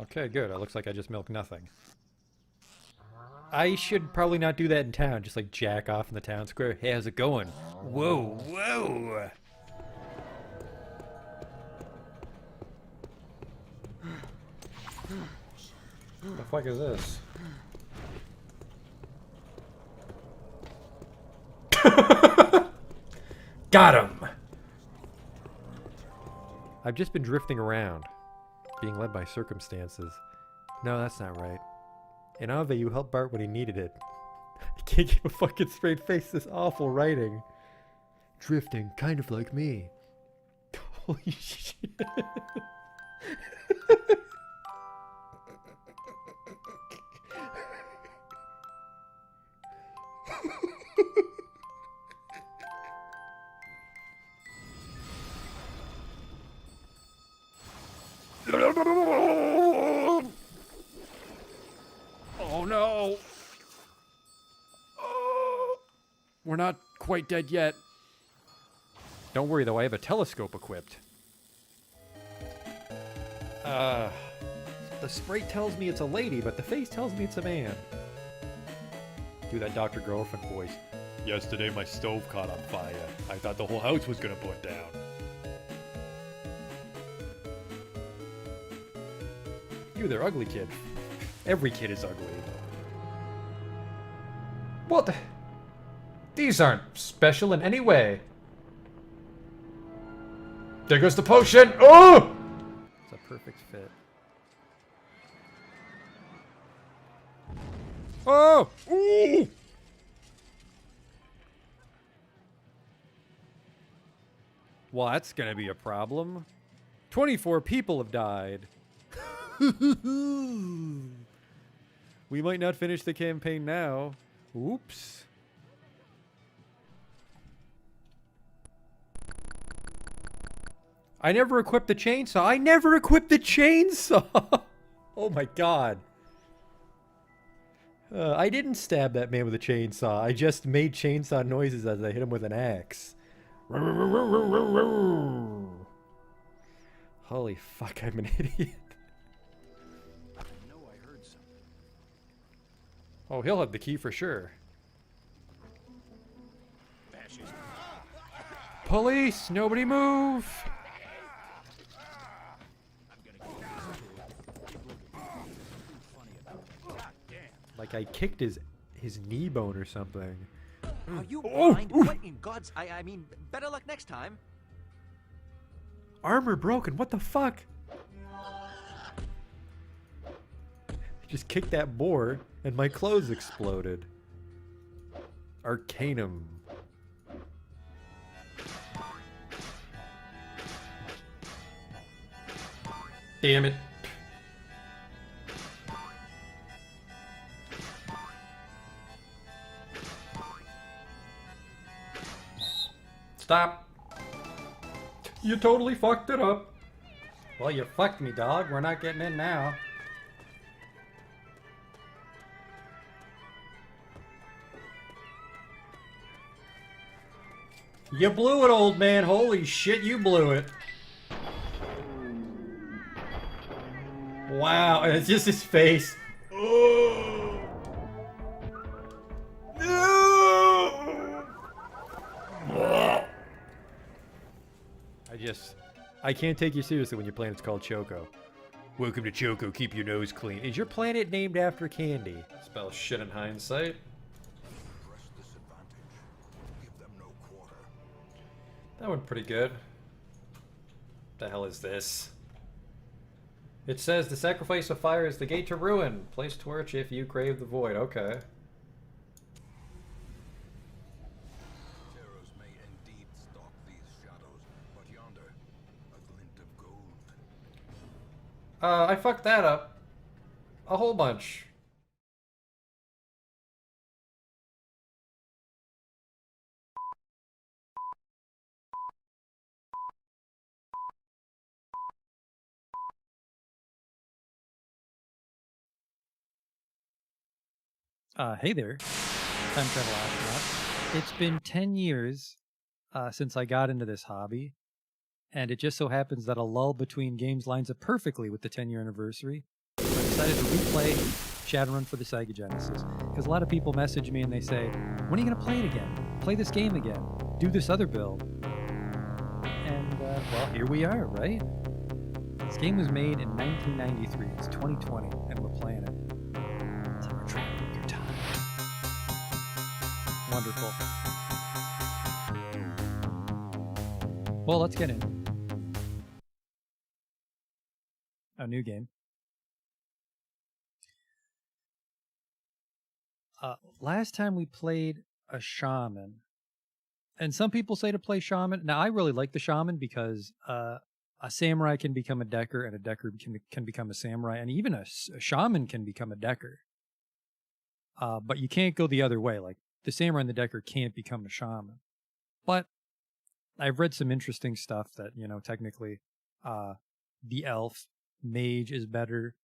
Okay, good. It looks like I just milked nothing. I should probably not do that in town. Just like jack off in the town square. Hey, how's it going? Whoa, whoa! What the fuck is this? Got him! I've just been drifting around, being led by circumstances. No, that's not right. In Ave, you helped Bart when he needed it. I can't keep a fucking straight face, this awful writing. Drifting, kind of like me. Holy shit. Oh no! Oh, we're not quite dead yet. Don't worry though, I have a telescope equipped. The sprite tells me it's a lady, but the face tells me it's a man. Do that Dr. Girlfriend voice. Yesterday my stove caught on fire. I thought the whole house was gonna burn down. You there, ugly kid. Every kid is ugly. What? These aren't special in any way. There goes the potion! Oh! It's a perfect fit. Oh! Ooh! Well, that's gonna be a problem. 24 people have died. We might not finish the campaign now. Oops. I never equipped the chainsaw. I never equipped the chainsaw! Oh my god. I didn't stab that man with a chainsaw. I just made chainsaw noises as I hit him with an axe. Holy fuck, I'm an idiot. Oh, he'll have the key for sure. Police! Nobody move! Like I kicked his knee bone or something. Are you blind? What in God's... I mean, better luck next time. Armor broken, what the fuck? Just kicked that boar and my clothes exploded. Arcanum. Damn it. Stop. You totally fucked it up. Well, you fucked me, dog. We're not getting in now. You blew it, old man. Holy shit, you blew it. Wow, and it's just his face. Oh. No! I can't take you seriously when your planet's called Choco. Welcome to Choco, keep your nose clean. Is your planet named after candy? Spell shit in hindsight. That went pretty good. The hell is this? It says the sacrifice of fire is the gate to ruin. Place torch if you crave the void. Okay. Terrors may indeed stalk these shadows, but yonder, a glint of gold. I fucked that up. A whole bunch. Hey there, time travel astronaut. It's been 10 years since I got into this hobby, and it just so happens that a lull between games lines up perfectly with the 10-year anniversary. decided to replay Shadowrun for the Sega Genesis. Because a lot of people message me and they say, when are you going to play it again? Play this game again. Do this other build. And, well, here we are, right? This game was made in 1993. It's 2020, and we're playing it. So we're traveling through time. Wonderful. Well, let's get in. A new game. Last time we played a shaman. And some people say to play shaman. Now, I really like the shaman because a samurai can become a decker, and a decker can become a samurai, and even a shaman can become a decker. But you can't go the other way. Like, the samurai and the decker can't become a shaman. But I've read some interesting stuff that, you know, technically the elf mage is better.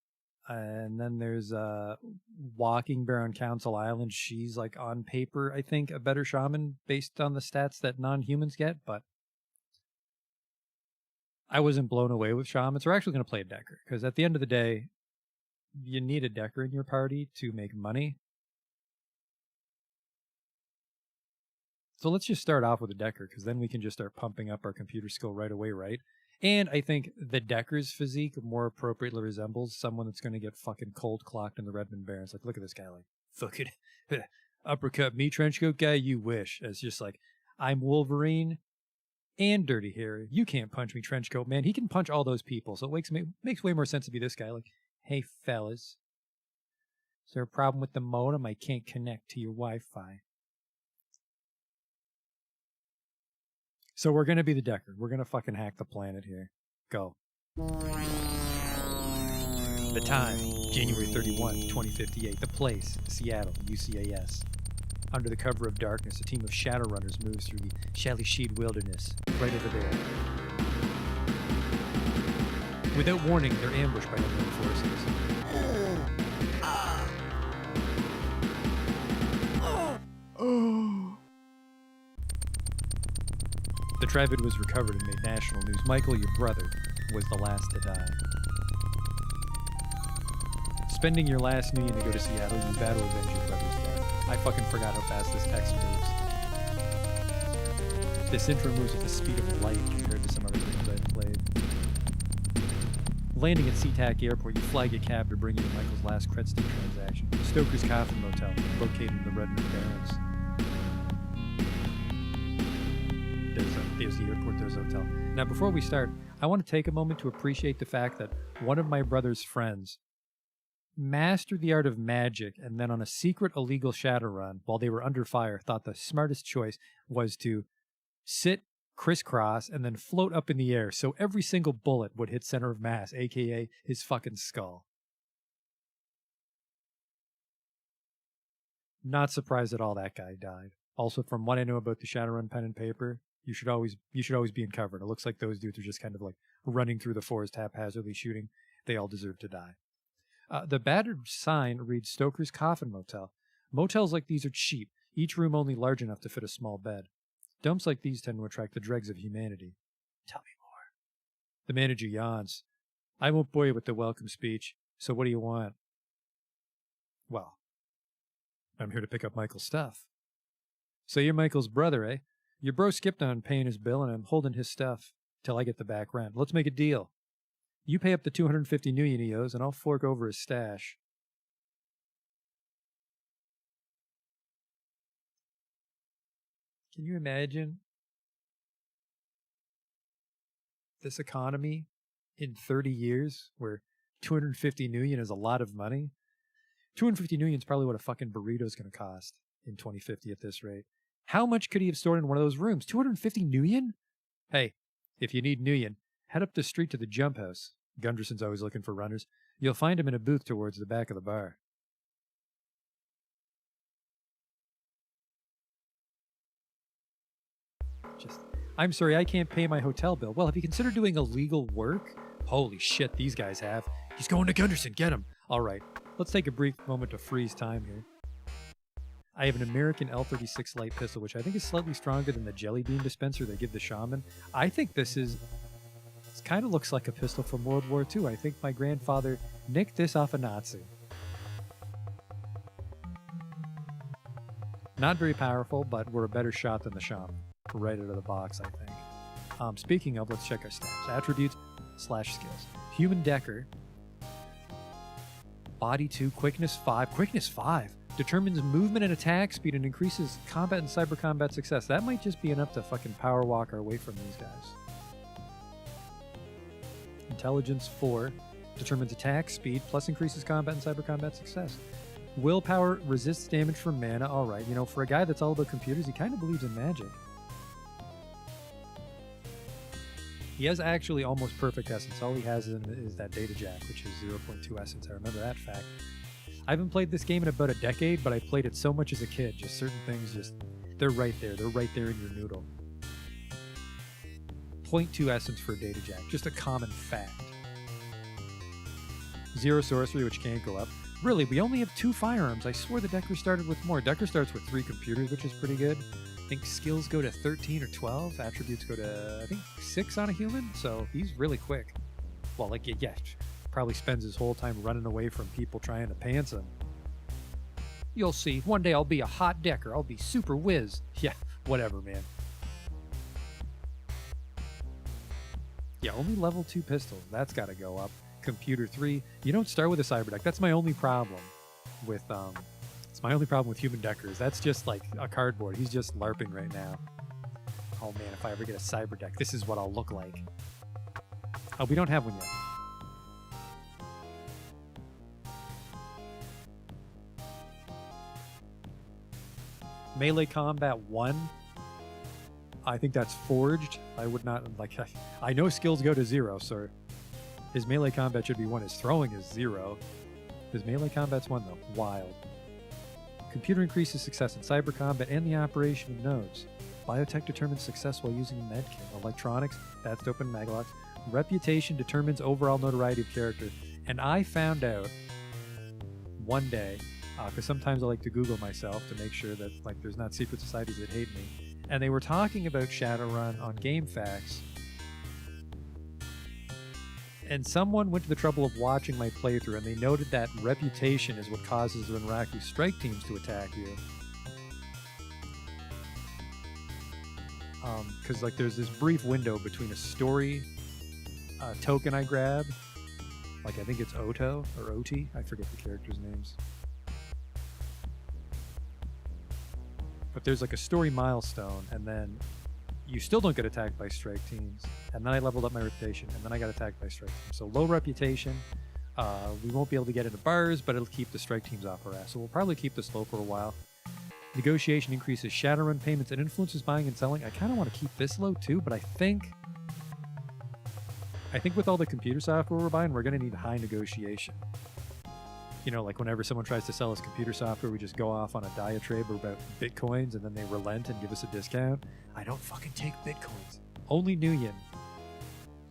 And then there's Walking Bear on Council Island. She's, like, on paper, I think, a better shaman based on the stats that non-humans get. But I wasn't blown away with shamans. We're actually going to play a decker. Because at the end of the day, you need a decker in your party to make money. So let's just start off with a decker, because then we can just start pumping up our computer skill right away, right? And I think the decker's physique more appropriately resembles someone that's going to get fucking cold clocked in the Redmond Barrens. Like, look at this guy, like, fucking uppercut me, trench coat guy, you wish. It's just like, I'm Wolverine and Dirty Harry. You can't punch me, trench coat man. He can punch all those people, so it makes way more sense to be this guy. Like, hey, fellas, is there a problem with the modem? I can't connect to your Wi-Fi. So we're going to be the decker. We're going to fucking hack the planet here. Go. The time, January 31, 2058. The place, Seattle, UCAS. Under the cover of darkness, a team of Shadowrunners moves through the Shalisheed wilderness, right over there. Without warning, they're ambushed by unknown forces. The Travid was recovered and made national news. Michael, your brother, was the last to die. Spending your last New Year to go to Seattle, you battle avenge your brother's death. I fucking forgot how fast this text moves. This intro moves at the speed of light compared to some other games I've played. Landing at SeaTac Airport, you flag a cab to bring you to Michael's last Credstick transaction. Stoker's Coffin Motel, located in the Redmond Barrens. There's the airport, there's the hotel. Now, before we start, I want to take a moment to appreciate the fact that one of my brother's friends mastered the art of magic, and then on a secret illegal Shadowrun, while they were under fire, thought the smartest choice was to sit crisscross and then float up in the air so every single bullet would hit center of mass, aka his fucking skull. Not surprised at all that guy died. Also, from what I know about the Shadowrun pen and paper, you should always be in cover. It looks like those dudes are just kind of like running through the forest haphazardly shooting. They all deserve to die. The battered sign reads Stoker's Coffin Motel. Motels like these are cheap, each room only large enough to fit a small bed. Dumps like these tend to attract the dregs of humanity. Tell me more. The manager yawns. I won't bore you with the welcome speech, so what do you want? Well, I'm here to pick up Michael's stuff. So you're Michael's brother, eh? Your bro skipped on paying his bill, and I'm holding his stuff till I get the back rent. Let's make a deal. You pay up the 250 new he owes, and I'll fork over his stash. Can you imagine this economy in 30 years where 250 million is a lot of money? 250 million is probably what a fucking burrito is going to cost in 2050 at this rate. How much could he have stored in one of those rooms? 250 million? Hey, if you need million, head up the street to the Jump House. Gunderson's always looking for runners. You'll find him in a booth towards the back of the bar. I'm sorry, I can't pay my hotel bill. Well, have you considered doing illegal work? Holy shit, these guys have. He's going to Gunderson, get him. All right, let's take a brief moment to freeze time here. I have an American L36 light pistol, which I think is slightly stronger than the jelly bean dispenser they give the shaman. I think this is This kind of looks like a pistol from World War II. I think my grandfather nicked this off a Nazi. Not very powerful, but we're a better shot than the Shaman. Right out of the box, I think. Speaking of, let's check our stats. Attributes / skills. Human Decker. Body 2, Quickness 5. Quickness 5 determines movement and attack speed and increases combat and cyber combat success. That might just be enough to fucking power walk our way from these guys. Intelligence 4 determines attack speed plus increases combat and cyber combat success. Willpower resists damage from mana. Alright, you know, for a guy that's all about computers, he kind of believes in magic. He has actually almost perfect essence. All he has is that data jack, which is 0.2 essence. I remember that fact. I haven't played this game in about a decade, but I played it so much as a kid. Just certain things, they're right there. They're right there in your noodle. 0.2 essence for a data jack. Just a common fact. 0 sorcery, which can't go up. Really, we only have 2 firearms. I swore the Decker started with more. Decker starts with 3 computers, which is pretty good. I think skills go to 13 or 12. Attributes go to, I think, 6 on a human. So he's really quick. Well, like, yeah, probably spends his whole time running away from people trying to pants him. You'll see. One day I'll be a hot Decker. I'll be super whiz. Yeah, whatever, man. Yeah, only level 2 pistols. That's got to go up. Computer 3. You don't start with a cyber deck. That's my only problem with it's my only problem with human Deckers. That's just like a cardboard. He's just LARPing right now. Oh man, if I ever get a cyber deck, this is what I'll look like. Oh, we don't have one yet. Melee combat 1. I think that's forged. I would not like. I know skills go to 0, so his melee combat should be 1. His throwing is 0. His melee combat's 1 though. Wild. Computer increases success in cyber combat and the operation of nodes. Biotech determines success while using a medkit. Electronics, that's dope and maglocks. Reputation determines overall notoriety of character. And I found out one day, because sometimes I like to Google myself to make sure that like there's not secret societies that hate me. And they were talking about Shadowrun on GameFAQs. And someone went to the trouble of watching my playthrough, and they noted that reputation is what causes the Iraqi strike teams to attack you. Because like there's this brief window between a story token I grab, like I think it's Oto or Oti, I forget the characters' names. But there's like a story milestone, and then you still don't get attacked by strike teams. And then I leveled up my reputation, and then I got attacked by strike teams. So low reputation. We won't be able to get into bars, but it'll keep the strike teams off our ass. So we'll probably keep this low for a while. Negotiation increases Shadowrun payments and influences buying and selling. I kind of want to keep this low too, but I think with all the computer software we're buying, we're going to need high negotiation. You know, like whenever someone tries to sell us computer software, we just go off on a diatribe about bitcoins, and then they relent and give us a discount. I don't fucking take bitcoins. Only Nuyen.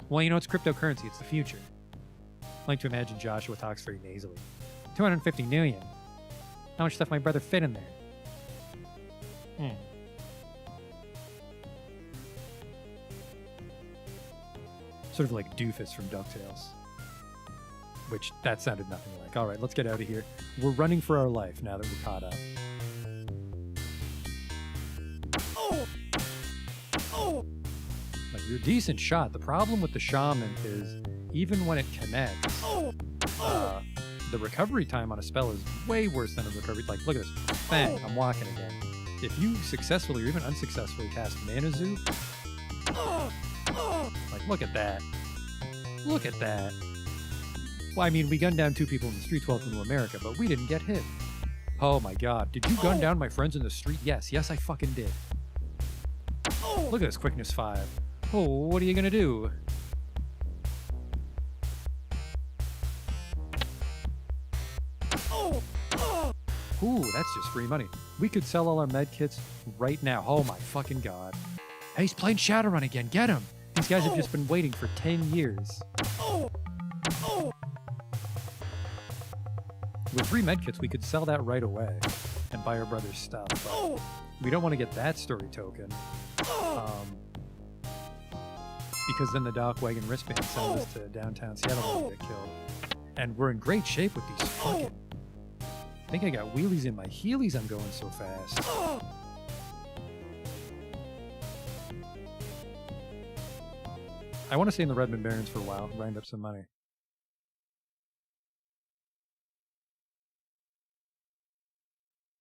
Well, you know, it's cryptocurrency. It's the future. I like to imagine Joshua talks very nasally. 250 Nuyen. How much stuff my brother fit in there? Sort of like Doofus from DuckTales. Which, that sounded nothing like. Alright, let's get out of here. We're running for our life now that we're caught up. Like, you're a decent shot. The problem with the Shaman is, even when it connects, the recovery time on a spell is way worse than a recovery. Like, look at this. Bang, I'm walking again. If you successfully or even unsuccessfully cast Mana Zoo, like, look at that. Look at that. Well, I mean, we gunned down 2 people in the street, welcome to America, but we didn't get hit. Oh my god. Did you gun down my friends in the street? Yes. Yes, I fucking did. Look at this quickness 5. Oh, what are you gonna do? Ooh, that's just free money. We could sell all our medkits right now. Oh my fucking god. Hey, he's playing Shadowrun again. Get him! These guys have just been waiting for 10 years. With 3 medkits, we could sell that right away and buy our brother's stuff. But we don't want to get that story token. because then the Dock Wagon wristband sends us to downtown Seattle when we get killed. And we're in great shape with these fucking... I think I got wheelies in my heelies, I'm going so fast. I want to stay in the Redmond Barrens for a while, grind up some money.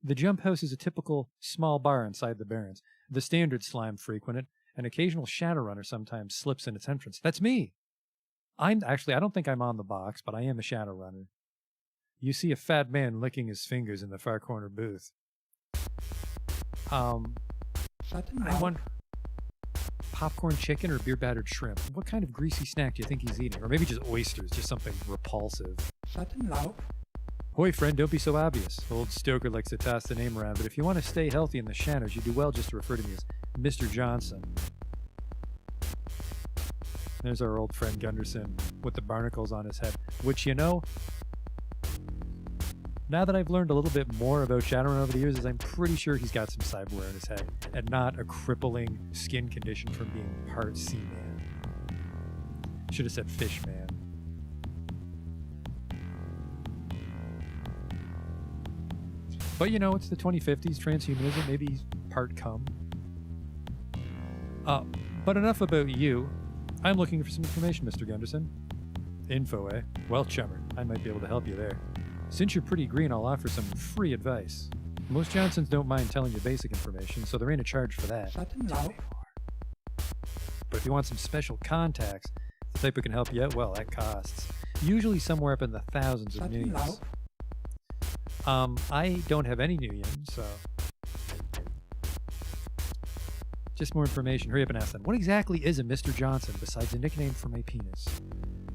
The Jump House is a typical small bar inside the Barrens. The standard slime frequent it. An occasional Shadowrunner sometimes slips in its entrance. That's me! I don't think I'm on the box, but I am a Shadowrunner. You see a fat man licking his fingers in the far corner booth. I want popcorn chicken or beer battered shrimp. What kind of greasy snack do you think he's eating? Or maybe just oysters, just something repulsive. Hoy, friend, don't be so obvious. Old Stoker likes to toss the name around, but if you want to stay healthy in the shadows, you do well just to refer to me as Mr. Johnson. There's our old friend Gunderson with the barnacles on his head, which, you know, now that I've learned a little bit more about Shadowrun over the years, is I'm pretty sure he's got some cyberware in his head and not a crippling skin condition from being part Sea-Man. Should have said Fish-Man. But you know, it's the 2050s, transhumanism, maybe he's part cum. But enough about you. I'm looking for some information, Mr. Gunderson. Info, eh? Well, chummer, I might be able to help you there. Since you're pretty green, I'll offer some free advice. Most Johnsons don't mind telling you basic information, so there ain't a charge for that. Tell me more. But if you want some special contacts, the type who can help you out, well, that costs. Usually somewhere up in the thousands of millions. I don't have any new yen, so... Just more information. Hurry up and ask them. What exactly is a Mr. Johnson besides a nickname for my penis?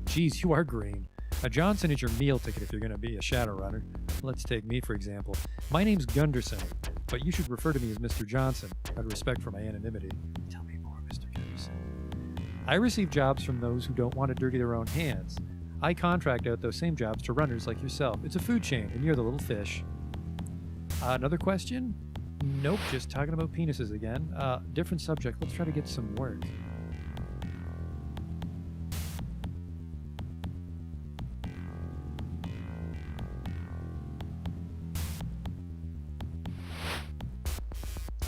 Geez, you are green. A Johnson is your meal ticket if you're going to be a Shadowrunner. Let's take me, for example. My name's Gunderson, but you should refer to me as Mr. Johnson, out of respect for my anonymity. Tell me more, Mr. Gunderson. I receive jobs from those who don't want to dirty their own hands. I contract out those same jobs to runners like yourself. It's a food chain, and you're the little fish. Another question? Nope, just talking about penises again. Different subject. Let's try to get some work.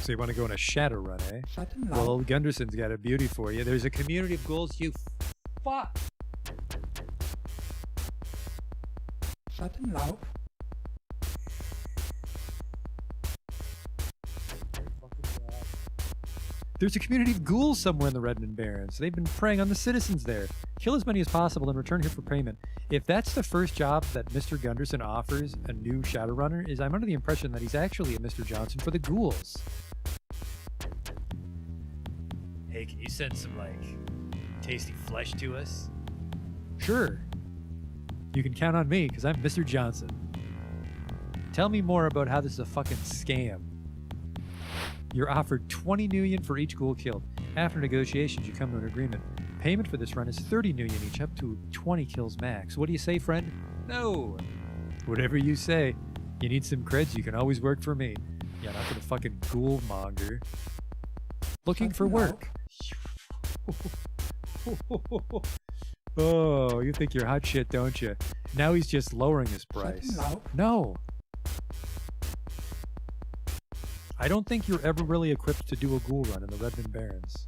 So you want to go on a Shadowrun, eh? Well, old Gunderson's got a beauty for you. There's a community of ghouls, you fuck! There's a community of ghouls somewhere in the Redmond Barrens. They've been preying on the citizens there. Kill as many as possible and return here for payment. If that's the first job that Mr. Gunderson offers a new Shadowrunner, is I'm under the impression that he's actually a Mr. Johnson for the ghouls. Hey, can you send some, tasty flesh to us? Sure. You can count on me, because I'm Mr. Johnson. Tell me more about how this is a fucking scam. You're offered 20 new yen for each ghoul killed. After negotiations, you come to an agreement. Payment for this run is 30 new yen each, up to 20 kills max. What do you say, friend? No. Whatever you say. You need some creds, you can always work for me. Yeah, not for the fucking ghoul monger. Looking for work. Oh, you think you're hot shit, don't you? Now he's just lowering his price. No. I don't think you're ever really equipped to do a ghoul run in the Redmond Barrens.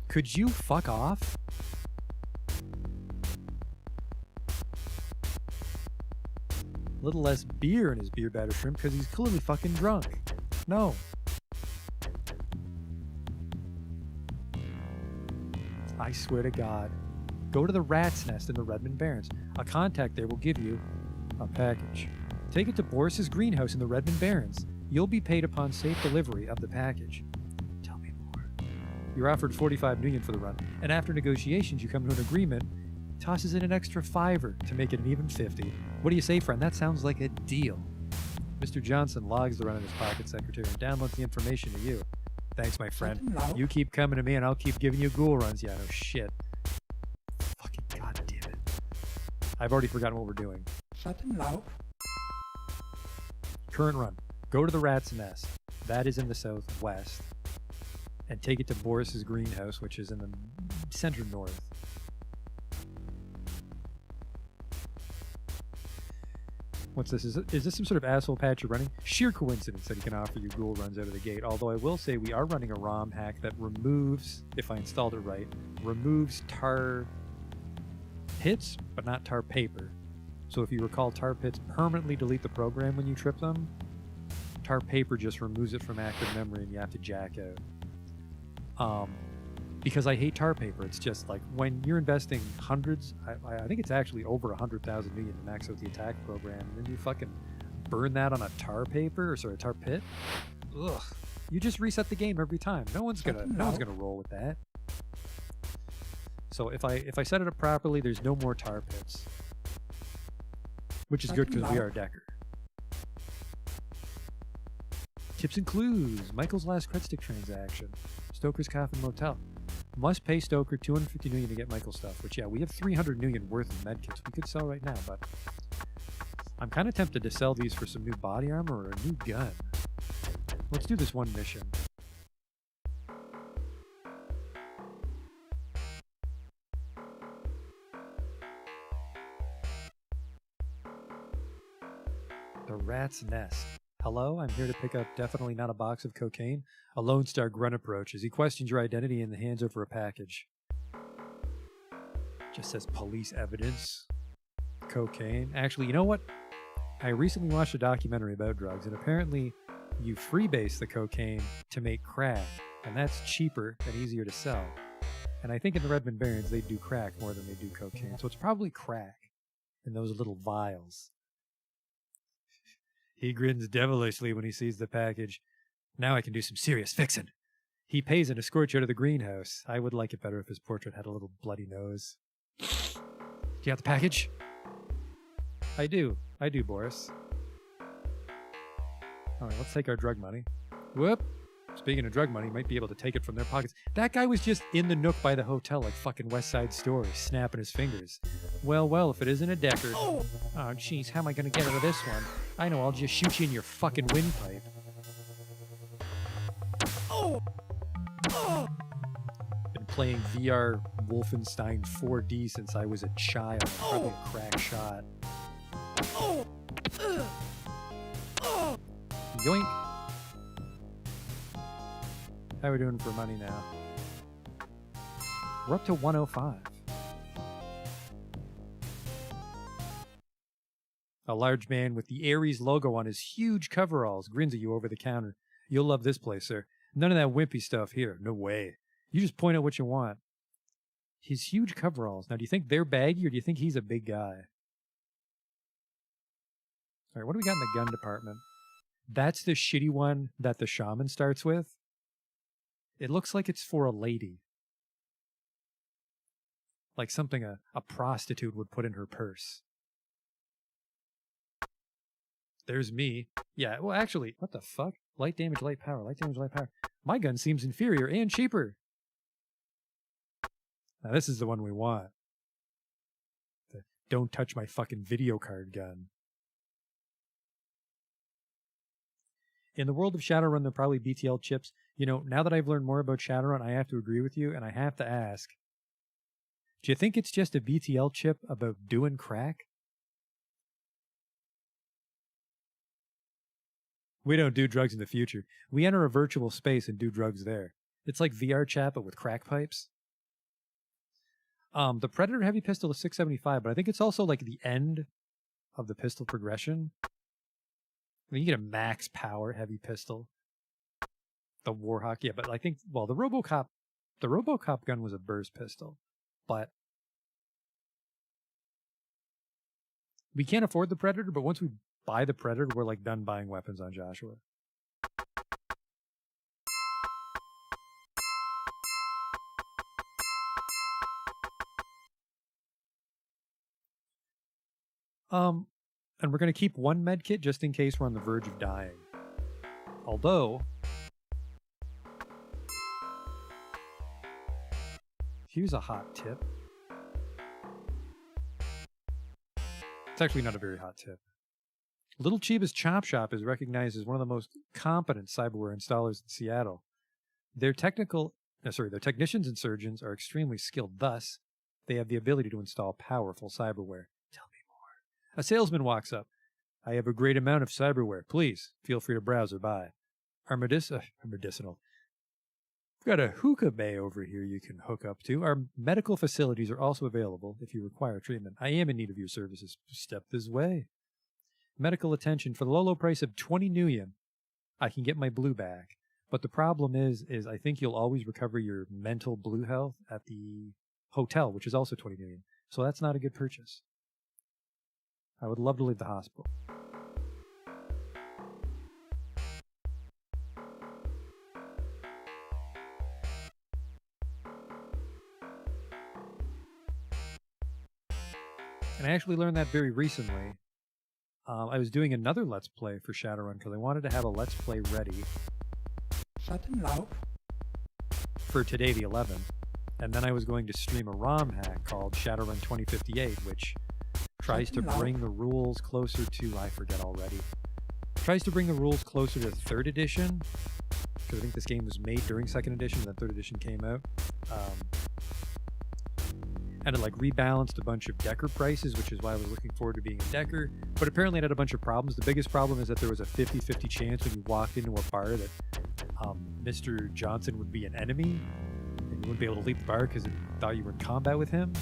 Could you fuck off? A little less beer in his beer batter shrimp because he's clearly fucking drunk. No. I swear to God. Go to the Rat's Nest in the Redmond Barrens. A contact there will give you a package. Take it to Boris's greenhouse in the Redmond Barrens. You'll be paid upon safe delivery of the package. Tell me more. You're offered 45 new yen for the run, and after negotiations you come to an agreement. Tosses in an extra $5 to make it an even 50. What do you say, friend? That sounds like a deal. Mr. Johnson logs the run in his pocket secretary and downloads the information to you. Thanks, my friend. You keep coming to me and I'll keep giving you ghoul runs. Yeah, no shit. Fucking goddamn it. I've already forgotten what we're doing. Current run. Go to the Rat's Nest. That is in the southwest. and take it to Boris's greenhouse, which is in the center north. What's this? Is this some sort of asshole patch you're running? Sheer coincidence that he can offer you ghoul runs out of the gate. Although I will say we are running a ROM hack that removes, if I installed it right, removes tar pits, but not tar paper. So if you recall, tar pits permanently delete the program when you trip them. Tar paper just removes it from active memory and you have to jack out. Because I hate tar paper. It's just like when you're investing hundreds, I think it's actually over 100,000 million to max out the attack program, and then you fucking burn that on a tar paper, or sorry, a tar pit. Ugh. You just reset the game every time. No one's gonna roll with that. So if I set it up properly, there's no more tar pits, which is good because we are a decker. Tips and clues. Michael's last cred stick transaction. Stoker's Coffin Motel. Must pay Stoker 250 million to get Michael stuff, which, yeah, we have 300 million worth of medkits we could sell right now, but I'm kind of tempted to sell these for some new body armor or a new gun. Let's do this one mission. The Rat's Nest. Hello, I'm here to pick up definitely not a box of cocaine. A Lone Star grunt approaches. He questions your identity and hands over a package. Just says police evidence. Cocaine. Actually, you know what? I recently watched a documentary about drugs, and apparently you freebase the cocaine to make crack, and that's cheaper and easier to sell. And I think in the Redmond Barrens, they do crack more than they do cocaine, so it's probably crack in those little vials. He grins devilishly when he sees the package. Now I can do some serious fixin'. He pays and escorts you to the greenhouse. I would like it better if his portrait had a little bloody nose. Do you have the package? I do, Boris. Alright, let's take our drug money. Whoop! Speaking of drug money, might be able to take it from their pockets. That guy was just in the nook by the hotel like fucking West Side Story, snapping his fingers. Well, if it isn't a Deckard. Oh, jeez, how am I gonna get out of this one? I know, I'll just shoot you in your fucking windpipe. Been playing VR Wolfenstein 4D since I was a child. Probably a crack shot. Yoink! How are we doing for money now? We're up to 105. A large man with the Ares logo on his huge coveralls grins at you over the counter. You'll love this place, sir. None of that wimpy stuff here. No way. You just point out what you want. His huge coveralls. Now, do you think they're baggy or do you think he's a big guy? All right, what do we got in the gun department? That's the shitty one that the shaman starts with. It looks like it's for a lady. Like something a prostitute would put in her purse. There's me. Yeah, well, actually, what the fuck? Light damage, light power, light damage, light power. My gun seems inferior and cheaper. Now, this is the one we want. The don't touch my fucking video card gun. In the world of Shadowrun, they're probably BTL chips. You know, now that I've learned more about Shadowrun, I have to agree with you, and I have to ask, do you think it's just a BTL chip about doing crack? We don't do drugs in the future. We enter a virtual space and do drugs there. It's like VR chat, but with crack pipes. The Predator heavy pistol is 675, but I think it's also like the end of the pistol progression. I mean, you get a max power heavy pistol. The Warhawk, yeah, but I think, well, the RoboCop gun was a burst pistol, but we can't afford the Predator, but once we buy the Predator, we're like done buying weapons on Joshua. And we're going to keep one med kit just in case we're on the verge of dying. Although, here's a hot tip. It's actually not a very hot tip. Little Chiba's Chop Shop is recognized as one of the most competent cyberware installers in Seattle. Their their technicians and surgeons are extremely skilled. Thus, they have the ability to install powerful cyberware. Tell me more. A salesman walks up. I have a great amount of cyberware. Please, feel free to browse or buy. Our medicinal. We've got a hookah bay over here you can hook up to. Our medical facilities are also available if you require treatment. I am in need of your services. Step this way. Medical attention for the low price of 20 nuyen. I can get my blue back. But the problem is I think you'll always recover your mental blue health at the hotel, which is also 20 nuyen. So that's not a good purchase. I would love to leave the hospital. And I actually learned that very recently. I was doing another Let's Play for Shadowrun because I wanted to have a Let's Play ready for today the 11th. And then I was going to stream a ROM hack called Shadowrun 2058, which tries to bring the rules closer to, I forget already, tries to bring the rules closer to 3rd edition, because I think this game was made during 2nd edition, and then 3rd edition came out. And it like rebalanced a bunch of Decker prices, which is why I was looking forward to being a Decker. But apparently it had a bunch of problems. The biggest problem is that there was a 50-50 chance when you walked into a bar that Mr. Johnson would be an enemy, and you wouldn't be able to leave the bar because it thought you were in combat with him.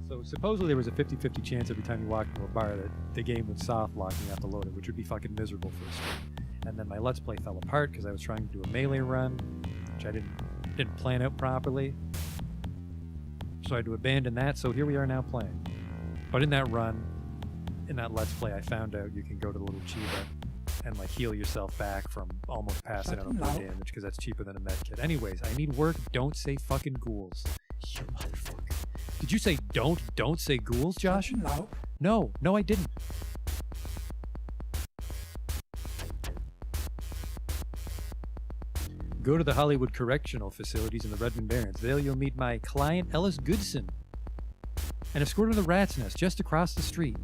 So supposedly there was a 50-50 chance every time you walked into a bar that the game would soft lock and you have to load it, which would be fucking miserable for a stream. And then my Let's Play fell apart because I was trying to do a melee run, which I didn't plan out properly. So I had to abandon that, so here we are now playing. But in that run, in that Let's Play, I found out you can go to the little Chiba and like heal yourself back from almost passing out on blue damage, because that's cheaper than a med kit. Anyways, I need work. Don't say fucking ghouls. You motherfucker. Did you say don't say ghouls, Josh? No, I didn't. Go to the Hollywood Correctional Facilities in the Redmond Barrens. There you'll meet my client, Ellis Goodson, and escort her to the Rat's Nest just across the street.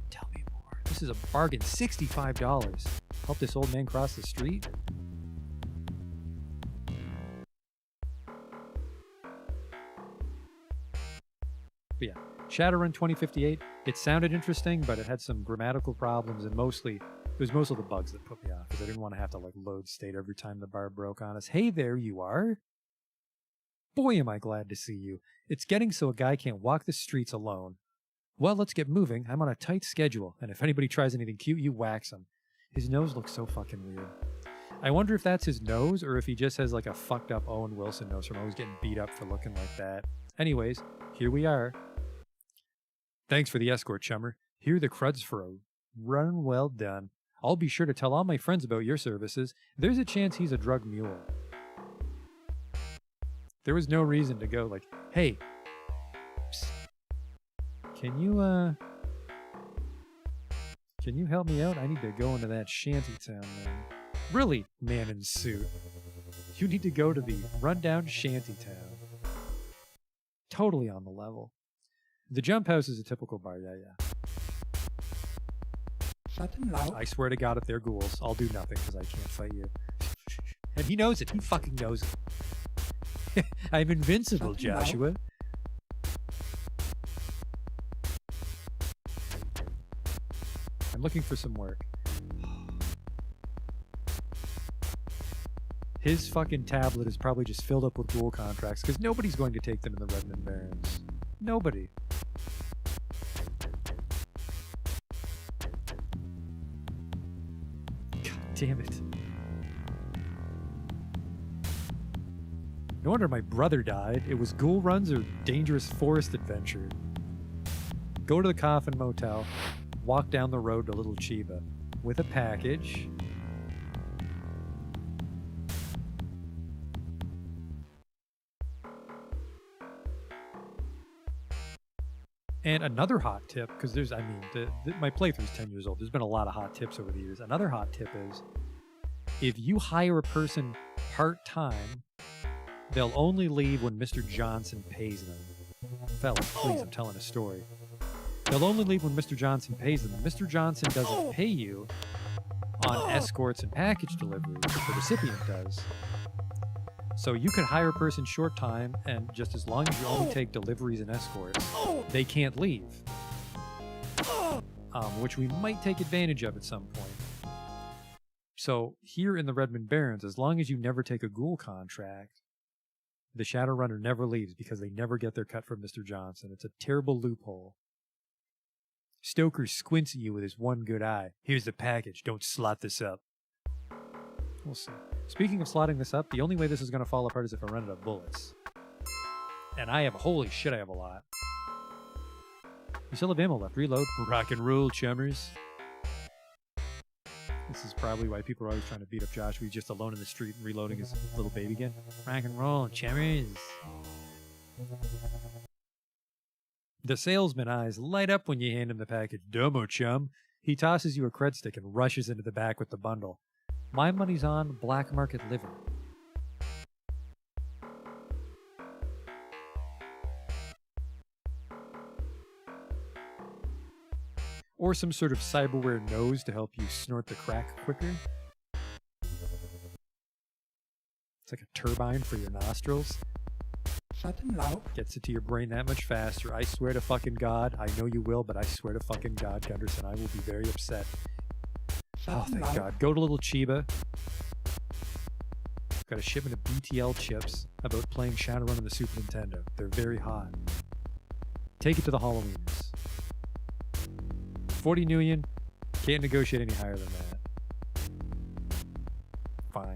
Tell me more. This is a bargain. $65. Help this old man cross the street? But yeah, Shadowrun 2058, it sounded interesting, but it had some grammatical problems, and it was mostly the bugs that put me off, because I didn't want to have to like load state every time the bar broke on us. Hey, there you are. Boy, am I glad to see you. It's getting so a guy can't walk the streets alone. Well, let's get moving. I'm on a tight schedule, and if anybody tries anything cute, you wax him. His nose looks so fucking weird. I wonder if that's his nose, or if he just has like a fucked up Owen Wilson nose from always getting beat up for looking like that. Anyways, here we are. Thanks for the escort, chummer. Here are the cruds for a run well done. I'll be sure to tell all my friends about your services. There's a chance he's a drug mule. There was no reason to go like, hey, psst, can you help me out? I need to go into that shantytown, man. Really, man in suit. You need to go to the rundown shantytown. Totally on the level. The jump house is a typical bar, yeah. I swear to God, if they're ghouls, I'll do nothing because I can't fight you. And he knows it. He fucking knows it. I'm invincible, Joshua. I'm looking for some work. His fucking tablet is probably just filled up with ghoul contracts because nobody's going to take them in the Redmond Barrens. Nobody. Damn it. No wonder my brother died. It was ghoul runs or dangerous forest adventure. Go to the Coffin Motel, walk down the road to Little Chiba with a package. And another hot tip, because my playthrough's 10 years old. There's been a lot of hot tips over the years. Another hot tip is, if you hire a person part-time, they'll only leave when Mr. Johnson pays them. Fellas, please, I'm telling a story. They'll only leave when Mr. Johnson pays them. If Mr. Johnson doesn't pay you, on escorts and package deliveries, the recipient does. So you could hire a person short time, and just as long as you only take deliveries and escorts, they can't leave. Which we might take advantage of at some point. So here in the Redmond Barrens, as long as you never take a ghoul contract, the Shadowrunner never leaves because they never get their cut from Mr. Johnson. It's a terrible loophole. Stoker squints at you with his one good eye. Here's the package. Don't slot this up. We'll see. Speaking of slotting this up, the only way this is going to fall apart is if I run out of bullets. And I have, holy shit, I have a lot. You still have ammo left. Reload. Rock and roll, chummers. This is probably why people are always trying to beat up Josh. He's just alone in the street and reloading his little baby again. Rock and roll, chummers. The salesman eyes light up when you hand him the package. Domo, chum. He tosses you a cred stick and rushes into the back with the bundle. My money's on black market liver. Or some sort of cyberware nose to help you snort the crack quicker. It's like a turbine for your nostrils. Shut him loud. Gets it to your brain that much faster. I swear to fucking God. I know you will, but I swear to fucking God, Gunderson, I will be very upset. Oh, thank God. Go to little Chiba. Got a shipment of BTL chips about playing Shadowrun on the Super Nintendo. They're very hot. Take it to the Halloweeners. 40 million. Can't negotiate any higher than that. Fine.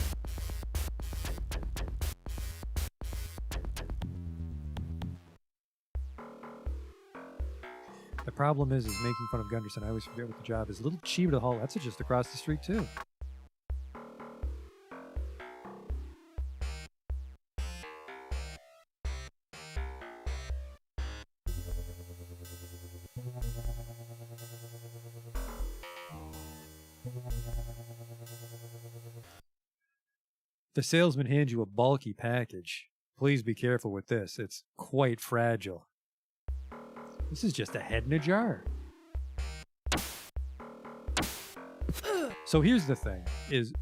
The problem is making fun of Gunderson. I always forget what the job is. Little Chiba to the Hall. That's just across the street too. The salesman hands you a bulky package. Please be careful with this. It's quite fragile. This is just a head in a jar. So here's the thing, is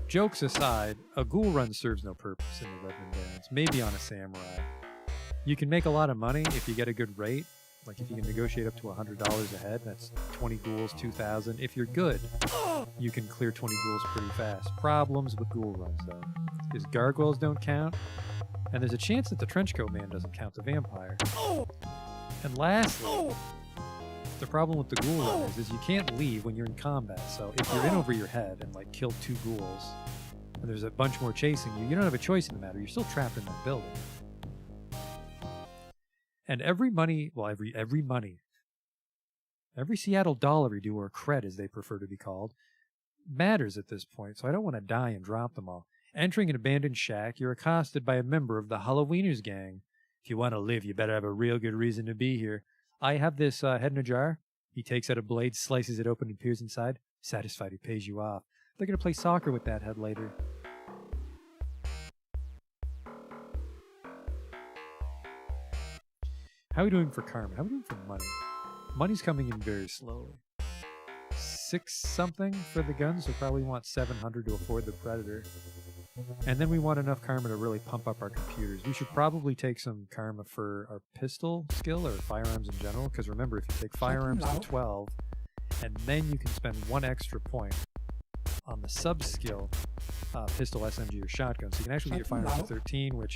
jokes aside, a ghoul run serves no purpose in the Redmond Barrens. Maybe on a samurai. You can make a lot of money if you get a good rate. Like if you can negotiate up to $100 a head, that's 20 ghouls, 2,000. If you're good, you can clear 20 ghouls pretty fast. Problems with ghoul runs though, is gargoyles don't count, and there's a chance that the trenchcoat man doesn't count the vampire. And lastly, the problem with the ghoul run is you can't leave when you're in combat. So if you're in over your head and like kill 2 ghouls, and there's a bunch more chasing you, you don't have a choice in the matter. You're still trapped in that building. And every Seattle dollar you do, or cred as they prefer to be called, matters at this point, so I don't want to die and drop them all. Entering an abandoned shack, you're accosted by a member of the Halloweeners gang. If you want to live, you better have a real good reason to be here. I have this head in a jar. He takes out a blade, slices it open, and peers inside. Satisfied, he pays you off. They're going to play soccer with that head later. How are we doing for karma? How are we doing for money? Money's coming in very slowly. 6 something for the guns, so probably want 700 to afford the Predator. And then we want enough karma to really pump up our computers. We should probably take some karma for our pistol skill or firearms in general, because remember, if you take firearms to 12, and then you can spend 1 extra point on the sub-skill, pistol, SMG, or shotgun. So you can actually get your firearms to 13, which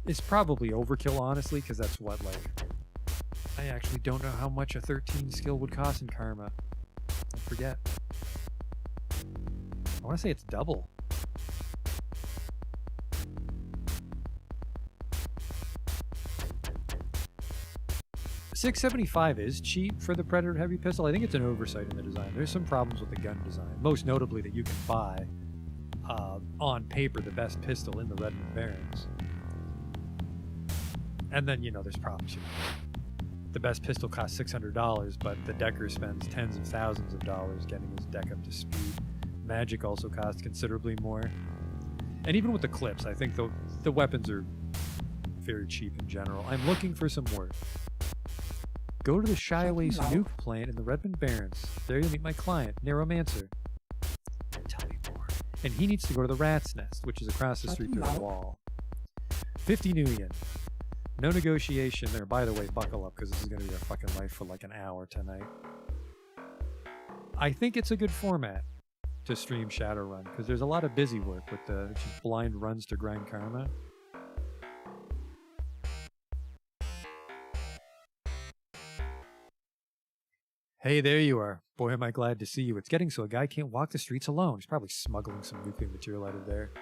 is probably overkill, honestly, because that's what, like, I actually don't know how much a 13 skill would cost in karma. I forget. I want to say it's double. $675 is cheap for the Predator Heavy Pistol. I think it's an oversight in the design. There's some problems with the gun design, most notably that you can buy, on paper, the best pistol in the Redmond Barrens. And then, there's problems. The best pistol costs $600, but the decker spends tens of thousands of dollars getting his deck up to speed. Magic also costs considerably more. And even with the clips, I think the weapons are very cheap in general. I'm looking for some work. Go to the Shiowace Shut nuke plant in the Redmond Barrens. There you'll meet my client, Neuromancer. Tell me more. And he needs to go to the Rat's Nest, which is across the Shut street him through the out. wall. 50 new yen. No negotiation there. By the way, buckle up because this is going to be our fucking life for like an hour tonight. I think it's a good format to stream Shadowrun because there's a lot of busy work with the just blind runs to grind karma. Hey, there you are. Boy, am I glad to see you. It's getting so a guy can't walk the streets alone. He's probably smuggling some nuclear material out of there.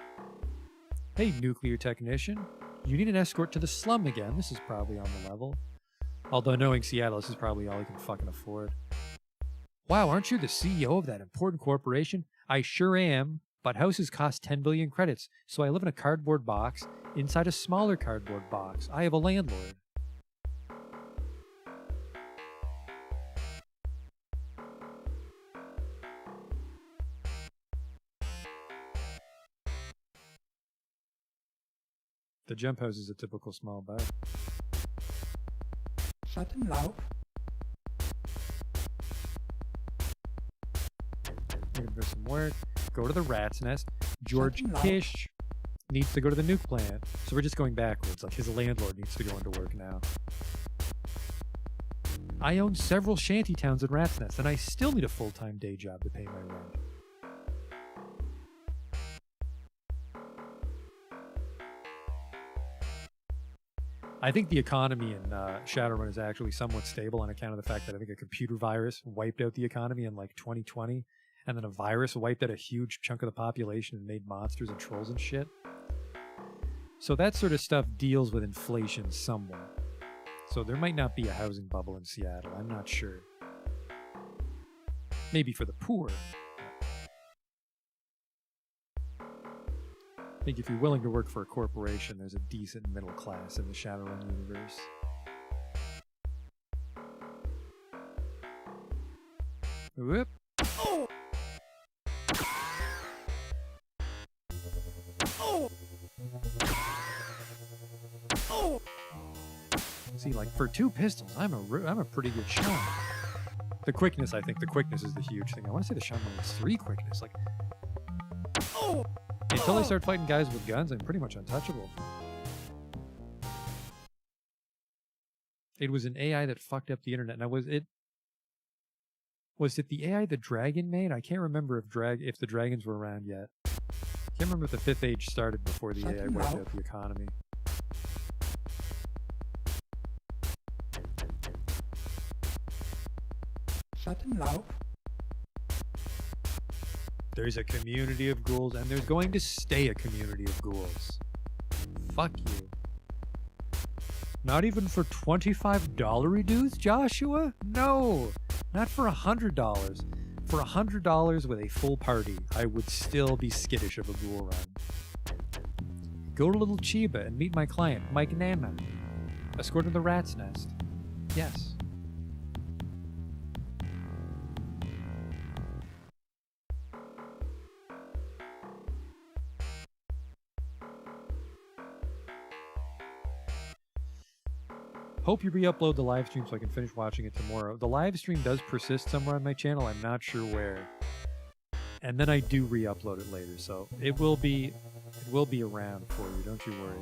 Hey, nuclear technician. You need an escort to the slum again. This is probably on the level. Although knowing Seattle, this is probably all he can fucking afford. Wow, aren't you the CEO of that important corporation? I sure am, but houses cost 10 billion credits, so I live in a cardboard box inside a smaller cardboard box. I have a landlord. The jump house is a typical small bar. Shut him loud. Looking for some work. Go to the Rat's Nest. George Shut him loud. Kish needs to go to the nuke plant. So we're just going backwards. Like his landlord needs to go into work now. I own several shanty towns in Rat's Nest, and I still need a full-time day job to pay my rent. I think the economy in Shadowrun is actually somewhat stable on account of the fact that I think a computer virus wiped out the economy in like 2020, and then a virus wiped out a huge chunk of the population and made monsters and trolls and shit. So that sort of stuff deals with inflation somewhat. So there might not be a housing bubble in Seattle, I'm not sure. Maybe for the poor. I think if you're willing to work for a corporation, there's a decent middle class in the Shadowrun universe. Whoop. See, like for two pistols, I'm a pretty good shot. The quickness, I think the quickness is the huge thing. I want to say the shotgun was 3 quickness. Like, until I start fighting guys with guns, I'm pretty much untouchable. It was an AI that fucked up the internet. Now, was it the AI the dragon made? I can't remember if the dragons were around yet. Can't remember if the 5th age started before the AI wiped out the economy. Shut him loud. There's a community of ghouls, and there's going to stay a community of ghouls. Fuck you. Not even for $25 reduce, Joshua? No! Not for $100. For $100 with a full party, I would still be skittish of a ghoul run. Go to Little Chiba and meet my client, Mike Nana. Escort to the Rat's Nest. Yes. Hope you re-upload the live stream so I can finish watching it tomorrow. The live stream does persist somewhere on my channel. I'm not sure where. And then I do re-upload it later, so it will be around for you. Don't you worry.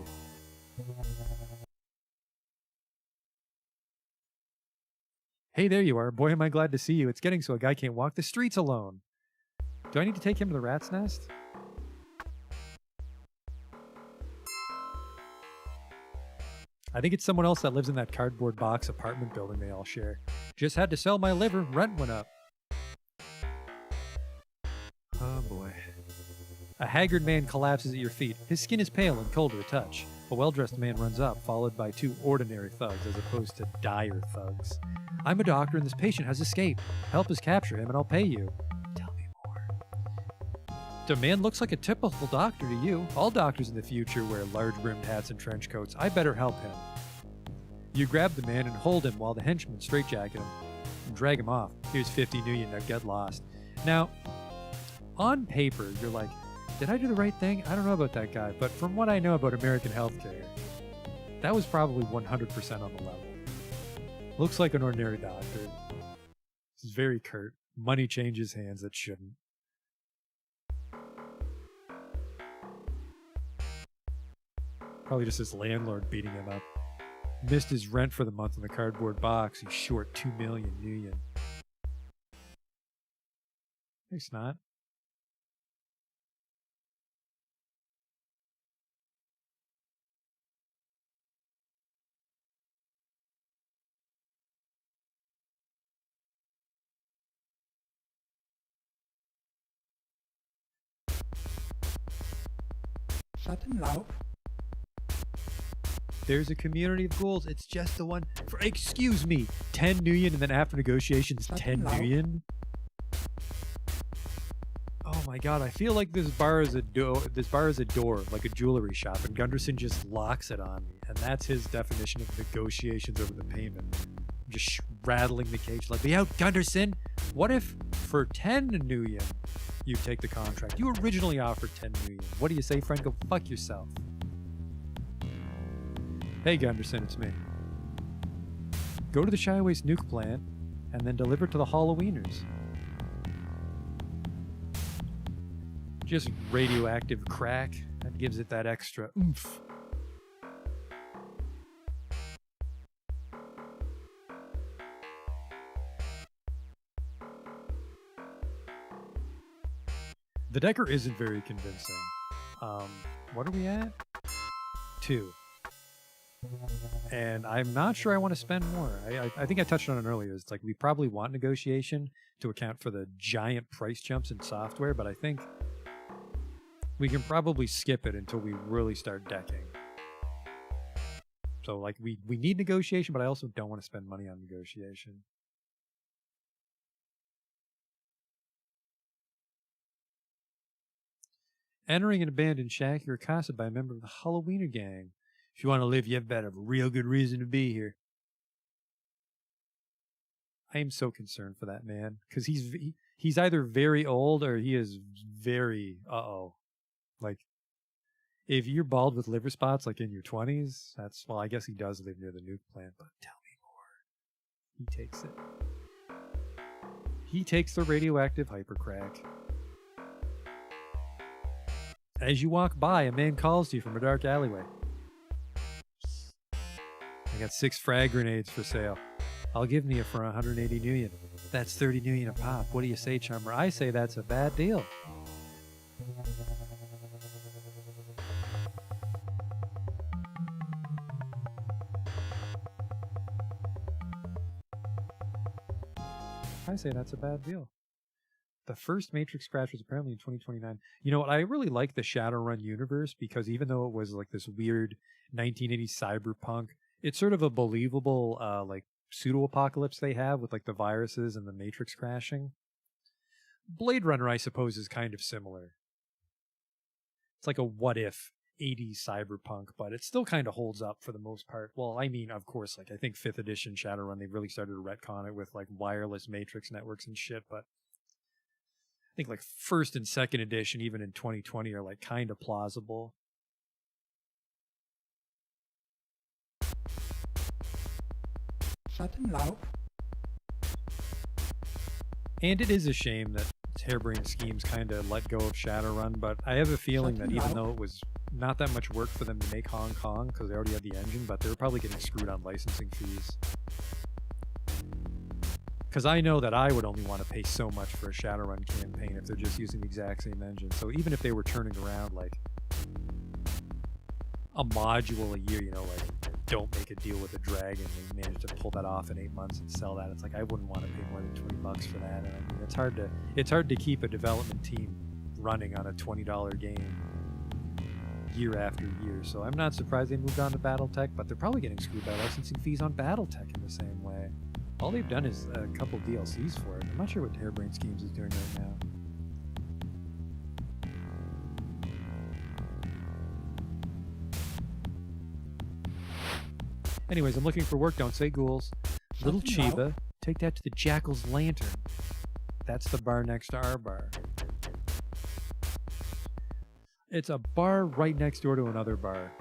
Hey, there you are. Boy, am I glad to see you. It's getting so a guy can't walk the streets alone. Do I need to take him to the Rat's Nest? I think it's someone else that lives in that cardboard box apartment building they all share. Just had to sell my liver, rent went up. Oh boy. A haggard man collapses at your feet. His skin is pale and cold to the touch. A well-dressed man runs up, followed by 2 ordinary thugs as opposed to dire thugs. I'm a doctor and this patient has escaped. Help us capture him and I'll pay you. Tell me more. The man looks like a typical doctor to you. All doctors in the future wear large-brimmed hats and trench coats. I better help him. You grab the man and hold him while the henchmen straitjacket him and drag him off. Here's 50 new yen, now get lost. Now, on paper, you're like, did I do the right thing? I don't know about that guy, but from what I know about American healthcare, that was probably 100% on the level. Looks like an ordinary doctor. This is very curt. Money changes hands that shouldn't. Probably just his landlord beating him up. Missed his rent for the month in the cardboard box. He's short 2 million Nuyen. He's not. Shut him loud. There's a community of goals. It's just the one for, excuse me, 10 Nuyen, and then after negotiations, 10 Nuyen. Oh my god, I feel like this bar is a door, like a jewelry shop, and Gunderson just locks it on me, and that's his definition of negotiations over the payment. Just rattling the cage, let me out, Gunderson. What if for 10 Nuyen you take the contract? You originally offered 10 Nuyen. What do you say, friend? Go fuck yourself. Hey Gunderson, it's me. Go to the Shy Waste nuke plant and then deliver to the Halloweeners. Just radioactive crack. That gives it that extra oomph. The Decker isn't very convincing. What are we at? 2. And I'm not sure I want to spend more. I think I touched on it earlier. It's like we probably want negotiation to account for the giant price jumps in software, but I think we can probably skip it until we really start decking. So like we need negotiation, but I also don't want to spend money on negotiation. Entering an abandoned shack, you're accosted by a member of the Halloweener gang. If you want to live, you better have a real good reason to be here. I am so concerned for that man, because he's either very old or he is very like, if you're bald with liver spots like in your 20s, that's, well, I guess he does live near the nuke plant, but tell me more. He takes it. He takes the radioactive hypercrack. As you walk by, a man calls to you from a dark alleyway. I got 6 frag grenades for sale. I'll give them to you for 180 Nuyen. That's 30 Nuyen a pop. What do you say, Chummer? I say that's a bad deal. I say that's a bad deal. The first Matrix crash was apparently in 2029. You know what? I really like the Shadowrun universe because even though it was like this weird 1980s cyberpunk, it's sort of a believable like pseudo-apocalypse they have with like the viruses and the Matrix crashing. Blade Runner, I suppose, is kind of similar. It's like a what-if 80s cyberpunk, but it still kind of holds up for the most part. Well, I mean, of course, like I think 5th edition Shadowrun, they really started to retcon it with like wireless Matrix networks and shit, but I think like 1st and 2nd edition, even in 2020, are like kind of plausible. Shut him loud. And it is a shame that Harebrained Schemes kind of let go of Shadowrun, but I have a feeling that even though it was not that much work for them to make Hong Kong, because they already had the engine, but they were probably getting screwed on licensing fees. Because I know that I would only want to pay so much for a Shadowrun campaign if they're just using the exact same engine. So even if they were turning around like a module a year, you know, like don't make a deal with a Dragon, they managed to pull that off in 8 months and sell that. It's like I wouldn't want to pay more than $20 for that. And I mean, it's hard to keep a development team running on a $20 game year after year. So I'm not surprised they moved on to BattleTech, but they're probably getting screwed by licensing fees on BattleTech in the same way. All they've done is a couple DLCs for it. I'm not sure what Harebrained Schemes is doing right now. Anyways, I'm looking for work. Don't say ghouls. Little Chiba, take that to the Jackal's Lantern. That's the bar next to our bar. It's a bar right next door to another bar.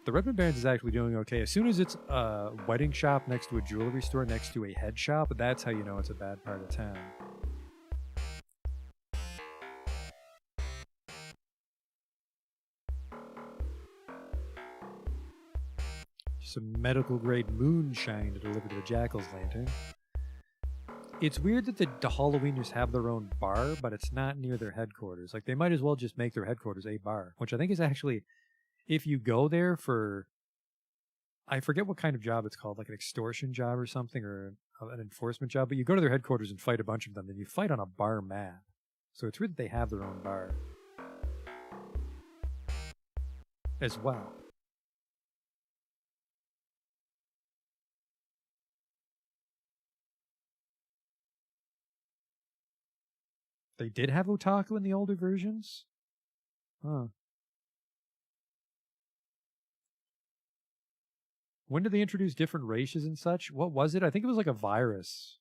The Redmond Barrens is actually doing okay. As soon as it's a wedding shop next to a jewelry store next to a head shop, that's how you know it's a bad part of town. Some medical grade moonshine to deliver to the Jackal's Lantern. It's weird that the Halloweeners have their own bar, but it's not near their headquarters. Like, they might as well just make their headquarters a bar, which I think is actually, if you go there for, I forget what kind of job it's called, like an extortion job or something, or an enforcement job, but you go to their headquarters and fight a bunch of them, then you fight on a bar map. So it's weird that they have their own bar as well. They did have otaku in the older versions? Huh. When did they introduce different races and such? What was it? I think it was like a virus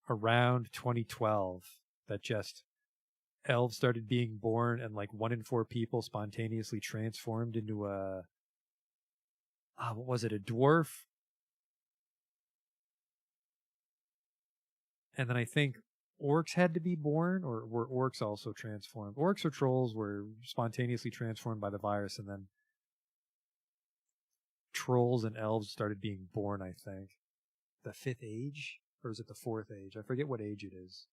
around 2012 that just elves started being born and like 1 in 4 people spontaneously transformed into a what was it, a dwarf? And then I think orcs had to be born, or were orcs also transformed? Orcs or trolls were spontaneously transformed by the virus, and then trolls and elves started being born, I think. The 5th age? Or is it the 4th age? I forget what age it is.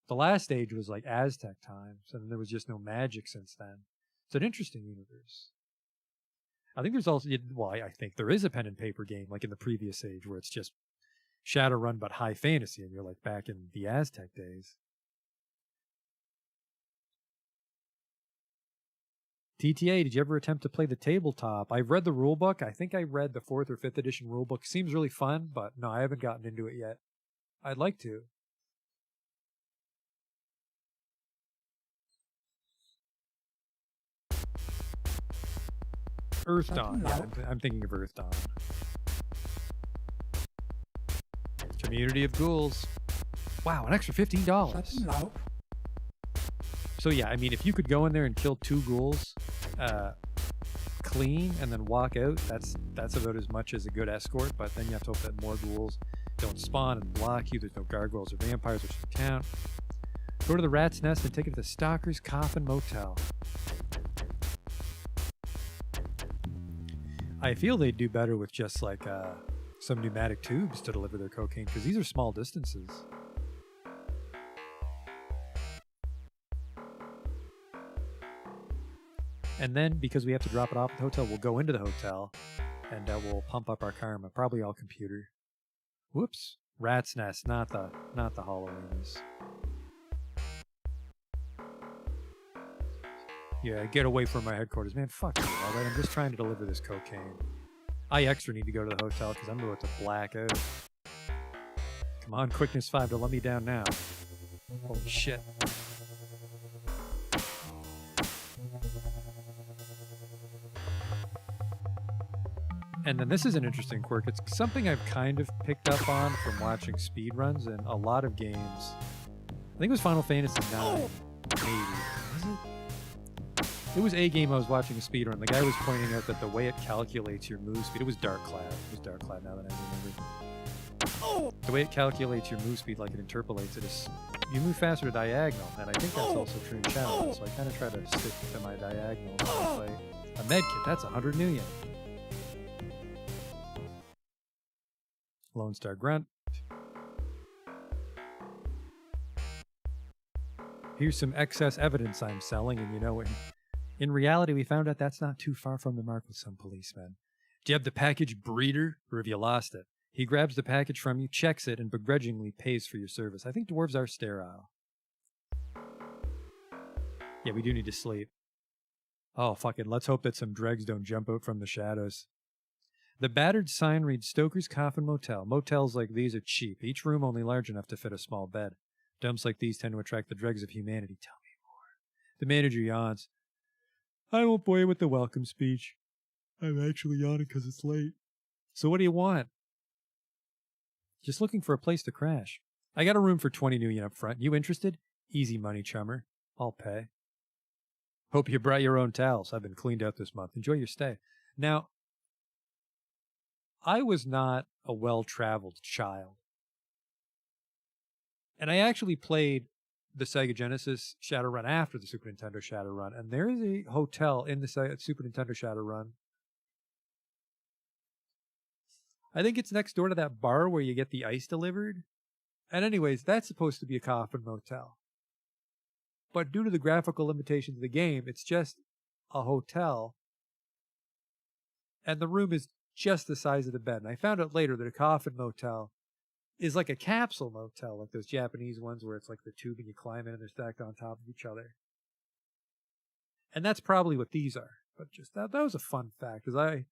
The last age was like Aztec times, and there was just no magic since then. It's an interesting universe. I think there's also, well, I think there is a pen and paper game like in the previous age where it's just Shadowrun but high fantasy, and you're like back in the Aztec days. TTA, did you ever attempt to play the tabletop? I've read the rulebook. I think I read the 4th or 5th edition rulebook. Seems really fun, but no, I haven't gotten into it yet. I'd like to. Earth Dawn. Yeah, I'm thinking of Earth Dawn. Community of Ghouls. Wow, an extra $15. So yeah, I mean, if you could go in there and kill 2 ghouls clean and then walk out, that's about as much as a good escort, but then you have to hope that more ghouls don't spawn and block you. There's no gargoyles or vampires, which can count. Go to the Rat's Nest and take it to the Stalker's Coffin Motel. I feel they'd do better with just like some pneumatic tubes to deliver their cocaine, because these are small distances. And then, because we have to drop it off at the hotel, we'll go into the hotel and we'll pump up our karma. Probably all computer. Whoops. Rat's Nest, not the Halloweenies. Yeah, get away from my headquarters. Man, fuck you, alright? I'm just trying to deliver this cocaine. I extra need to go to the hotel because I'm about to black out. Come on, quickness 5, don't let me down now. Holy shit. And then this is an interesting quirk. It's something I've kind of picked up on from watching speedruns in a lot of games. I think it was Final Fantasy IX, maybe. Was it? It was a game I was watching a speedrun. The guy was pointing out that the way it calculates your move speed, it was Dark Cloud. It was Dark Cloud now that I remember. The way it calculates your move speed, like it interpolates it, is you move faster to diagonal, and I think that's also true in Shadowrun, so I kind of try to stick to my diagonal when I play. A medkit, that's 100 million. Lone Star Grunt. Here's some excess evidence I'm selling, and you know what? In reality, we found out that's not too far from the mark with some policemen. Do you have the package, breeder, or have you lost it? He grabs the package from you, checks it, and begrudgingly pays for your service. I think dwarves are sterile. Yeah, we do need to sleep. Oh, fuck it. Let's hope that some dregs don't jump out from the shadows. The battered sign reads Stoker's Coffin Motel. Motels like these are cheap, each room only large enough to fit a small bed. Dumps like these tend to attract the dregs of humanity. Tell me more. The manager yawns. I won't bore you with the welcome speech. I'm actually yawning because it's late. So what do you want? Just looking for a place to crash. I got a room for 20 new yen up front. You interested? Easy money, chummer. I'll pay. Hope you brought your own towels. I've been cleaned out this month. Enjoy your stay. Now, I was not a well-traveled child. And I actually played the Sega Genesis Shadowrun after the Super Nintendo Shadowrun. And there is a hotel in the Super Nintendo Shadowrun. I think it's next door to that bar where you get the ice delivered. And anyways, that's supposed to be a coffin motel. But due to the graphical limitations of the game, it's just a hotel. And the room is just the size of the bed. And I found out later that a coffin motel is like a capsule motel, like those Japanese ones where it's like the tube and you climb in and they're stacked on top of each other. And that's probably what these are. But just that was a fun fact, because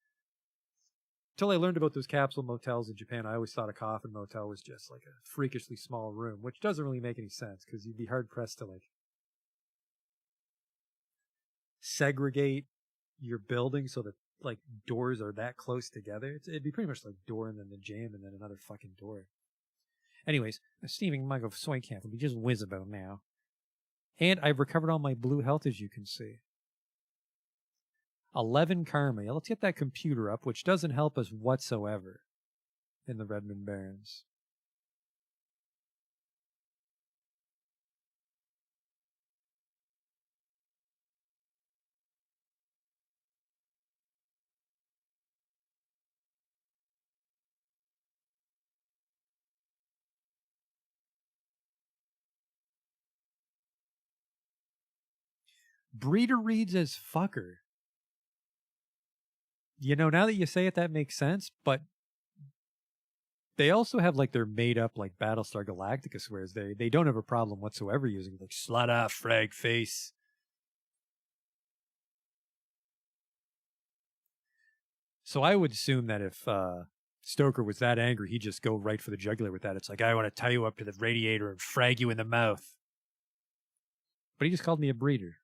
until I learned about those capsule motels in Japan, I always thought a coffin motel was just like a freakishly small room, which doesn't really make any sense, because you'd be hard pressed to like segregate your building so that like doors are that close together. It'd be pretty much like door and then the jam and then another fucking door. Anyways, a steaming mug of soy camp will be just whiz about now. And I've recovered all my blue health, as you can see. 11 karma. Yeah, let's get that computer up, which doesn't help us whatsoever in the Redmond Barrens. Breeder reads as fucker. You know, now that you say it, that makes sense, but they also have like their made up like Battlestar Galactica swears. They don't have a problem whatsoever using like slut off frag face. So I would assume that if Stoker was that angry, he'd just go right for the jugular with that. It's like, I want to tie you up to the radiator and frag you in the mouth. But he just called me a breeder.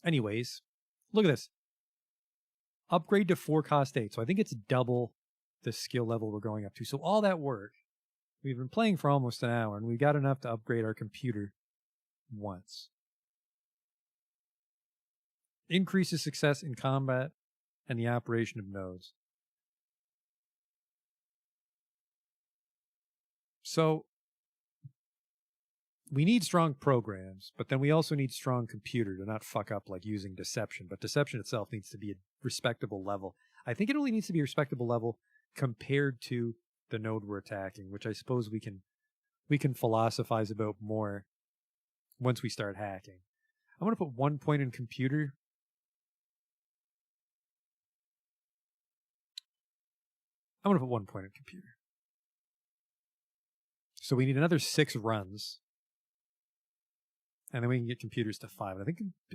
Anyways, look at this. Upgrade to 4 cost 8. So I think it's double the skill level we're going up to. So all that work, we've been playing for almost an hour, and we got enough to upgrade our computer once. Increases success in combat and the operation of nodes. So we need strong programs, but then we also need strong computer to not fuck up like using deception. But deception itself needs to be a respectable level. I think it only needs to be a respectable level compared to the node we're attacking, which I suppose we can philosophize about more once we start hacking. I'm going to put 1 point in computer. I'm going to put 1 point in computer. So we need another 6 runs. And then we can get computers to 5.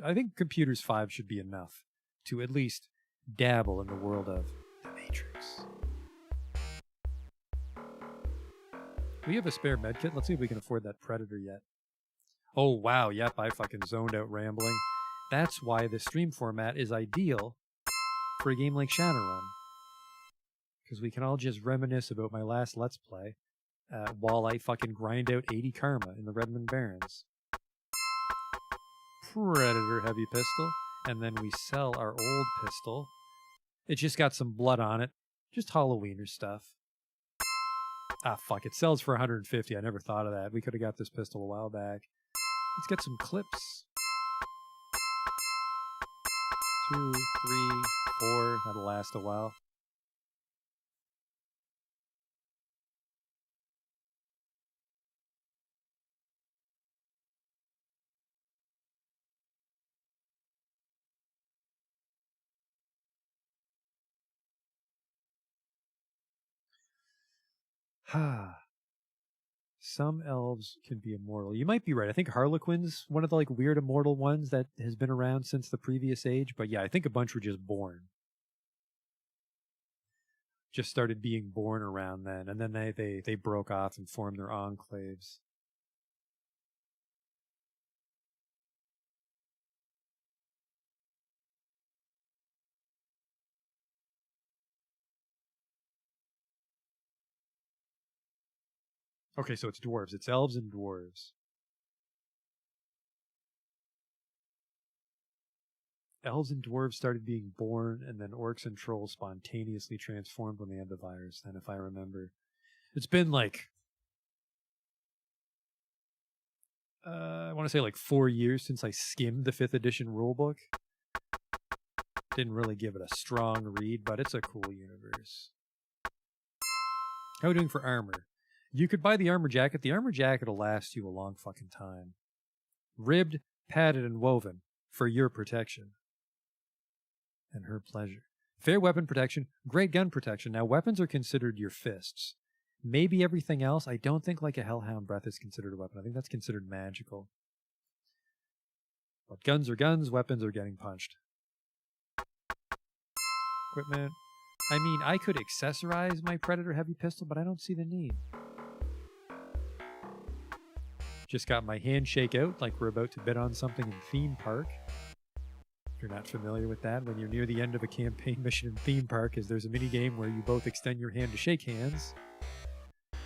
I think computers 5 should be enough to at least dabble in the world of the Matrix. We have a spare medkit. Let's see if we can afford that Predator yet. Oh, wow. Yep, I fucking zoned out rambling. That's why the stream format is ideal for a game like Shadowrun. Because we can all just reminisce about my last Let's Play while I fucking grind out 80 karma in the Redmond Barrens. Predator heavy pistol. And then we sell our old pistol. It just got some blood on it. Just Halloweener stuff. Ah, fuck. It sells for 150. I never thought of that. We could have got this pistol a while back. Let's get some clips. 2, 3, 4. That'll last a while. Some elves can be immortal. You might be right. I think Harlequin's one of the like weird immortal ones that has been around since the previous age. But yeah, I think a bunch were just born. Just started being born around then. And then they broke off and formed their enclaves. Okay, so it's dwarves. It's elves and dwarves. Elves and dwarves started being born, and then orcs and trolls spontaneously transformed when they had the virus, then, if I remember. It's been like, I want to say like 4 years since I skimmed the 5th edition rulebook. Didn't really give it a strong read, but it's a cool universe. How are we doing for armor? You could buy the armor jacket. The armor jacket will last you a long fucking time. Ribbed, padded, and woven for your protection. And her pleasure. Fair weapon protection, great gun protection. Now, weapons are considered your fists. Maybe everything else. I don't think like a Hellhound Breath is considered a weapon. I think that's considered magical. But guns are guns, weapons are getting punched. Equipment. I mean, I could accessorize my Predator heavy pistol, but I don't see the need. Just got my handshake out like we're about to bid on something in Theme Park. If you're not familiar with that, when you're near the end of a campaign mission in Theme Park, is there's a mini game where you both extend your hand to shake hands,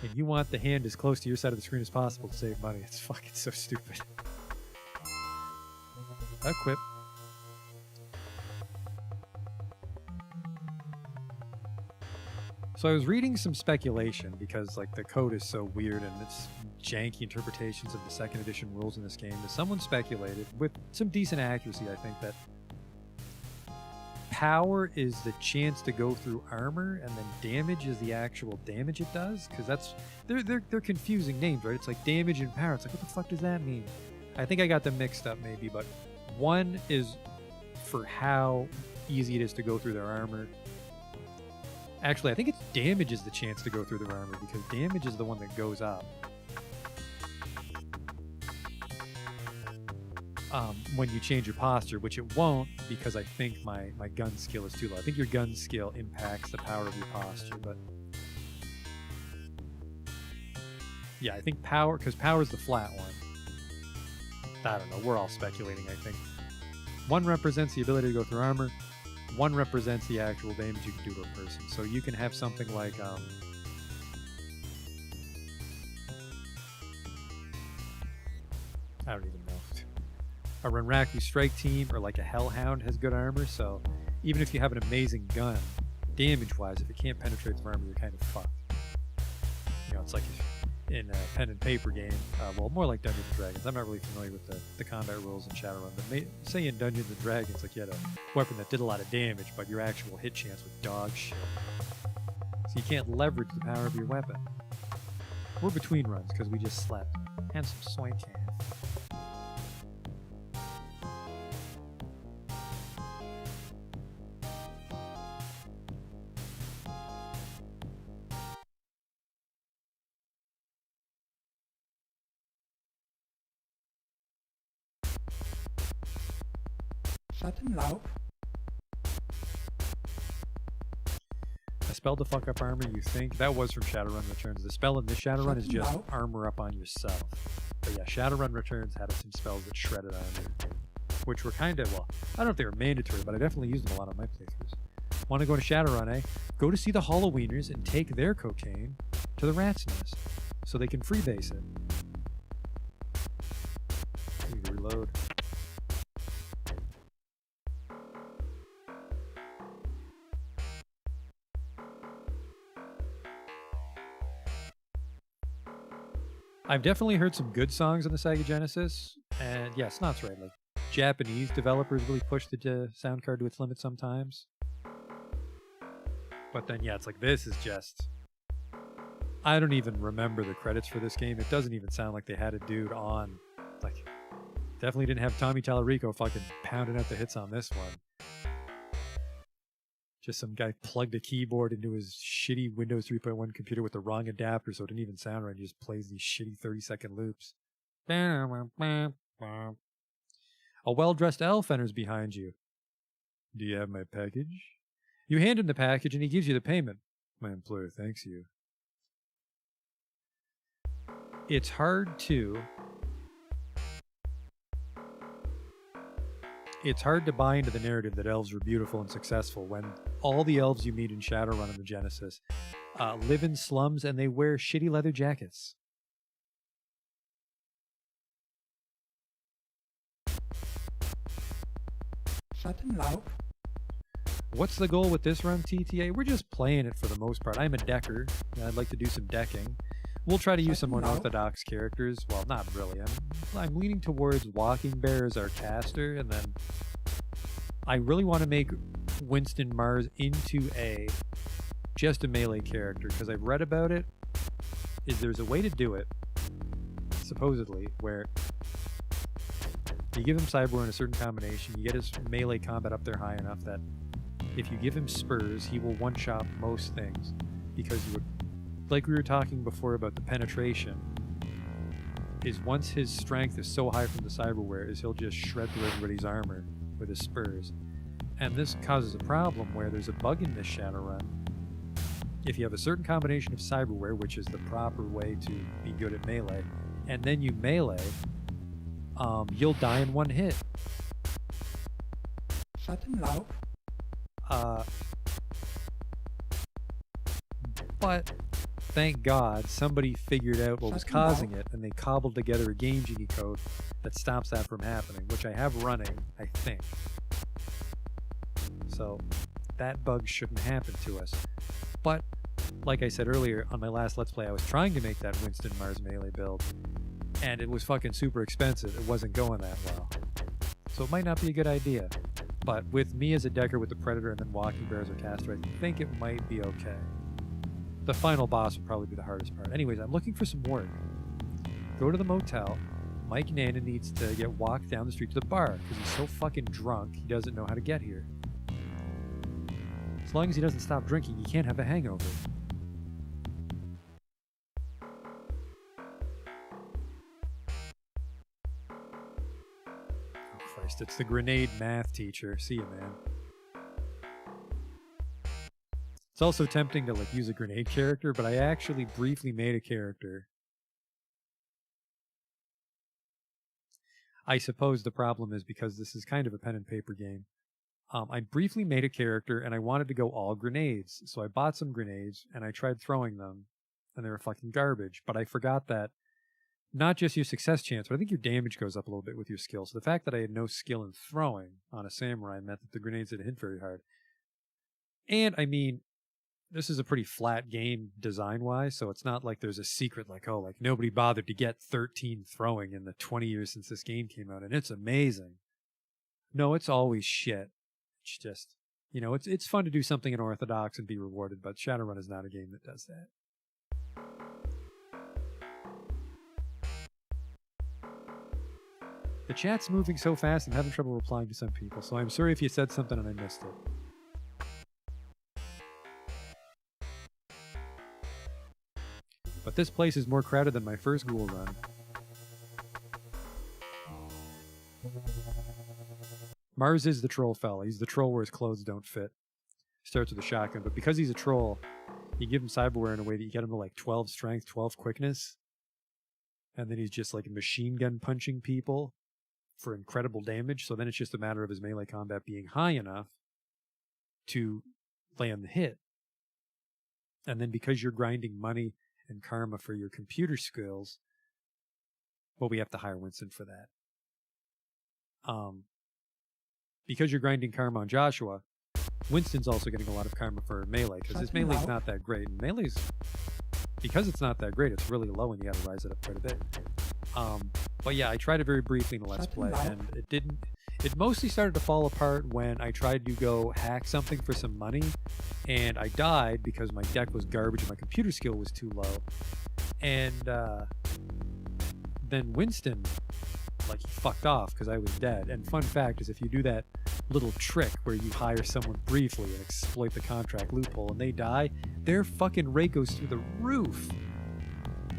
and you want the hand as close to your side of the screen as possible to save money. It's fucking so stupid. Equip. So I was reading some speculation because like the code is so weird and it's janky interpretations of the 2nd edition rules in this game that someone speculated with some decent accuracy, I think, that power is the chance to go through armor and then damage is the actual damage it does, because that's they're confusing names, right? It's like damage and power. It's like, what the fuck does that mean? I think I got them mixed up maybe, but one is for how easy it is to go through their armor. Actually, I think it's damage is the chance to go through their armor, because damage is the one that goes up. When you change your posture, which it won't, because I think my gun skill is too low. I think your gun skill impacts the power of your posture, but yeah, I think power, because power is the flat one. I don't know, we're all speculating, I think. One represents the ability to go through armor, one represents the actual damage you can do to a person. So you can have something like I don't even know. A Renraku strike team or like a Hellhound has good armor, so even if you have an amazing gun, damage-wise, if it can't penetrate the armor, you're kind of fucked. You know, it's like in a pen and paper game, well, more like Dungeons and Dragons. I'm not really familiar with the combat rules in Shadowrun, but say in Dungeons and Dragons, like you had a weapon that did a lot of damage, but your actual hit chance was dog shit. So you can't leverage the power of your weapon. We're between runs because we just slept. And some swing can. Shut him loud. A spell to fuck up armor, you think? That was from Shadowrun Returns. The spell in this Shadowrun is just No. armor up on yourself. But yeah, Shadowrun Returns had some spells that shredded armor, which were kind of, well, I don't know if they were mandatory, but I definitely used them a lot on my playthroughs. Want to go to Shadowrun, eh? Go to see the Halloweeners and take their cocaine to the Rat's Nest so they can freebase it. I need to reload. I've definitely heard some good songs on the Sega Genesis, and yeah, Snot's right. Like, Japanese developers really push the sound card to its limit sometimes. But then, yeah, it's like, this is just... I don't even remember the credits for this game. It doesn't even sound like they had a dude on. Like, definitely didn't have Tommy Tallarico fucking pounding out the hits on this one. Just some guy plugged a keyboard into his shitty Windows 3.1 computer with the wrong adapter, so it didn't even sound right. He just plays these shitty 30-second loops. A well-dressed elf enters behind you. Do you have my package? You hand him the package and he gives you the payment. My employer thanks you. It's hard to buy into the narrative that elves were beautiful and successful when all the elves you meet in Shadowrun on the Genesis live in slums and they wear shitty leather jackets. Shut loud. What's the goal with this run, TTA? We're just playing it for the most part. I'm a decker. And I'd like to do some decking. We'll try to use some unorthodox characters. Well, not really. I'm leaning towards Walking Bear as our caster, and then I really want to make Winston Mars into just a melee character, because I've read about it. There's a way to do it, supposedly, where you give him Cyber in a certain combination, you get his melee combat up there high enough that if you give him spurs, he will one-shot most things, because you would, like we were talking before about the penetration, is once his strength is so high from the cyberware, is he'll just shred through everybody's armor with his spurs. And this causes a problem where there's a bug in this Shadowrun. If you have a certain combination of cyberware, which is the proper way to be good at melee, and then you melee, you'll die in one hit. Shut loud. But thank God somebody figured out what was causing it, and they cobbled together a Game Genie code that stops that from happening, which I have running, I think. So that bug shouldn't happen to us. But like I said earlier, on my last Let's Play, I was trying to make that Winston Mars melee build, and it was fucking super expensive. It wasn't going that well. So it might not be a good idea. But with me as a decker with the Predator and then Walking Bear as a caster, I think it might be okay. The final boss will probably be the hardest part. Anyways, I'm looking for some work. Go to the motel. Mike Nana needs to get walked down the street to the bar because he's so fucking drunk he doesn't know how to get here. As long as he doesn't stop drinking, he can't have a hangover. Oh Christ, it's the grenade math teacher. See you, man. It's also tempting to use a grenade character, but I actually briefly made a character. I suppose the problem is because this is kind of a pen and paper game. I briefly made a character and I wanted to go all grenades. So I bought some grenades and I tried throwing them and they were fucking garbage. But I forgot that not just your success chance, but I think your damage goes up a little bit with your skill. So the fact that I had no skill in throwing on a samurai meant that the grenades didn't hit very hard. And I mean, this is a pretty flat game design-wise, so it's not like there's a secret nobody bothered to get 13 throwing in the 20 years since this game came out, and it's amazing. No, it's always shit. It's just, it's fun to do something unorthodox and be rewarded, but Shadowrun is not a game that does that. The chat's moving so fast, I'm having trouble replying to some people, so I'm sorry if you said something and I missed it. But this place is more crowded than my first ghoul run. Mars is the troll fella. He's the troll where his clothes don't fit. Starts with a shotgun, but because he's a troll, you give him cyberware in a way that you get him to 12 strength, 12 quickness, and then he's just machine gun punching people for incredible damage, so then it's just a matter of his melee combat being high enough to land the hit. And then because you're grinding money and karma for your computer skills, well, we have to hire Winston for that. Because you're grinding karma on Joshua, Winston's also getting a lot of karma for melee, because his melee's not that great. And melee's, because it's not that great, it's really low and you gotta rise it up quite a bit. But yeah, I tried it very briefly in the Let's Play, and it mostly started to fall apart when I tried to go hack something for some money, and I died because my deck was garbage and my computer skill was too low. And then Winston, he fucked off because I was dead. And fun fact is, if you do that little trick where you hire someone briefly and exploit the contract loophole and they die, their fucking rate goes through the roof.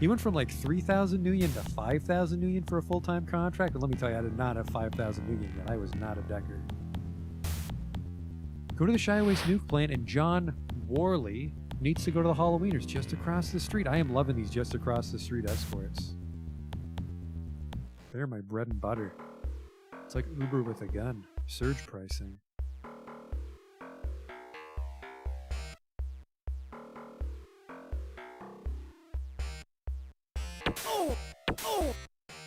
He went from 3,000 Nuyen to 5,000 Nuyen for a full-time contract, and let me tell you, I did not have 5,000 Nuyen yet. I was not a decker. Go to the Shy Away Snook plant, and John Worley needs to go to the Halloweeners just across the street. I am loving these just across the street escorts. They're my bread and butter. It's like Uber with a gun. Surge pricing.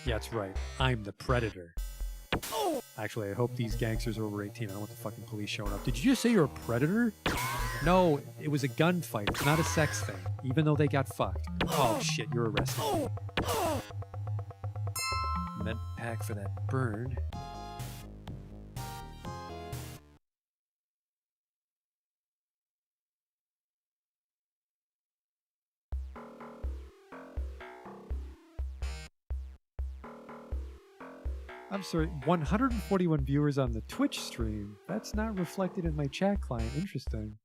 Yeah, that's right. I'm the Predator. Actually, I hope these gangsters are over 18. I don't want the fucking police showing up. Did you just say you're a predator? No, it was a gunfight. It's not a sex thing, even though they got fucked. Oh shit, you're arrested. Med pack for that burn. I'm sorry, 141 viewers on the Twitch stream. That's not reflected in my chat client. Interesting.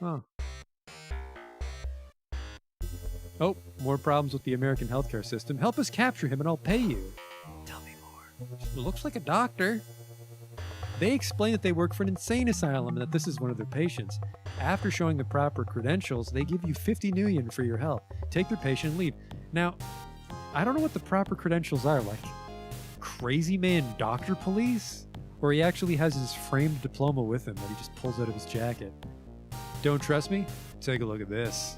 Huh. Oh, more problems with the American healthcare system. Help us capture him and I'll pay you. Tell me more. Looks like a doctor. They explain that they work for an insane asylum and that this is one of their patients. After showing the proper credentials, they give you 50 million for your help. Take their patient and leave. Now, I don't know what the proper credentials are. Like, crazy man doctor police? Or he actually has his framed diploma with him that he just pulls out of his jacket. Don't trust me? Take a look at this.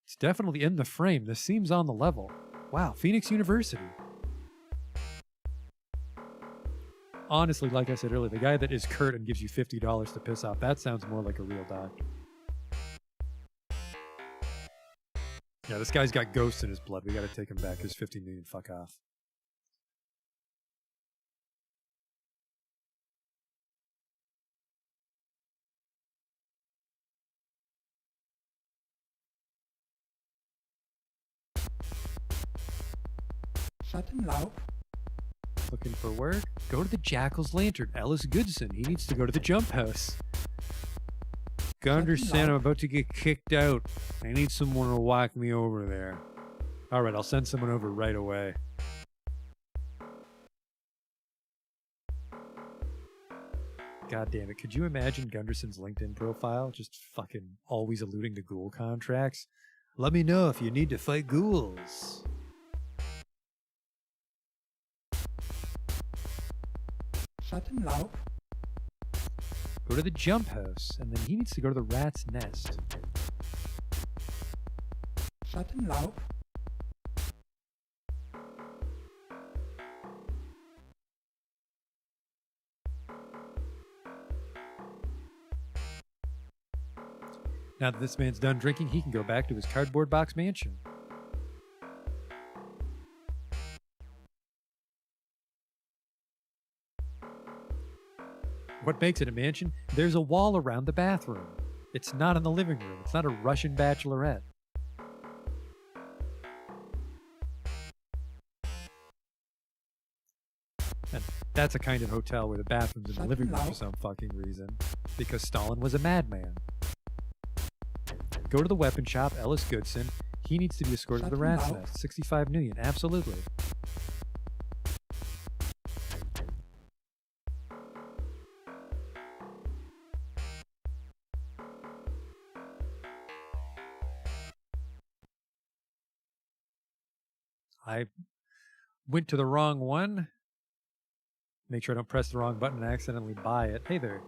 It's definitely in the frame. This seems on the level. Wow, Phoenix University. Honestly, like I said earlier, the guy that is curt and gives you $50 to piss off, that sounds more like a real doctor. Yeah, this guy's got ghosts in his blood. We gotta take him back. Here's 50 million. Fuck off. Shut him loud. Looking for work? Go to the Jackal's Lantern. Ellis Goodson. He needs to go to the jump house. Gunderson, I'm about to get kicked out. I need someone to walk me over there. Alright, I'll send someone over right away. God damn it. Could you imagine Gunderson's LinkedIn profile? Just fucking always alluding to ghoul contracts. Let me know if you need to fight ghouls. Shut him loud. Go to the jump house, and then he needs to go to the rat's nest. Shut him loud. Now that this man's done drinking, he can go back to his cardboard box mansion. What makes it a mansion? There's a wall around the bathroom. It's not in the living room. It's not a Russian bachelorette. And that's a kind of hotel where the bathroom's in the living room for some fucking reason. Because Stalin was a madman. Go to the weapon shop, Ellis Goodson. He needs to be escorted to the rat's nest. 65 million, absolutely. I went to the wrong one. Make sure I don't press the wrong button and accidentally buy it. Hey there.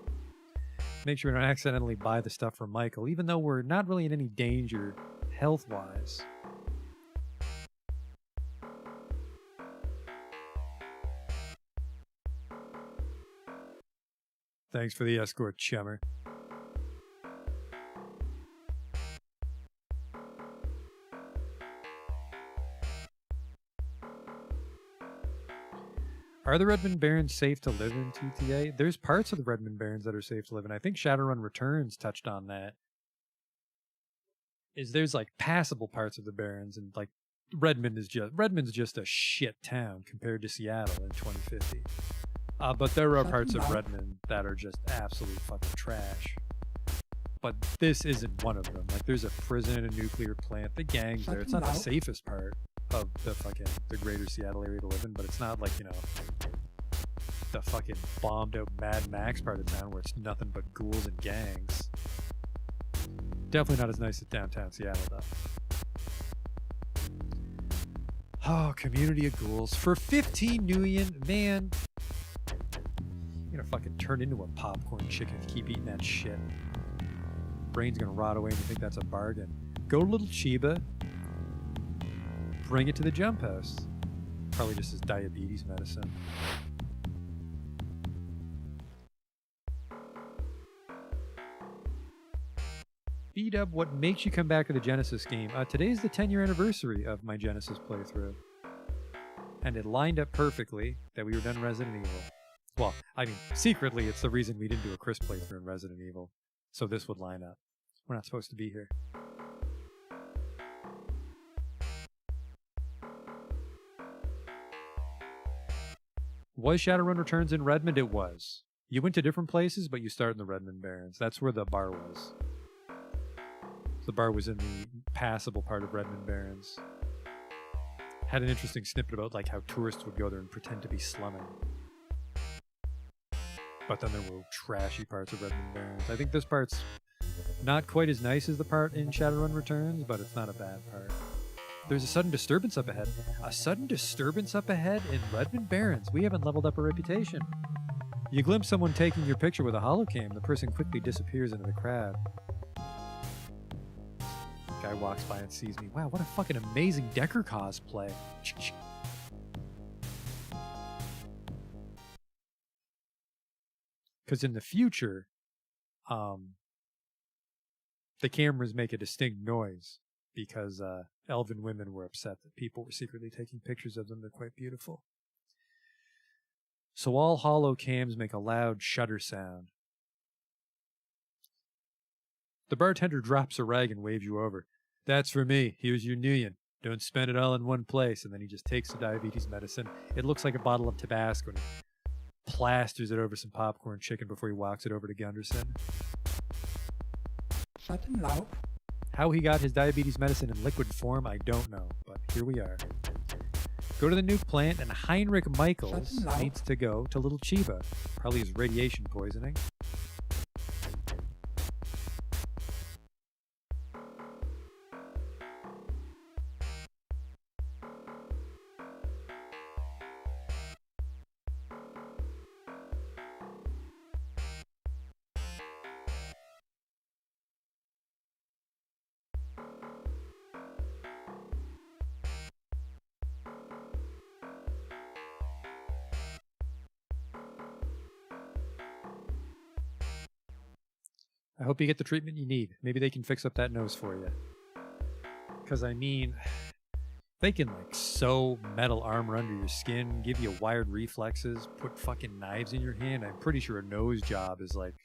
Make sure we don't accidentally buy the stuff from Michael, even though we're not really in any danger health-wise. Thanks for the escort, chummer. Are the Redmond Barrens safe to live in, TTA? There's parts of the Redmond Barrens that are safe to live in. I think Shadowrun Returns touched on that. There's like passable parts of the Barrens, and like Redmond's just a shit town compared to Seattle in 2050. But there are parts of Redmond that are just absolute fucking trash. But this isn't one of them. Like, there's a prison, a nuclear plant, the gang's there. It's not the safest part of the greater Seattle area to live in, but it's not like, you know, the fucking bombed out Mad Max part of town where it's nothing but ghouls and gangs. Definitely not as nice as downtown Seattle, though. Oh, community of ghouls. For 15 million, man. You're gonna fucking turn into a popcorn chicken if you keep eating that shit. Brain's gonna rot away and you think that's a bargain. Go to Little Chiba. Bring it to the jump house. Probably just his diabetes medicine. B-Dub, what makes you come back to the Genesis game? Today's the 10-year anniversary of my Genesis playthrough. And it lined up perfectly that we were done Resident Evil. Well, I mean, secretly, it's the reason we didn't do a Chris playthrough in Resident Evil. So this would line up. We're not supposed to be here. Was Shadowrun Returns in Redmond? It was. You went to different places, but you start in the Redmond Barrens. That's where the bar was. The bar was in the passable part of Redmond Barrens. Had an interesting snippet about like how tourists would go there and pretend to be slumming. But then there were trashy parts of Redmond Barrens. I think this part's not quite as nice as the part in Shadowrun Returns, but it's not a bad part. There's a sudden disturbance up ahead. A sudden disturbance up ahead in Redmond Barrens. We haven't leveled up our reputation. You glimpse someone taking your picture with a holocam. The person quickly disappears into the crowd. Guy walks by and sees me. Wow, what a fucking amazing Decker cosplay. Because in the future, the cameras make a distinct noise because elven women were upset that people were secretly taking pictures of them. They're quite beautiful. So all holo cams make a loud shutter sound. The bartender drops a rag and waves you over. That's for me. Here's your Nuyen. Don't spend it all in one place. And then he just takes the diabetes medicine. It looks like a bottle of Tabasco and he plasters it over some popcorn chicken before he walks it over to Gunderson. Shut him loud. How he got his diabetes medicine in liquid form, I don't know. But here we are. Go to the nuke plant and Heinrich Michaels needs to go to Little Chiba. Probably his radiation poisoning. I hope you get the treatment you need. Maybe they can fix up that nose for you. Because, I mean, they can, like, sew metal armor under your skin, give you wired reflexes, put fucking knives in your hand. I'm pretty sure a nose job is, like,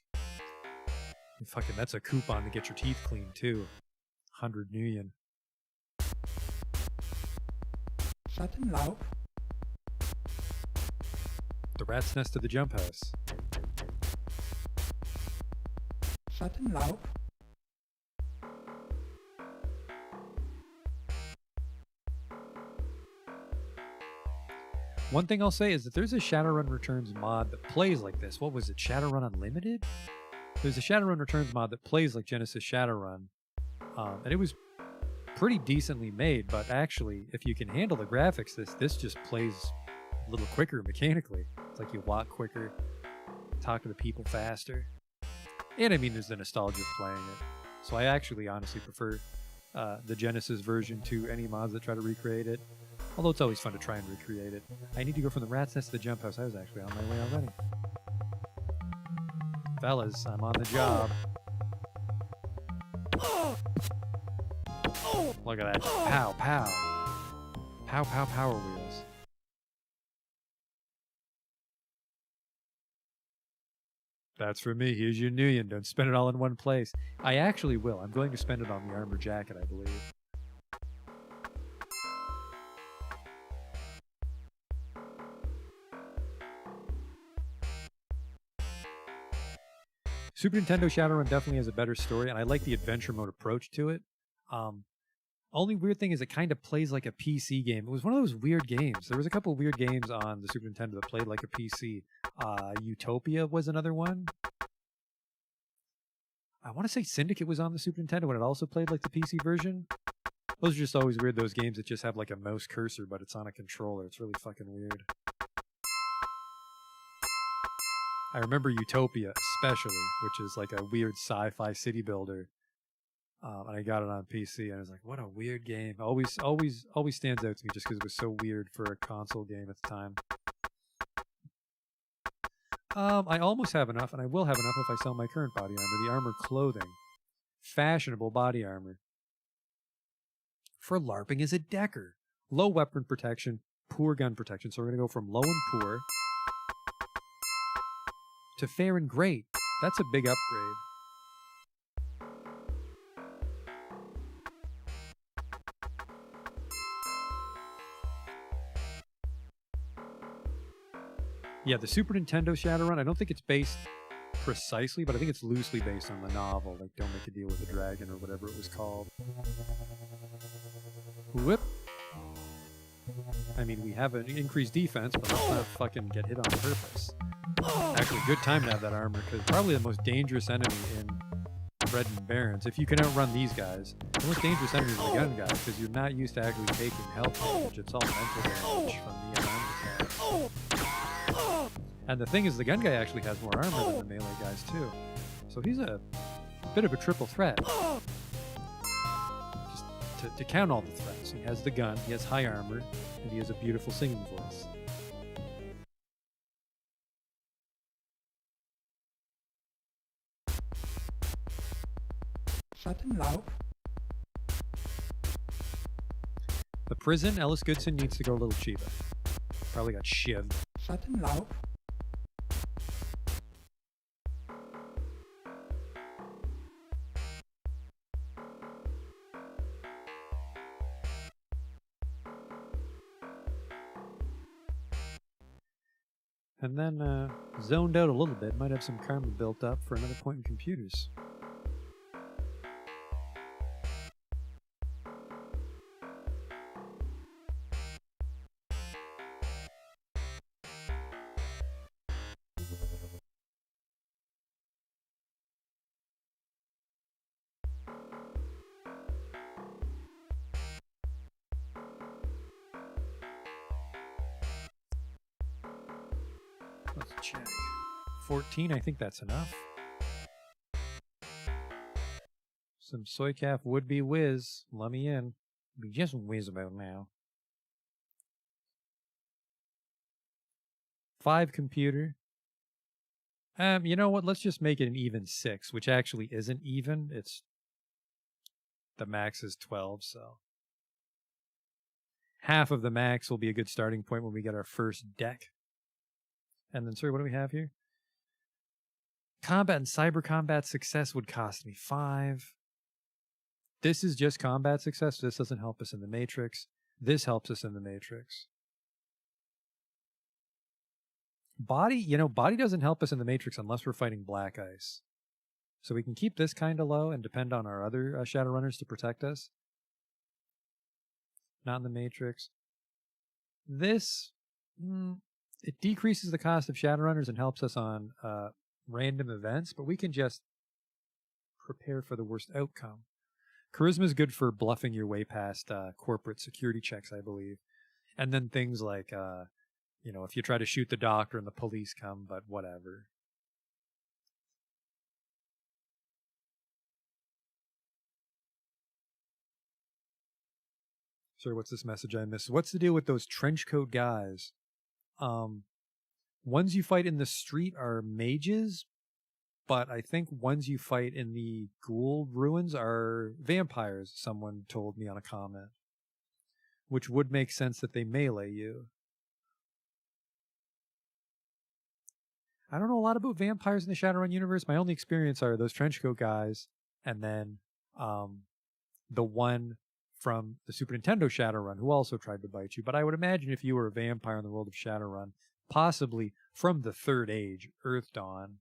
fucking, that's a coupon to get your teeth cleaned, too. 100 Nuyen. Shut him loud. The rat's nest of the jump house. Shut him loud. One thing I'll say is that there's a Shadowrun Returns mod that plays like this. What was it? Shadowrun Unlimited? There's a Shadowrun Returns mod that plays like Genesis Shadowrun. And it was pretty decently made, but actually, if you can handle the graphics, this just plays a little quicker mechanically. It's like you walk quicker, talk to the people faster. And I mean, there's the nostalgia of playing it. So I actually honestly prefer the Genesis version to any mods that try to recreate it. Although it's always fun to try and recreate it. I need to go from the rat's nest to the jump house. I was actually on my way already. Fellas, I'm on the job. Look at that. Pow, pow. Pow, pow, power wheels. That's for me. Here's your Nuyen. Don't spend it all in one place. I actually will. I'm going to spend it on the armor jacket, I believe. Super Nintendo Shadowrun definitely has a better story, and I like the adventure mode approach to it. Only weird thing is it kind of plays like a PC game. It was one of those weird games. There was a couple weird games on the Super Nintendo that played like a PC. Utopia was another one. I want to say Syndicate was on the Super Nintendo and it also played like the PC version. Those are just always weird, those games that just have like a mouse cursor, but it's on a controller. It's really fucking weird. I remember Utopia especially, which is like a weird sci-fi city builder. And I got it on PC, and I was like, what a weird game. Always stands out to me just because it was so weird for a console game at the time. I almost have enough, and I will have enough if I sell my current body armor, the armor clothing. Fashionable body armor. For LARPing is a Decker. Low weapon protection, poor gun protection. So we're going to go from low and poor to fair and great. That's a big upgrade. Yeah, the Super Nintendo Shadowrun, I don't think it's based precisely, but I think it's loosely based on the novel, like Don't Make a Deal with the Dragon or whatever it was called. Whoop. I mean, we have an increased defense, but let's not fucking get hit on purpose. Actually, good time to have that armor, because probably the most dangerous enemy in Red and Barons, if you can outrun these guys, the most dangerous enemy is the gun guy, because you're not used to actually taking health damage. It's all mental damage from the attack. And the thing is, the gun guy actually has more armor than the melee guys, too. So he's a bit of a triple threat. Just to count all the threats. He has the gun, he has high armor, and he has a beautiful singing voice. Sudden Lauf. The prison, Ellis Goodson needs to go a little cheaper. Probably got shivved. Sudden Lauf. And then zoned out a little bit. Might have some karma built up for another point in computers. Let's check. 14, I think that's enough. Some soy calf would be whiz. Let me in. Be just whiz about now. 5 computer. You know what? Let's just make it an even 6, which actually isn't even. It's the max is 12, so half of the max will be a good starting point when we get our first deck. And then, sorry, what do we have here? Combat and cyber combat success would cost me 5. This is just combat success. This doesn't help us in the Matrix. This helps us in the Matrix. Body, body doesn't help us in the Matrix unless we're fighting Black Ice. So we can keep this kind of low and depend on our other Shadowrunners to protect us. Not in the Matrix. This... it decreases the cost of Shadowrunners and helps us on random events, but we can just prepare for the worst outcome. Charisma is good for bluffing your way past corporate security checks, I believe. And then things like, if you try to shoot the doctor and the police come, but whatever. Sorry, what's this message I missed? What's the deal with those trench coat guys? Ones you fight in the street are mages, but I think ones you fight in the ghoul ruins are vampires, someone told me on a comment. Which would make sense that they melee you. I don't know a lot about vampires in the Shadowrun universe. My only experience are those trenchcoat guys, and then the one from the Super Nintendo Shadowrun who also tried to bite you. But I would imagine if you were a vampire in the world of Shadowrun, possibly from the Third Age, Earth Dawn,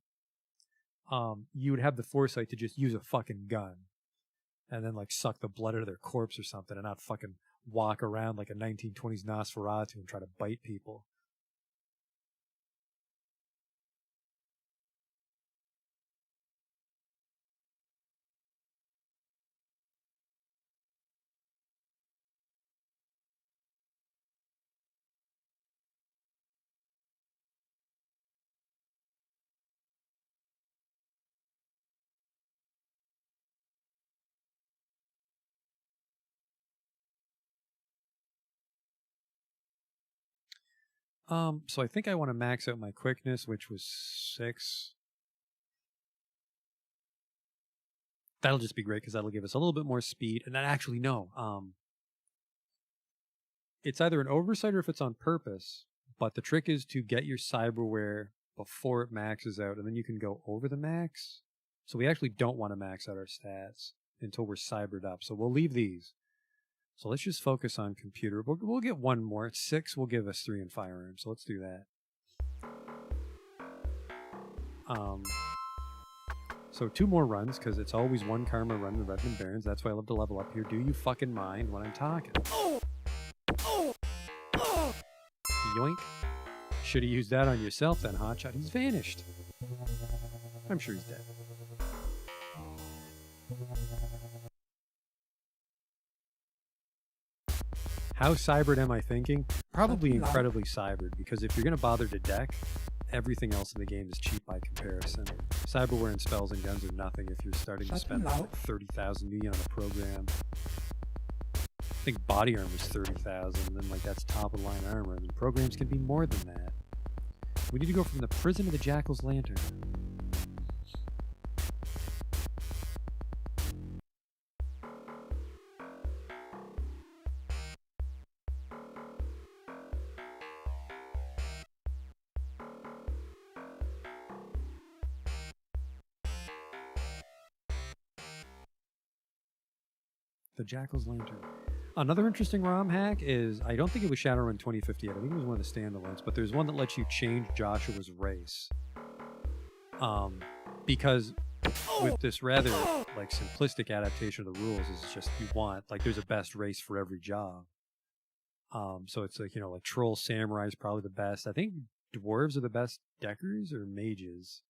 you would have the foresight to just use a fucking gun and then suck the blood out of their corpse or something and not fucking walk around like a 1920s Nosferatu and try to bite people. So I think I want to max out my quickness, which was 6. That'll just be great because that'll give us a little bit more speed. And then actually, no. It's either an oversight or if it's on purpose. But the trick is to get your cyberware before it maxes out, and then you can go over the max. So we actually don't want to max out our stats until we're cybered up. So we'll leave these. So let's just focus on computer. We'll get one more. 6 will give us 3 in firearms. So let's do that. So 2 more runs, because it's always 1 karma run in Redmond Barrens. That's why I love to level up here. Do you fucking mind when I'm talking? Yoink. Should have used that on yourself then, Hotshot. He's vanished. I'm sure he's dead. How cybered am I thinking? Probably incredibly cybered, because if you're going to bother to deck, everything else in the game is cheap by comparison. Cyberware and spells and guns are nothing if you're starting to spend like 30,000 million on a program. I think body armor is 30,000, and then like that's top of the line armor, and programs can be more than that. We need to go from the prison to the Jackal's Lantern. The Jackal's Lantern. Another interesting ROM hack is, I don't think it was Shadowrun 2058, I think it was one of the standalones, but there's one that lets you change Joshua's race. Because with this rather like simplistic adaptation of the rules is just you want, like there's a best race for every job. So it's like, you know, like Troll Samurai is probably the best. I think Dwarves are the best deckers or mages.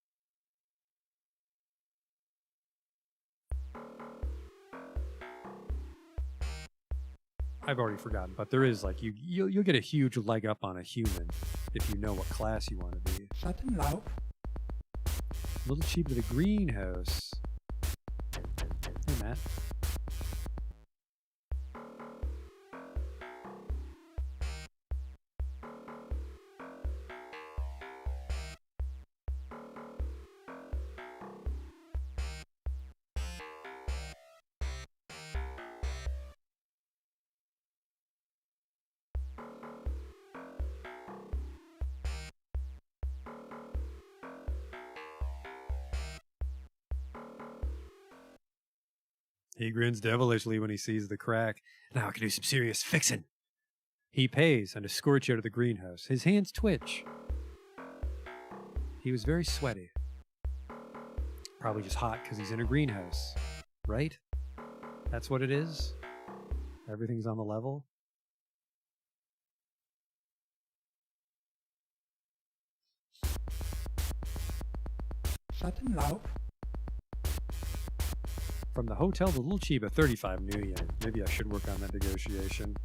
I've already forgotten, but there is like you'll get a huge leg up on a human if you know what class you want to be. A little cheap to the greenhouse. Hey, Matt. He grins devilishly when he sees the crack. Now I can do some serious fixin'. He pays and escorts you to the greenhouse. His hands twitch. He was very sweaty. Probably just hot because he's in a greenhouse. Right? That's what it is? Everything's on the level? From the hotel to Little Chiba, 35 new yen. Maybe I should work on that negotiation.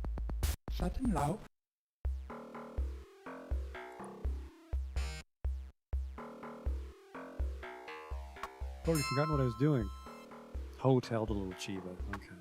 Already forgotten what I was doing. Hotel to Little Chiba. Okay.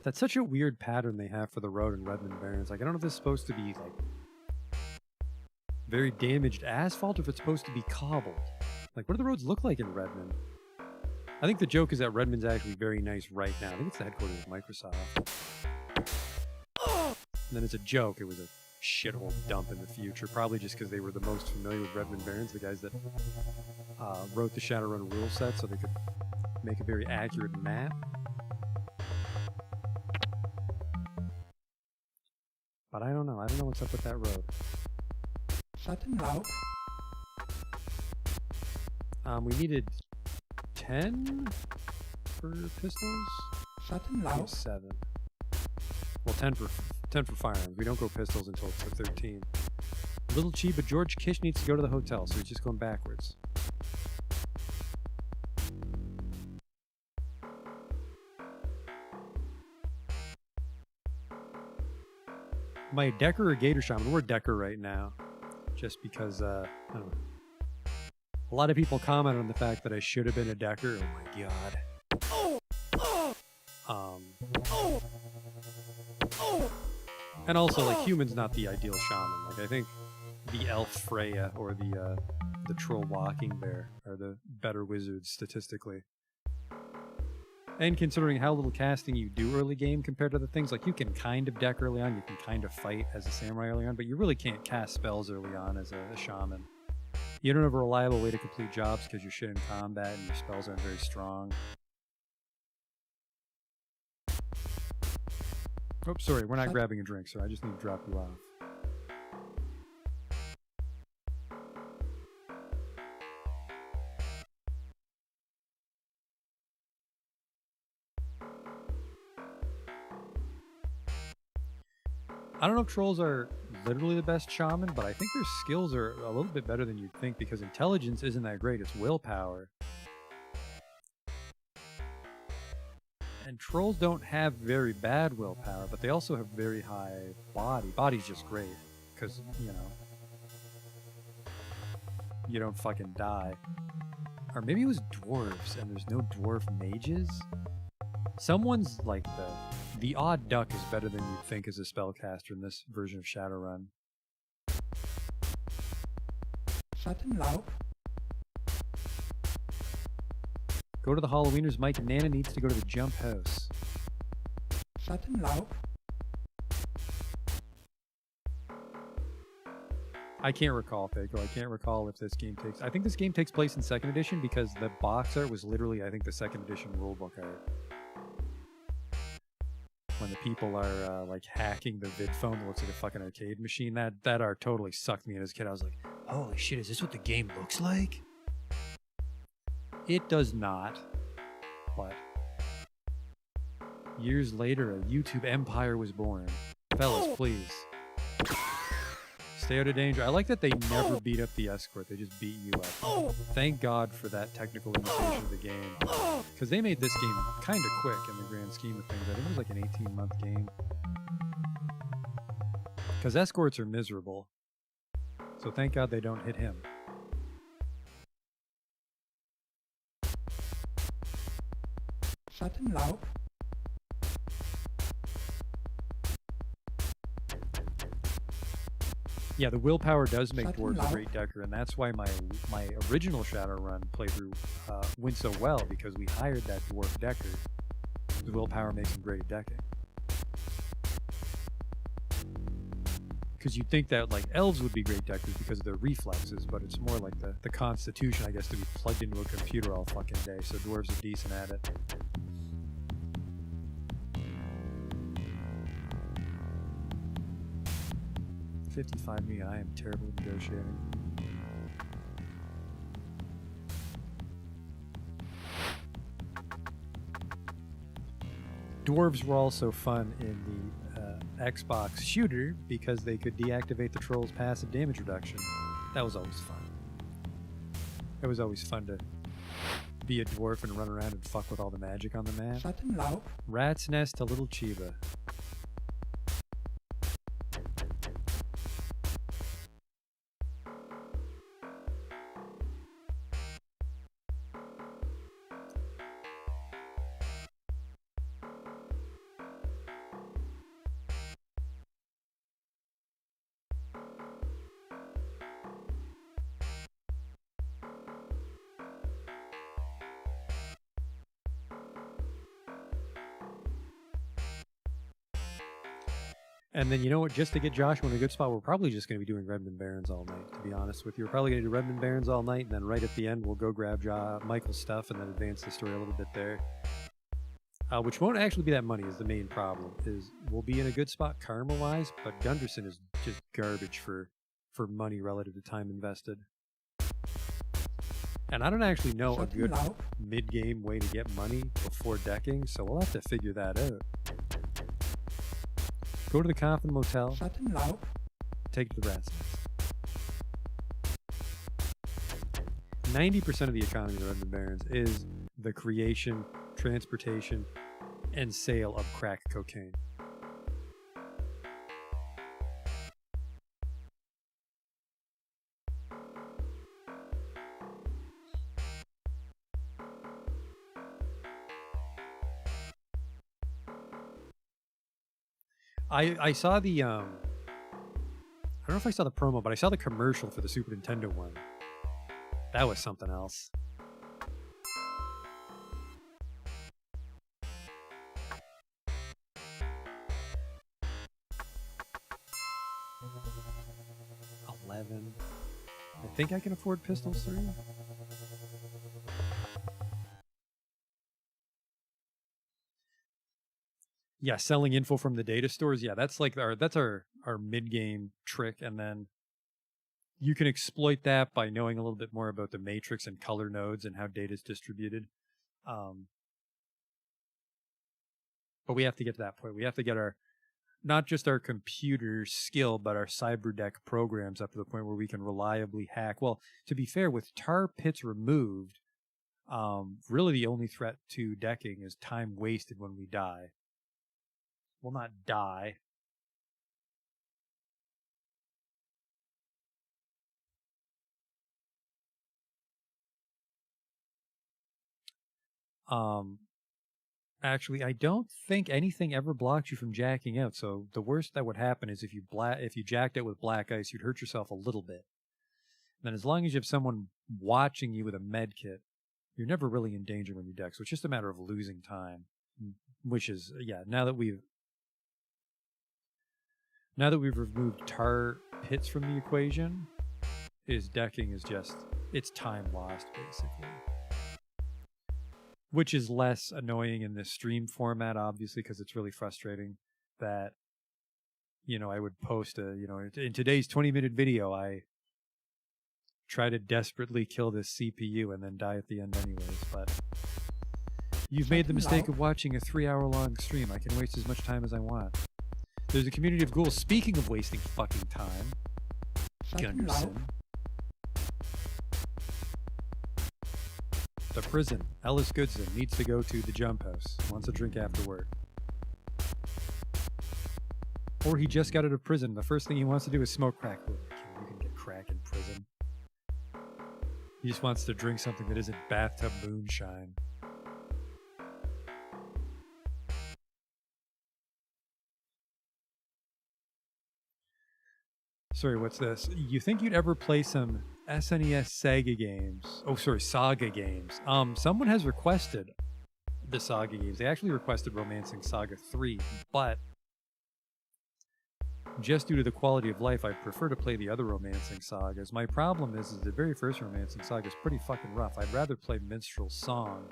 That's such a weird pattern they have for the road in Redmond Barrens. Like, I don't know if this is supposed to be, like, very damaged asphalt or if it's supposed to be cobbled. Like, what do the roads look like in Redmond? I think the joke is that Redmond's actually very nice right now. I think it's the headquarters of Microsoft. And then it's a joke. It was a shithole dump in the future. Probably just because they were the most familiar with Redmond Barrens, the guys that wrote the Shadowrun rule set so they could make a very accurate map. But I don't know. I don't know what's up with that road. We needed 10 for pistols? We have 7. Well, 10 for firearms. We don't go pistols until it's 13. Little Chiba, George Kish needs to go to the hotel, so he's just going backwards. My Decker or Gator Shaman? We're Decker right now. Just because, I don't know. A lot of people comment on the fact that I should have been a Decker. Oh my god. And also, like, human's not the ideal shaman. Like, I think the elf Freya or the troll walking bear are the better wizards statistically. And considering how little casting you do early game compared to the things, like, you can kind of deck early on, you can kind of fight as a samurai early on, but you really can't cast spells early on as a shaman. You don't have a reliable way to complete jobs because you're shit in combat and your spells aren't very strong. Oops, sorry, we're not grabbing a drink, sir. I just need to drop you off. I don't know if trolls are literally the best shaman, but I think their skills are a little bit better than you'd think because intelligence isn't that great, it's willpower. And trolls don't have very bad willpower, but they also have very high body. Body's just great, because, you know, you don't fucking die. Or maybe it was dwarves, and there's no dwarf mages? Someone's, like, the odd duck is better than you'd think as a spellcaster in this version of Shadowrun. Schattenlaub. Go to the Halloweeners, Mike, and Nana needs to go to the jump house. Schattenlaub. I can't recall, Faco. I can't recall if this game takes... I think this game takes place in 2nd edition because the box art was literally, I think, the 2nd edition rulebook art. When the people are, like, hacking the vid phone that looks like a fucking arcade machine, that art totally sucked me in as a kid. I was like, holy shit, is this what the game looks like? It does not, but years later, a YouTube empire was born. Fellas, please. Stay out of danger. I like that they never beat up the escort. They just beat you up. Thank God for that technical limitation of the game. Because they made this game kind of quick in the grand scheme of things. I think it was like an 18-month game. Because escorts are miserable. So thank God they don't hit him. Schattenlaub. Yeah, the willpower does make dwarves a great decker, and that's why my original Shadowrun playthrough went so well, because we hired that dwarf decker. The willpower makes him great at decking. Because you'd think that, like, elves would be great deckers because of their reflexes, but it's more like the constitution, I guess, to be plugged into a computer all fucking day, so dwarves are decent at it. $55 million, I am terrible at negotiating. Dwarves were also fun in the Xbox shooter because they could deactivate the troll's passive damage reduction. That was always fun. It was always fun to be a dwarf and run around and fuck with all the magic on the map. Schattenlaub. Rat's nest to little Chiba. And then, you know what, just to get Joshua in a good spot, we're probably just going to be doing Redmond Barons all night, to be honest with you. We're probably going to do Redmond Barons all night, and then right at the end, we'll go grab Michael's stuff and then advance the story a little bit there. Which won't actually be that money is the main problem, is we'll be in a good spot karma-wise, but Gunderson is just garbage for money relative to time invested. And I don't actually know a good mid-game way to get money before decking, so we'll have to figure that out. Go to the Coffin Motel, Schattenlaub. take it to the Rat's Nest. 90% of the economy of the Redmond Barons is the creation, transportation, and sale of crack cocaine. I saw the I don't know if I saw the promo, but I saw the commercial for the Super Nintendo one. That was something else. $11. I think I can afford Pistols 3. Yeah, selling info from the data stores. Yeah, that's like our mid game trick, and then you can exploit that by knowing a little bit more about the matrix and color nodes and how data is distributed. But we have to get to that point. We have to get our not just our computer skill, but our cyberdeck programs up to the point where we can reliably hack. Well, to be fair, with tar pits removed, really the only threat to decking is time wasted when we die. Well, not die. Actually, I don't think anything ever blocked you from jacking out. So the worst that would happen is if you jacked out with black ice, you'd hurt yourself a little bit. And then as long as you have someone watching you with a med kit, you're never really in danger when you deck. So it's just a matter of losing time, which is now that we've removed tar pits from the equation, decking is just it's time lost basically. Which is less annoying in this stream format, obviously, because it's really frustrating that, I would post in today's 20-minute video, I try to desperately kill this CPU and then die at the end anyways. But you've made the mistake of watching a 3-hour-long stream. I can waste as much time as I want. There's a community of ghouls. Speaking of wasting fucking time, Gunderson. The prison. Ellis Goodson needs to go to the jump house. Wants a drink after work. Or he just got out of prison. The first thing he wants to do is smoke crack. You can get crack in prison. He just wants to drink something that isn't bathtub moonshine. Sorry, what's this? You think you'd ever play some SNES Saga games? Oh, sorry, Saga games. Someone has requested the Saga games. They actually requested Romancing Saga 3, but just due to the quality of life, I'd prefer to play the other Romancing Sagas. My problem is the very first Romancing Saga is pretty fucking rough. I'd rather play Minstrel Song.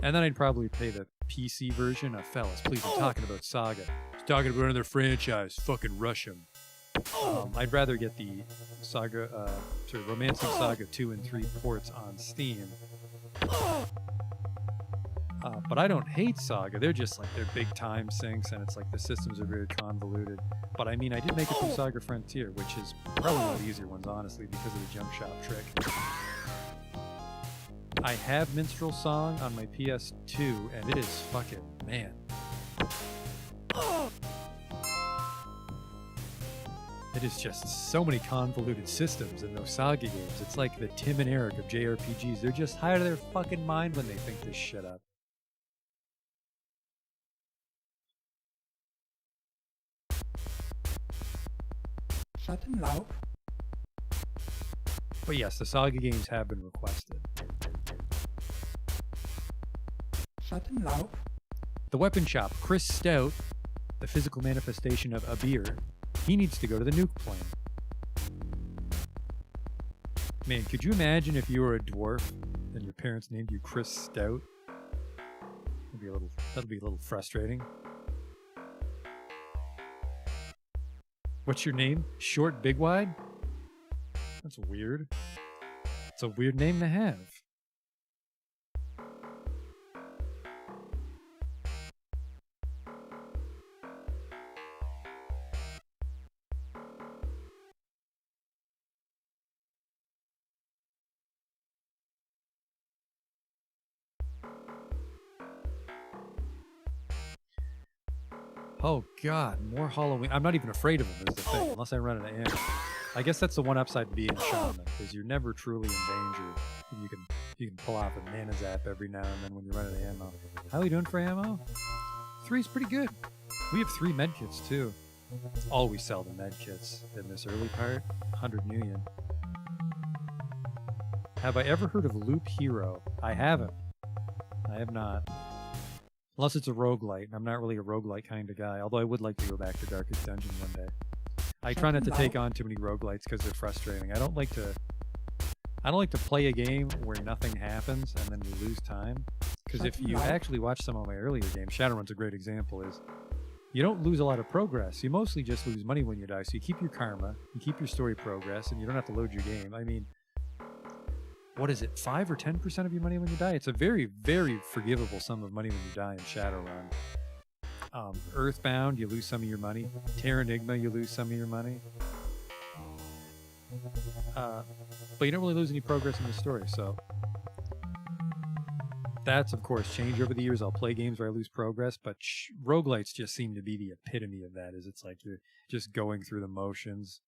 And then I'd probably play the PC version of Fellas. Please, I'm talking about Saga. He's talking about another franchise. Fucking rush him. I'd rather get the Romancing Saga 2 and 3 ports on Steam. But I don't hate Saga. They're just like, they're big time sinks, and it's like the systems are very convoluted. But I mean, I did make it through Saga Frontier, which is probably one of the easier ones, honestly, because of the jump shop trick. I have Minstrel Song on my PS2, and it is fucking, man. It is just so many convoluted systems in those Saga games. It's like the Tim and Eric of JRPGs. They're just high out of their fucking mind when they think this shit up. Shut him loud. But yes, the Saga games have been requested. Shut him loud. The Weapon Shop, Chris Stout, the physical manifestation of Abir, he needs to go to the nuke plane. Man, could you imagine if you were a dwarf and your parents named you Chris Stout? That'd be a little frustrating. What's your name? Short Big Wide? That's weird. It's a weird name to have. Oh god, more Halloween. I'm not even afraid of them is the thing, unless I run out of ammo. I guess that's the one upside to being shaman, because you're never truly in danger. You can pull off a mana zap every now and then when you run out of ammo. How are we doing for ammo? 3's pretty good. We have 3 med kits too. Always sell the med kits in this early part. 100 million. Have I ever heard of Loop Hero? I haven't. I have not. Unless it's a roguelite, and I'm not really a roguelite kind of guy, although I would like to go back to Darkest Dungeon one day. I try not to take on too many roguelites because they're frustrating. I don't like to play a game where nothing happens and then we lose time. Because if you actually watch some of my earlier games, Shadowrun's a great example, is you don't lose a lot of progress. You mostly just lose money when you die. So you keep your karma, you keep your story progress, and you don't have to load your game. I mean, what is it, 5 or 10% of your money when you die? It's a very, very forgivable sum of money when you die in Shadowrun. Earthbound, you lose some of your money. Terranigma, you lose some of your money. But you don't really lose any progress in the story, so that's of course changed over the years. I'll play games where I lose progress, but roguelites just seem to be the epitome of that. Is it's like you're just going through the motions.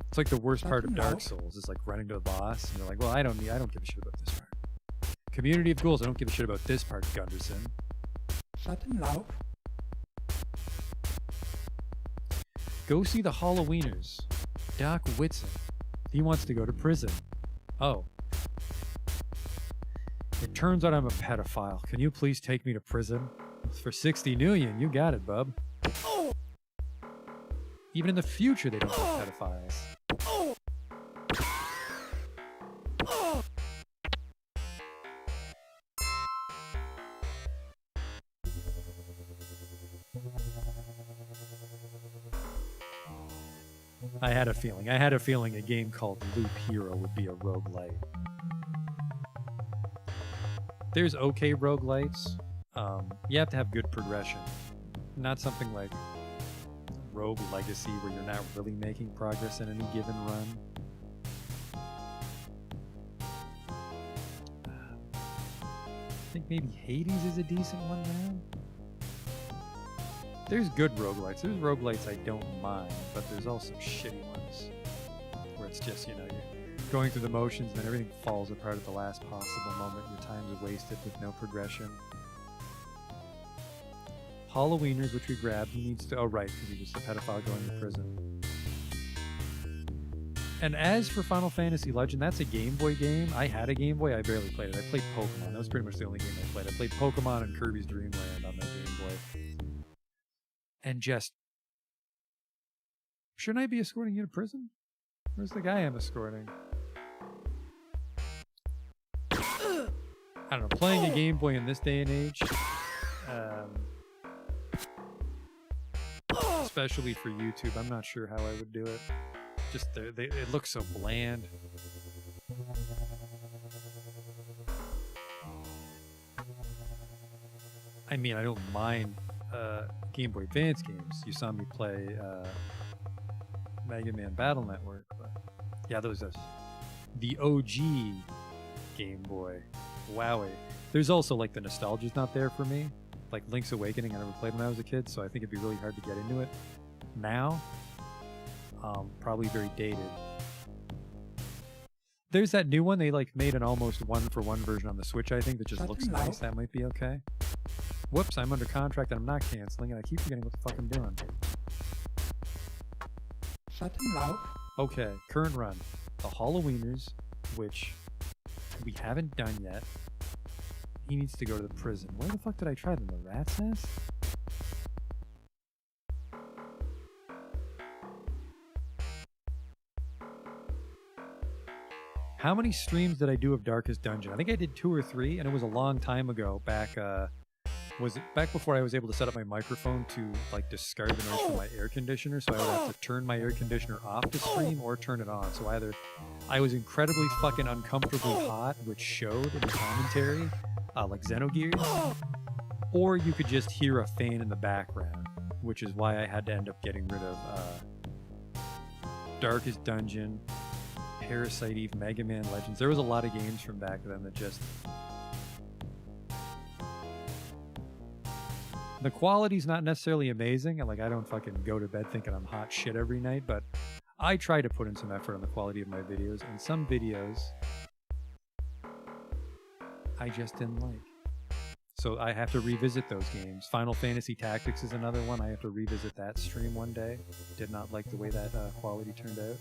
It's like the worst part of Dark Souls is like running to the boss, and you're like, well, I don't give a shit about this part. Community of Ghouls, I don't give a shit about this part, Gunderson. Go see the Halloweeners. Doc Whitson. He wants to go to prison. Oh. It turns out I'm a pedophile. Can you please take me to prison? For 60 million, you got it, bub. Even in the future, they don't have pedophiles. I had a feeling a game called Loop Hero would be a roguelite. There's okay roguelites. You have to have good progression. Not something like Rogue Legacy where you're not really making progress in any given run. I think maybe Hades is a decent one now. There's good roguelites. There's roguelites I don't mind, but there's also shitty ones where it's just, you're going through the motions and then everything falls apart at the last possible moment. Your time's wasted with no progression. Halloweeners, which we grabbed, he needs to... Oh, right, because he's just a pedophile going to prison. And as for Final Fantasy Legend, that's a Game Boy game. I had a Game Boy. I barely played it. I played Pokemon. That was pretty much the only game I played. I played Pokemon and Kirby's Dream Land on that Game Boy. And just... Shouldn't I be escorting you to prison? Where's the guy I'm escorting? I don't know. Playing a Game Boy in this day and age... especially for YouTube, I'm not sure how I would do it. Just it looks so bland. I mean, I don't mind Game Boy Advance games. You saw me play Mega Man Battle Network, but yeah, those are the OG Game Boy. Wowie. There's also like the nostalgia's not there for me. Like Link's Awakening, I never played when I was a kid, so I think it'd be really hard to get into it. Now, probably very dated. There's that new one, they like made an almost one-for-one version on the Switch, I think, that just looks nice. That might be okay. Whoops, I'm under contract and I'm not canceling, and I keep forgetting what the fuck I'm doing. Okay, current run. The Halloweeners, which we haven't done yet. He needs to go to the prison. Where the fuck did I try them? The Rat's Nest? How many streams did I do of Darkest Dungeon? I think I did 2 or 3, and it was a long time ago. Back before I was able to set up my microphone to like discard the noise from my air conditioner, so I would have to turn my air conditioner off to stream or turn it on. So either I was incredibly fucking uncomfortably hot, which showed in the commentary, like Xenogears, or you could just hear a fan in the background, which is why I had to end up getting rid of Darkest Dungeon, Parasite Eve, Mega Man Legends. There was a lot of games from back then that just... The quality's not necessarily amazing, and like I don't fucking go to bed thinking I'm hot shit every night, but I try to put in some effort on the quality of my videos, and some videos I just didn't like. So I have to revisit those games. Final Fantasy Tactics is another one. I have to revisit that stream one day. Did not like the way that quality turned out.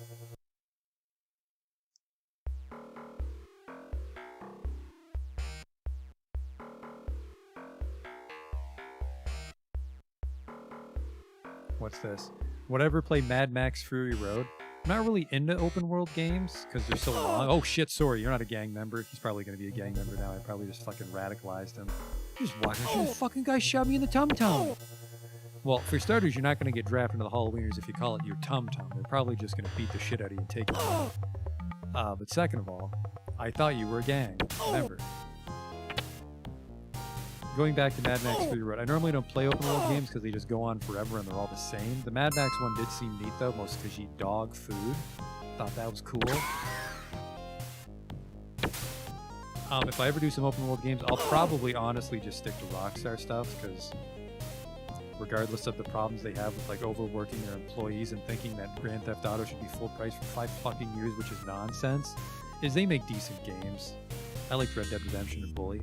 What's this? Would I ever play Mad Max Fury Road? I'm not really into open world games because they're so long. Oh shit, sorry, you're not a gang member. He's probably going to be a gang member now. I probably just fucking radicalized him. He's walking. Oh, fucking guy shot me in the tum-tum. Well, for starters, you're not going to get drafted into the Halloweeners if you call it your tum-tum. They're probably just going to beat the shit out of you and take you. But second of all, I thought you were a gang. Remember. Going back to Mad Max Fury Road, I normally don't play open world games because they just go on forever and they're all the same. The Mad Max one did seem neat though, mostly because you eat dog food. Thought that was cool. If I ever do some open world games, I'll probably honestly just stick to Rockstar stuff because regardless of the problems they have with like overworking their employees and thinking that Grand Theft Auto should be full price for 5 fucking years, which is nonsense, is they make decent games. I like Red Dead Redemption and Bully.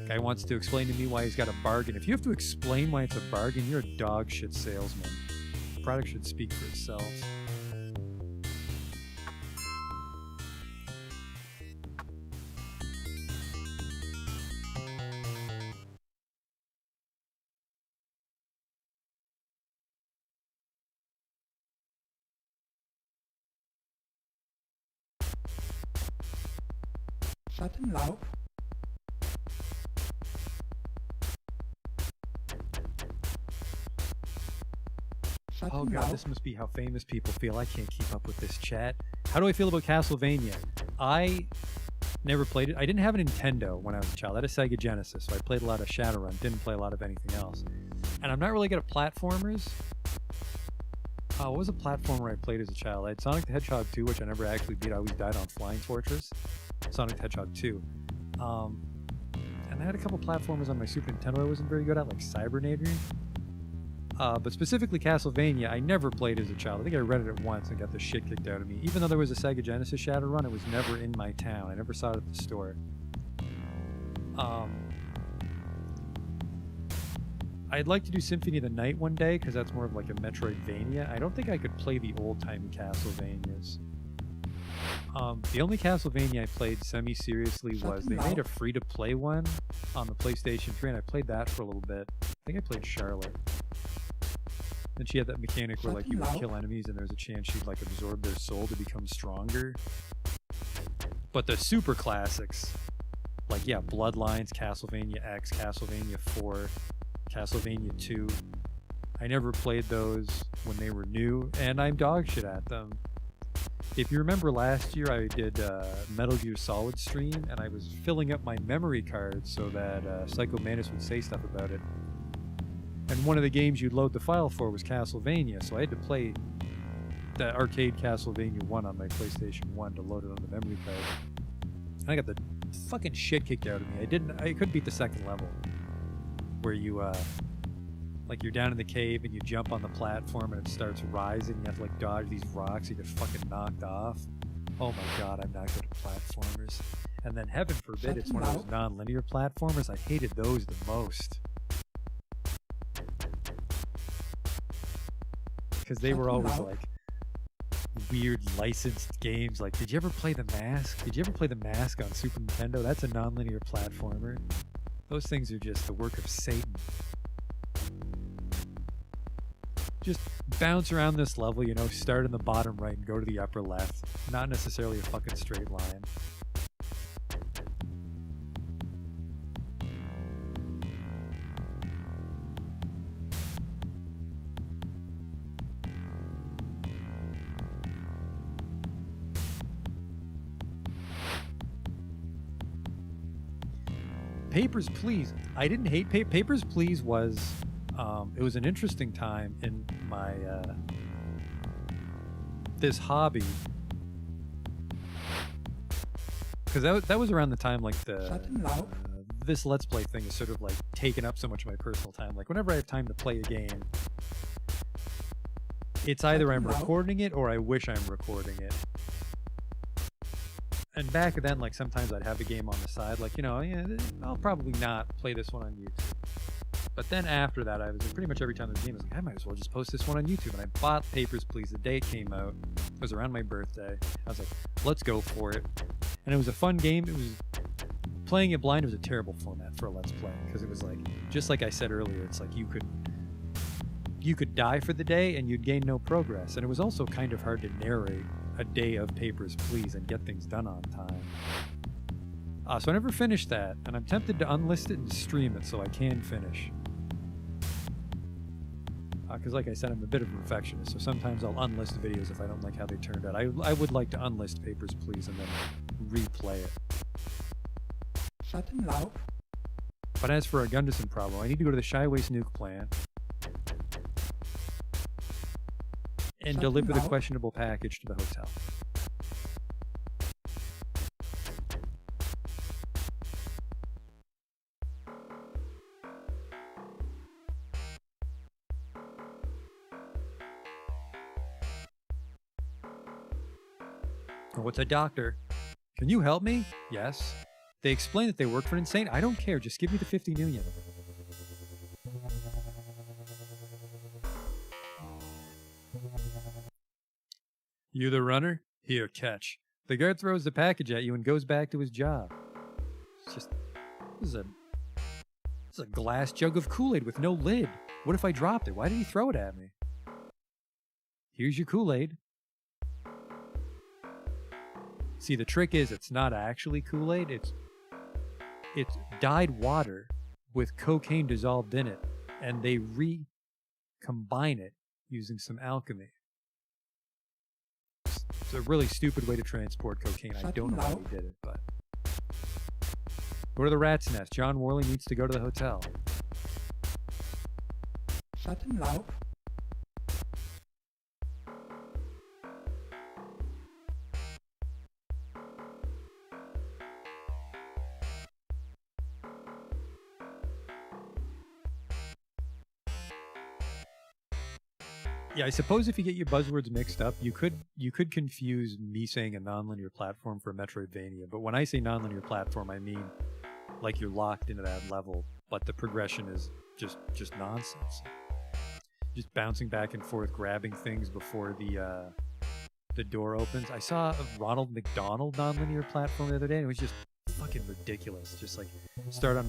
Guy wants to explain to me why he's got a bargain. If you have to explain why it's a bargain, you're a dog shit salesman. The product should speak for itself. Shut him loud. Oh god, this must be how famous people feel. I can't keep up with this chat. How do I feel about Castlevania? I never played it. I didn't have a Nintendo when I was a child. I had a Sega Genesis, so I played a lot of Shadowrun. Didn't play a lot of anything else. And I'm not really good at platformers. What was a platformer I played as a child? I had Sonic the Hedgehog 2, which I never actually beat. I always died on Flying Fortress. Sonic the Hedgehog 2. And I had a couple platformers on my Super Nintendo I wasn't very good at, like Cybernator. But specifically Castlevania, I never played as a child. I think I rented it once and got the shit kicked out of me. Even though there was a Sega Genesis Shadowrun, it was never in my town. I never saw it at the store. I'd like to do Symphony of the Night one day, because that's more of like a Metroidvania. I don't think I could play the old-timey Castlevanias. The only Castlevania I played semi-seriously was they made a free-to-play one on the PlayStation 3, and I played that for a little bit. I think I played Charlotte. And she had that mechanic where like you would kill enemies and there's a chance she'd like absorb their soul to become stronger. But the super classics, like yeah, Bloodlines, Castlevania X, Castlevania 4, Castlevania 2, I never played those when they were new, and I'm dog shit at them. If you remember last year, I did Metal Gear Solid stream, and I was filling up my memory card so that Psycho Mantis would say stuff about it. And one of the games you'd load the file for was Castlevania, so I had to play the arcade Castlevania 1 on my PlayStation 1 to load it on the memory card. And I got the fucking shit kicked out of me. I couldn't beat the second level, where you like you're down in the cave and you jump on the platform and it starts rising. You have to like dodge these rocks. You get fucking knocked off. Oh my god, I'm not good at platformers. And then heaven forbid it's one of those non-linear platformers. I hated those the most. Because they were always like weird licensed games. Like, did you ever play The Mask? Did you ever play The Mask on Super Nintendo? That's a non-linear platformer. Those things are just the work of Satan. Just bounce around this level, you know, start in the bottom right and go to the upper left. Not necessarily a fucking straight line. Papers, Please. I didn't hate Papers, Please was, it was an interesting time in my, this hobby. Because that was around the time, like, this Let's Play thing is sort of, like, taken up so much of my personal time. Like, whenever I have time to play a game, it's either I'm recording it or I wish I'm recording it. And back then, like sometimes I'd have a game on the side, like, you know, yeah, I'll probably not play this one on YouTube. But then after that, I was pretty much every time there's a game, I was like, I might as well just post this one on YouTube. And I bought Papers, Please the day it came out. It was around my birthday. I was like, let's go for it. And it was a fun game. It was playing it blind. It was a terrible format for a Let's Play because it was like, just like I said earlier, it's like you could die for the day and you'd gain no progress. And it was also kind of hard to narrate a day of Papers, Please and get things done on time. So I never finished that, and I'm tempted to unlist it and stream it so I can finish. Because like I said, I'm a bit of a perfectionist, so sometimes I'll unlist videos if I don't like how they turned out. I would like to unlist Papers, Please and then replay it. Shut him loud. But as for a Gunderson problem, I need to go to the Shy Waste nuke plant and deliver the questionable package to the hotel. What's a doctor? Can you help me? Yes. They explain that they work for an insane. I don't care. Just give me the 50 million. You the runner? Here, catch. The guard throws the package at you and goes back to his job. It's just... This is a glass jug of Kool-Aid with no lid. What if I dropped it? Why did he throw it at me? Here's your Kool-Aid. See, the trick is it's not actually Kool-Aid. It's dyed water with cocaine dissolved in it, and they recombine it using some alchemy. It's a really stupid way to transport cocaine. I don't know how he did it, but... Go to the rat's nest. John Worley needs to go to the hotel. Shut him loud. Yeah, I suppose if you get your buzzwords mixed up, you could confuse me saying a nonlinear platform for a Metroidvania. But when I say nonlinear platform, I mean like you're locked into that level, but the progression is just nonsense. Just bouncing back and forth, grabbing things before the door opens. I saw a Ronald McDonald nonlinear platform the other day, and it was just fucking ridiculous. Just like start on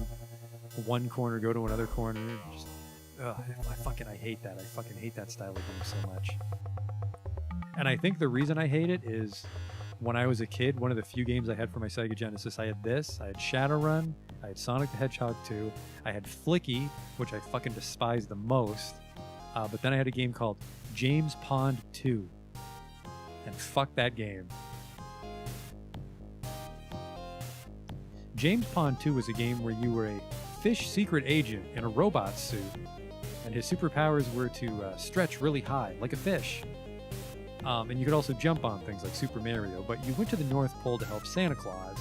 one corner, go to another corner, just... Ugh, I hate that. I fucking hate that style of game so much. And I think the reason I hate it is when I was a kid, one of the few games I had for my Sega Genesis, I had this, I had Shadowrun, I had Sonic the Hedgehog 2, I had Flicky, which I fucking despise the most, but then I had a game called James Pond 2. And fuck that game. James Pond 2 was a game where you were a fish secret agent in a robot suit, and his superpowers were to stretch really high, like a fish. And you could also jump on things like Super Mario, but you went to the North Pole to help Santa Claus,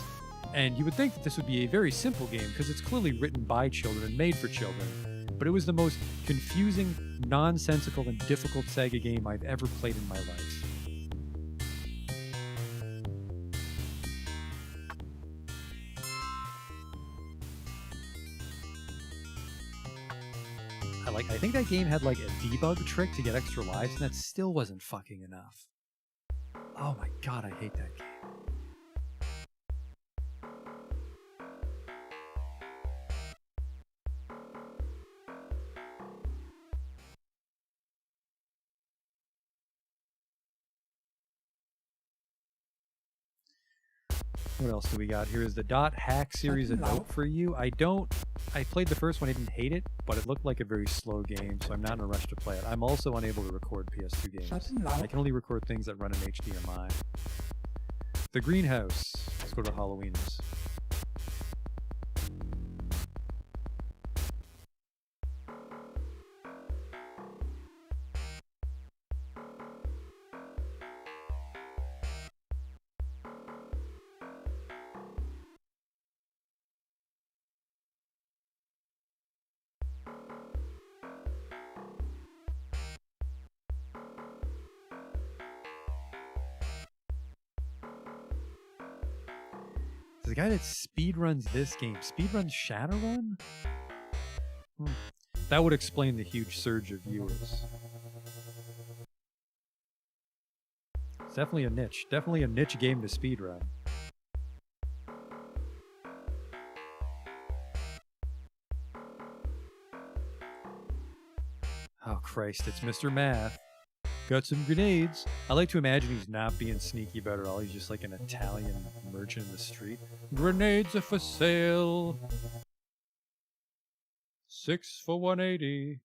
and you would think that this would be a very simple game because it's clearly written by children and made for children, but it was the most confusing, nonsensical, and difficult Sega game I've ever played in my life. I think that game had like a debug trick to get extra lives, and that still wasn't fucking enough. Oh my god, I hate that game. What else do we got? Here is the Dot Hack series a note for you. I played the first one, I didn't hate it, but it looked like a very slow game, so I'm not in a rush to play it. I'm also unable to record PS2 games. I can only record things that run in HDMI. The Greenhouse. Let's go to the Halloweenies. The guy that speedruns this game speedruns Shadowrun? That would explain the huge surge of viewers. It's definitely a niche. Definitely a niche game to speedrun. Oh Christ, it's Mr. Math. Got some grenades. I like to imagine he's not being sneaky about it all. He's just like an Italian merchant in the street. Grenades are for sale. 6 for 180.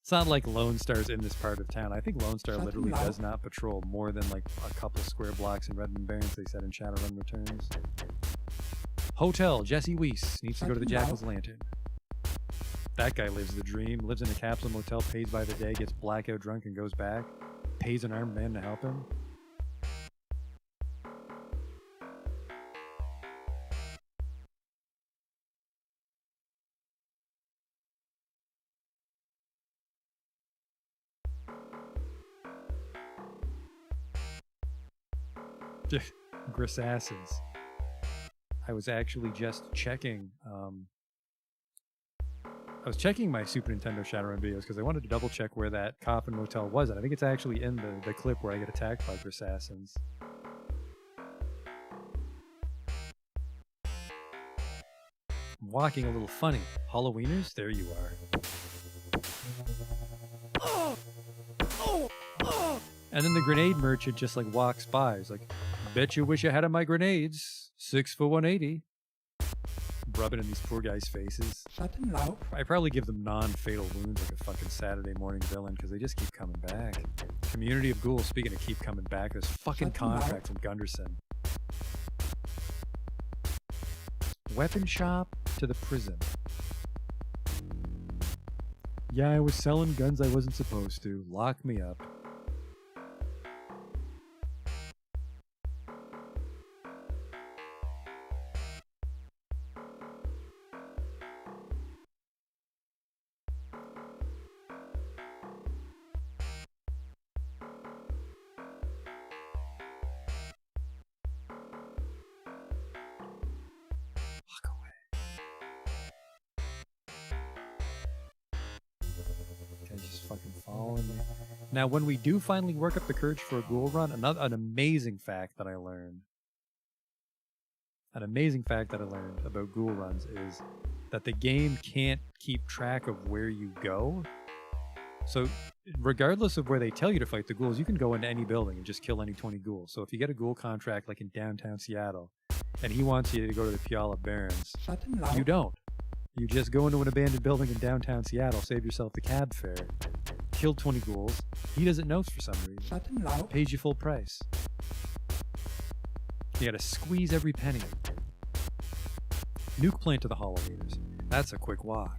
It's not like Lone Star's in this part of town. I think Lone Star literally does not patrol more than like a couple square blocks in Redmond Barrens, they said in Shadowrun Returns. Hotel, Jesse Weiss needs to go to the Jackal's Lantern. That guy lives the dream, lives in a capsule motel, pays by the day, gets blackout drunk and goes back, pays an armed man to help him. Grisasses. I was actually just checking I was checking my Super Nintendo Shadowrun videos because I wanted to double check where that coffin motel was, and I think it's actually in the clip where I get attacked by Grisasses. I'm walking a little funny. Halloweeners, there you are. And then the grenade merchant just like walks by. He's like, bet you wish I had my grenades. 6 for 180. Rubbing in these poor guys' faces. Shut him loud. I probably give them non-fatal wounds like a fucking Saturday morning villain because they just keep coming back. Community of Ghouls, speaking of keep coming back, there's fucking contract from Gunderson. Weapon shop to the prison. Yeah, I was selling guns I wasn't supposed to. Lock me up. Now, when we do finally work up the courage for a ghoul run, an amazing fact that I learned. An amazing fact that I learned about ghoul runs is that the game can't keep track of where you go. So, regardless of where they tell you to fight the ghouls, you can go into any building and just kill any 20 ghouls. So if you get a ghoul contract like in downtown Seattle, and he wants you to go to the Puyallup Barrens, you don't. You just go into an abandoned building in downtown Seattle, save yourself the cab fare, kill 20 ghouls. He doesn't know for some reason. Pays you full price. You gotta squeeze every penny. Nuke plant to the Hollow Meters. That's a quick walk.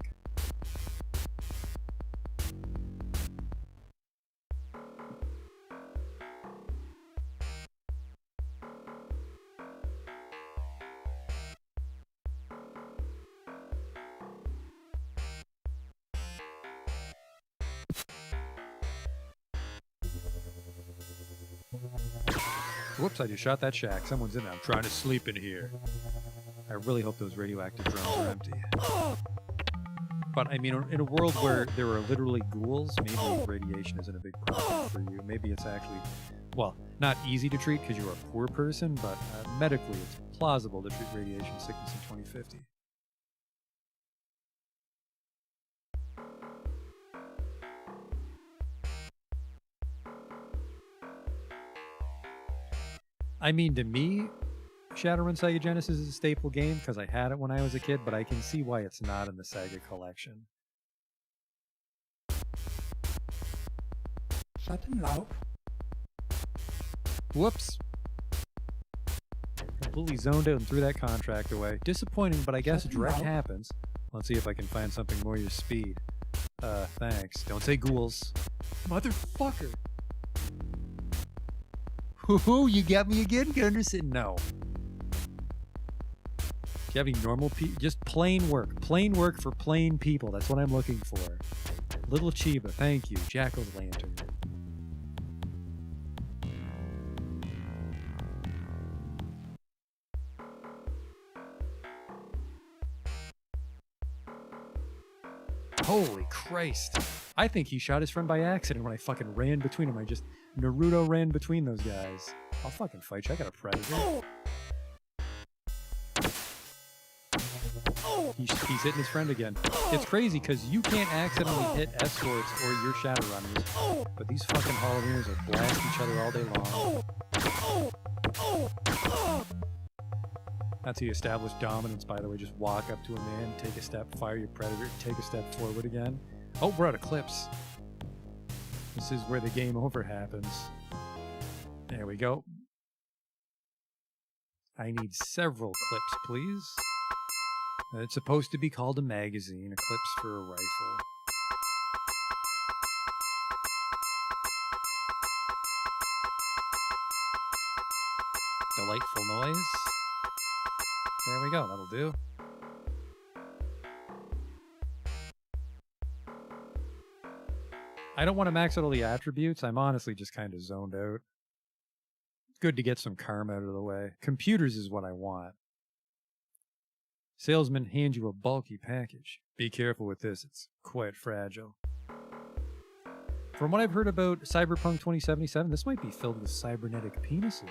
Whoops, I just shot that shack. Someone's in there. I'm trying to sleep in here. I really hope those radioactive drums are empty. But, I mean, in a world where there are literally ghouls, maybe radiation isn't a big problem for you. Maybe it's actually, well, not easy to treat because you're a poor person, but medically it's plausible to treat radiation sickness in 2050. I mean, to me, Shadowrun Sega Genesis is a staple game because I had it when I was a kid, but I can see why it's not in the Sega collection. Shut him loud. Whoops. Completely zoned out and threw that contract away. Disappointing, but I guess direct happens. Let's see if I can find something more your speed. Thanks. Don't say ghouls. Motherfucker! Hoo-hoo, you got me again, Gunderson? No. Do you have any normal people? Just plain work. Plain work for plain people. That's what I'm looking for. Little Chiba, thank you. Jackal's Lantern. Holy Christ. I think he shot his friend by accident when I fucking ran between them. I just Naruto ran between those guys. I'll fucking fight you. I got a predator. He's hitting his friend again. It's crazy because you can't accidentally hit escorts or your Shadowrunners, but these fucking Halloweens will blast each other all day long. That's how you establish dominance, by the way. Just walk up to a man, take a step, fire your predator, take a step forward again. Oh, we're out of clips. This is where the game over happens. There we go. I need several clips, please. It's supposed to be called a magazine, a clips for a rifle. Delightful noise. There we go, that'll do. I don't want to max out all the attributes. I'm honestly just kind of zoned out. Good to get some karma out of the way. Computers is what I want. Salesman hands you a bulky package. Be careful with this, it's quite fragile. From what I've heard about Cyberpunk 2077, this might be filled with cybernetic penises.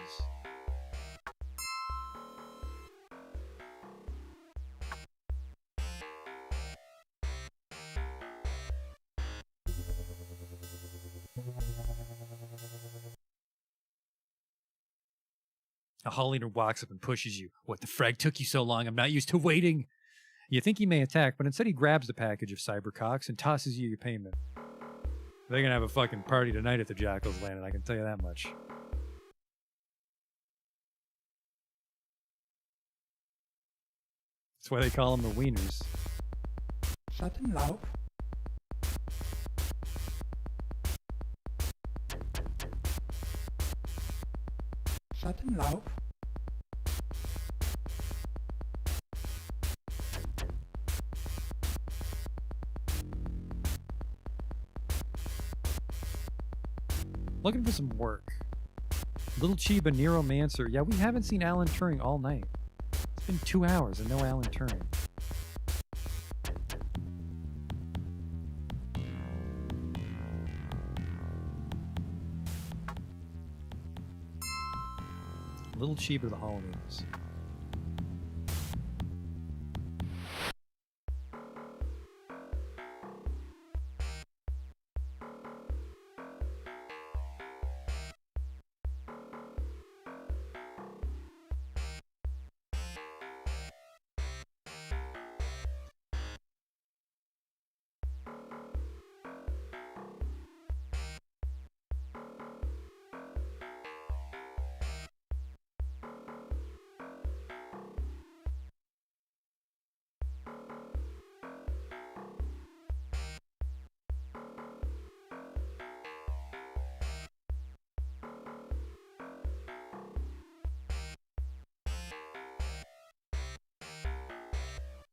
A hall leader walks up and pushes you. What the frag took you so long? I'm not used to waiting. You think he may attack, but instead he grabs the package of cybercocks and tosses you your payment. They're gonna have a fucking party tonight at the Jackal's Landing, I can tell you that much. That's why they call them the wieners. Schattenlaub. Schattenlaub. Looking for some work. Little Chiba Neuromancer. Yeah, we haven't seen Alan Turing all night. It's been 2 hours and no Alan Turing. Little Chiba the Halloweens.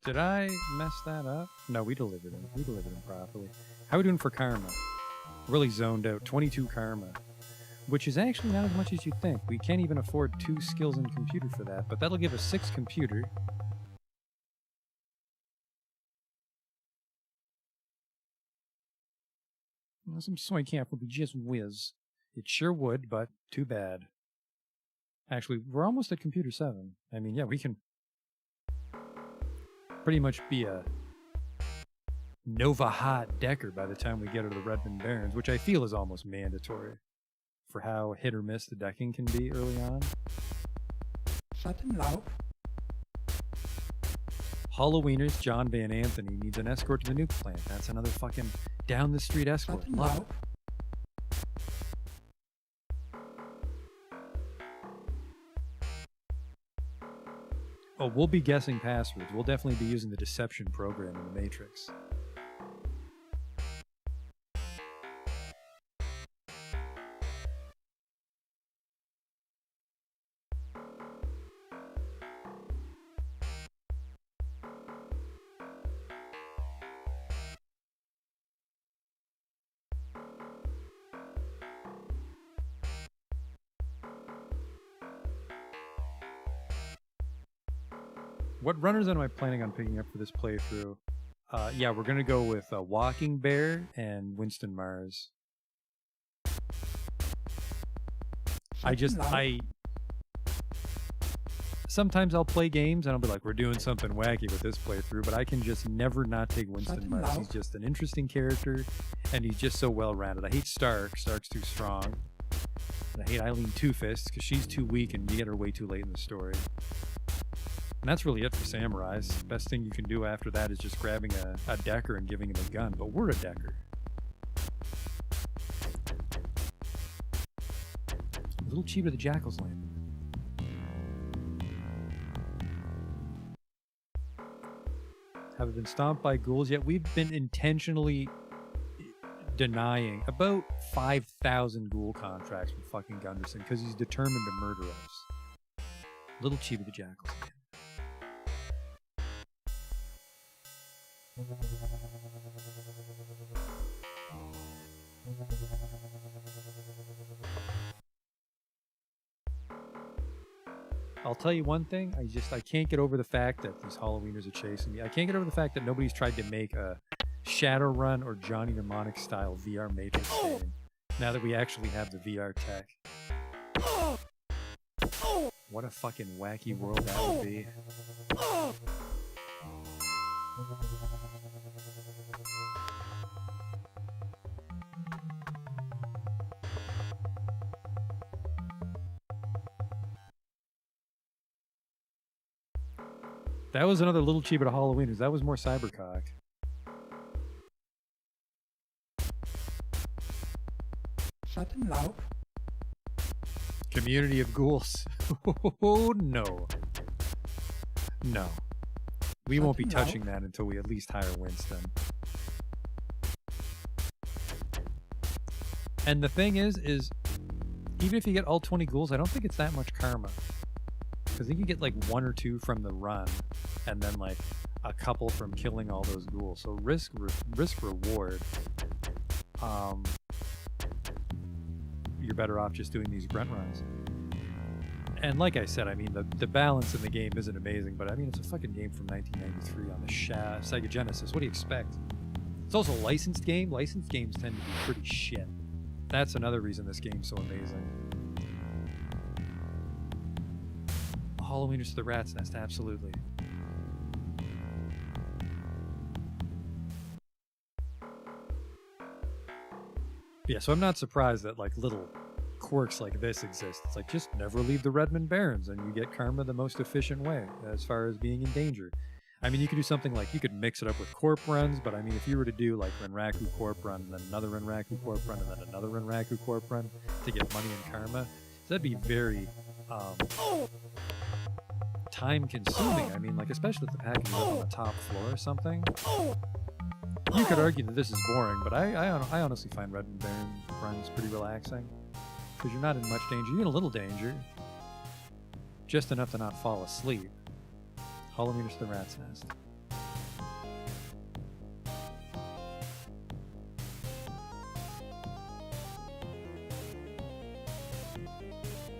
Did I mess that up? No, we delivered him. We delivered him properly. How are we doing for karma? Really zoned out. 22 karma. Which is actually not as much as you'd think. We can't even afford 2 skills in computer for that, but that'll give us 6 computer. Well, some soy camp would be just whiz. It sure would, but too bad. Actually, we're almost at computer 7. I mean, yeah, we can pretty much be a Nova Hot Decker by the time we get to the Redmond Barrens, which I feel is almost mandatory for how hit or miss the decking can be early on. Schattenlaub. Halloweeners John Van Anthony needs an escort to the nuke plant. That's another fucking down the street escort. Love it. Oh, we'll be guessing passwords. We'll definitely be using the deception program in the Matrix. What runners am I planning on picking up for this playthrough? Yeah, we're gonna go with Walking Bear and Winston Mars. Sometimes I'll play games and I'll be like, we're doing something wacky with this playthrough, but I can just never not take Winston Mars. He's just an interesting character, and he's just so well-rounded. I hate Stark. Stark's too strong. And I hate Eileen Two-Fist because she's too weak and you get her way too late in the story. And that's really it for Samurais. Best thing you can do after that is just grabbing a Decker and giving him a gun, but we're a Decker. A little cheap at the Jackal's Lantern. Have been stomped by ghouls yet? We've been intentionally denying about 5,000 ghoul contracts from fucking Gunderson because he's determined to murder us. Little Chibi the Jackals. I'll tell you one thing, I can't get over the fact that these Halloweeners are chasing me. I can't get over the fact that nobody's tried to make a Shadowrun or Johnny Mnemonic style VR Matrix game now that we actually have the VR tech. What a fucking wacky world that would be. That was another little cheap at Halloweeners. That was more Cybercock. Shut him loud. Community of ghouls. Oh no. No. We won't be touching that until we at least hire Winston. And the thing is even if you get all 20 ghouls, I don't think it's that much karma. Because I think you get like 1 or 2 from the run, and then like a couple from killing all those ghouls. So risk reward. You're better off just doing these grunt runs. And like I said, I mean the balance in the game isn't amazing, but I mean it's a fucking game from 1993 on the Sega Genesis. What do you expect? It's also a licensed game. Licensed games tend to be pretty shit. That's another reason this game's so amazing. Halloweeners to the Rat's Nest, absolutely. Yeah, so I'm not surprised that like little quirks like this exist. It's like just never leave the Redmond Barrens and you get karma the most efficient way as far as being in danger. I mean, you could do something like you could mix it up with Corp runs, but I mean, if you were to do like Renraku Corp run, and then another Renraku Corp run, and then another Renraku Corp run to get money and karma, that'd be very time consuming. I mean, like especially if the package is up on the top floor or something. You could argue that this is boring, but I honestly find Redmond Baron runs pretty relaxing because you're not in much danger. You're in a little danger, just enough to not fall asleep. Halloweeners to the Rat's Nest.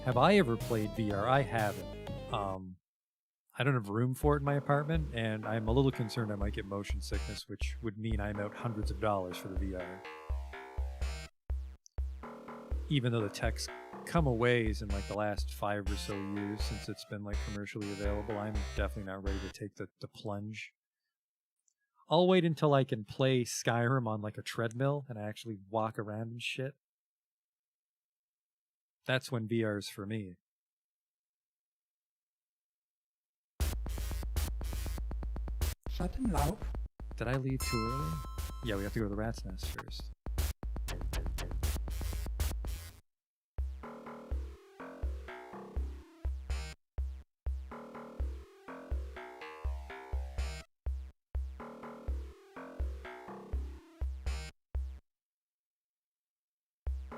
Have I ever played VR? I haven't. I don't have room for it in my apartment, and I'm a little concerned I might get motion sickness, which would mean I'm out hundreds of dollars for the VR. Even though the tech's come a ways in like the last 5 or so years since it's been like commercially available, I'm definitely not ready to take the plunge. I'll wait until I can play Skyrim on like a treadmill and actually walk around and shit. That's when VR's for me. Shut him loud. Did I leave too early? Yeah, we have to go to the Rat's Nest first.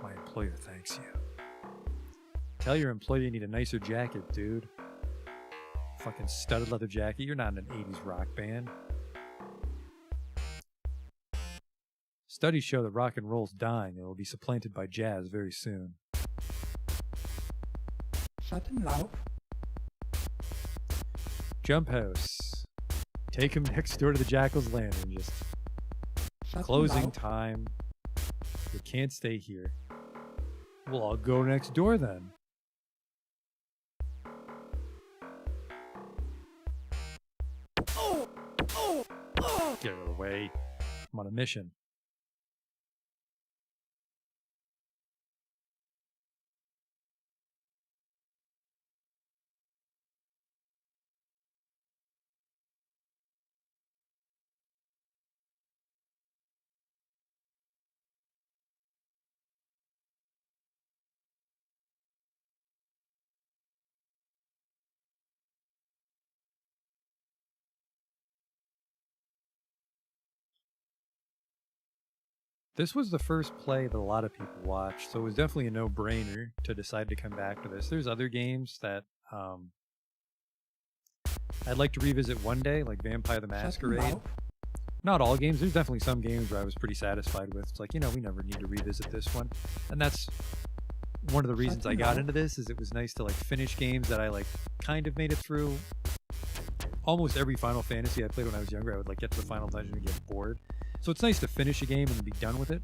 My employer thanks you. Tell your employer you need a nicer jacket, dude. Fucking studded leather jacket. You're not in an 80s rock band. Studies show that rock and roll's dying and will be supplanted by jazz very soon. Shut him loud. Jump House. Take him next door to the Jackal's Land and just Shut closing him time. You can't stay here. Well, I'll go next door then. Get out of the way. I'm on a mission. This was the first play that a lot of people watched, so it was definitely a no-brainer to decide to come back to this. There's other games that I'd like to revisit one day, like Vampire the Shut him Masquerade. out. Not all games. There's definitely some games where I was pretty satisfied with. It's like, you know, we never need to revisit this one. And that's one of the reasons I got into this, is it was nice to like finish games that I like kind of made it through. Almost every Final Fantasy I played when I was younger, I would like get to the final dungeon and get bored. So it's nice to finish a game and be done with it.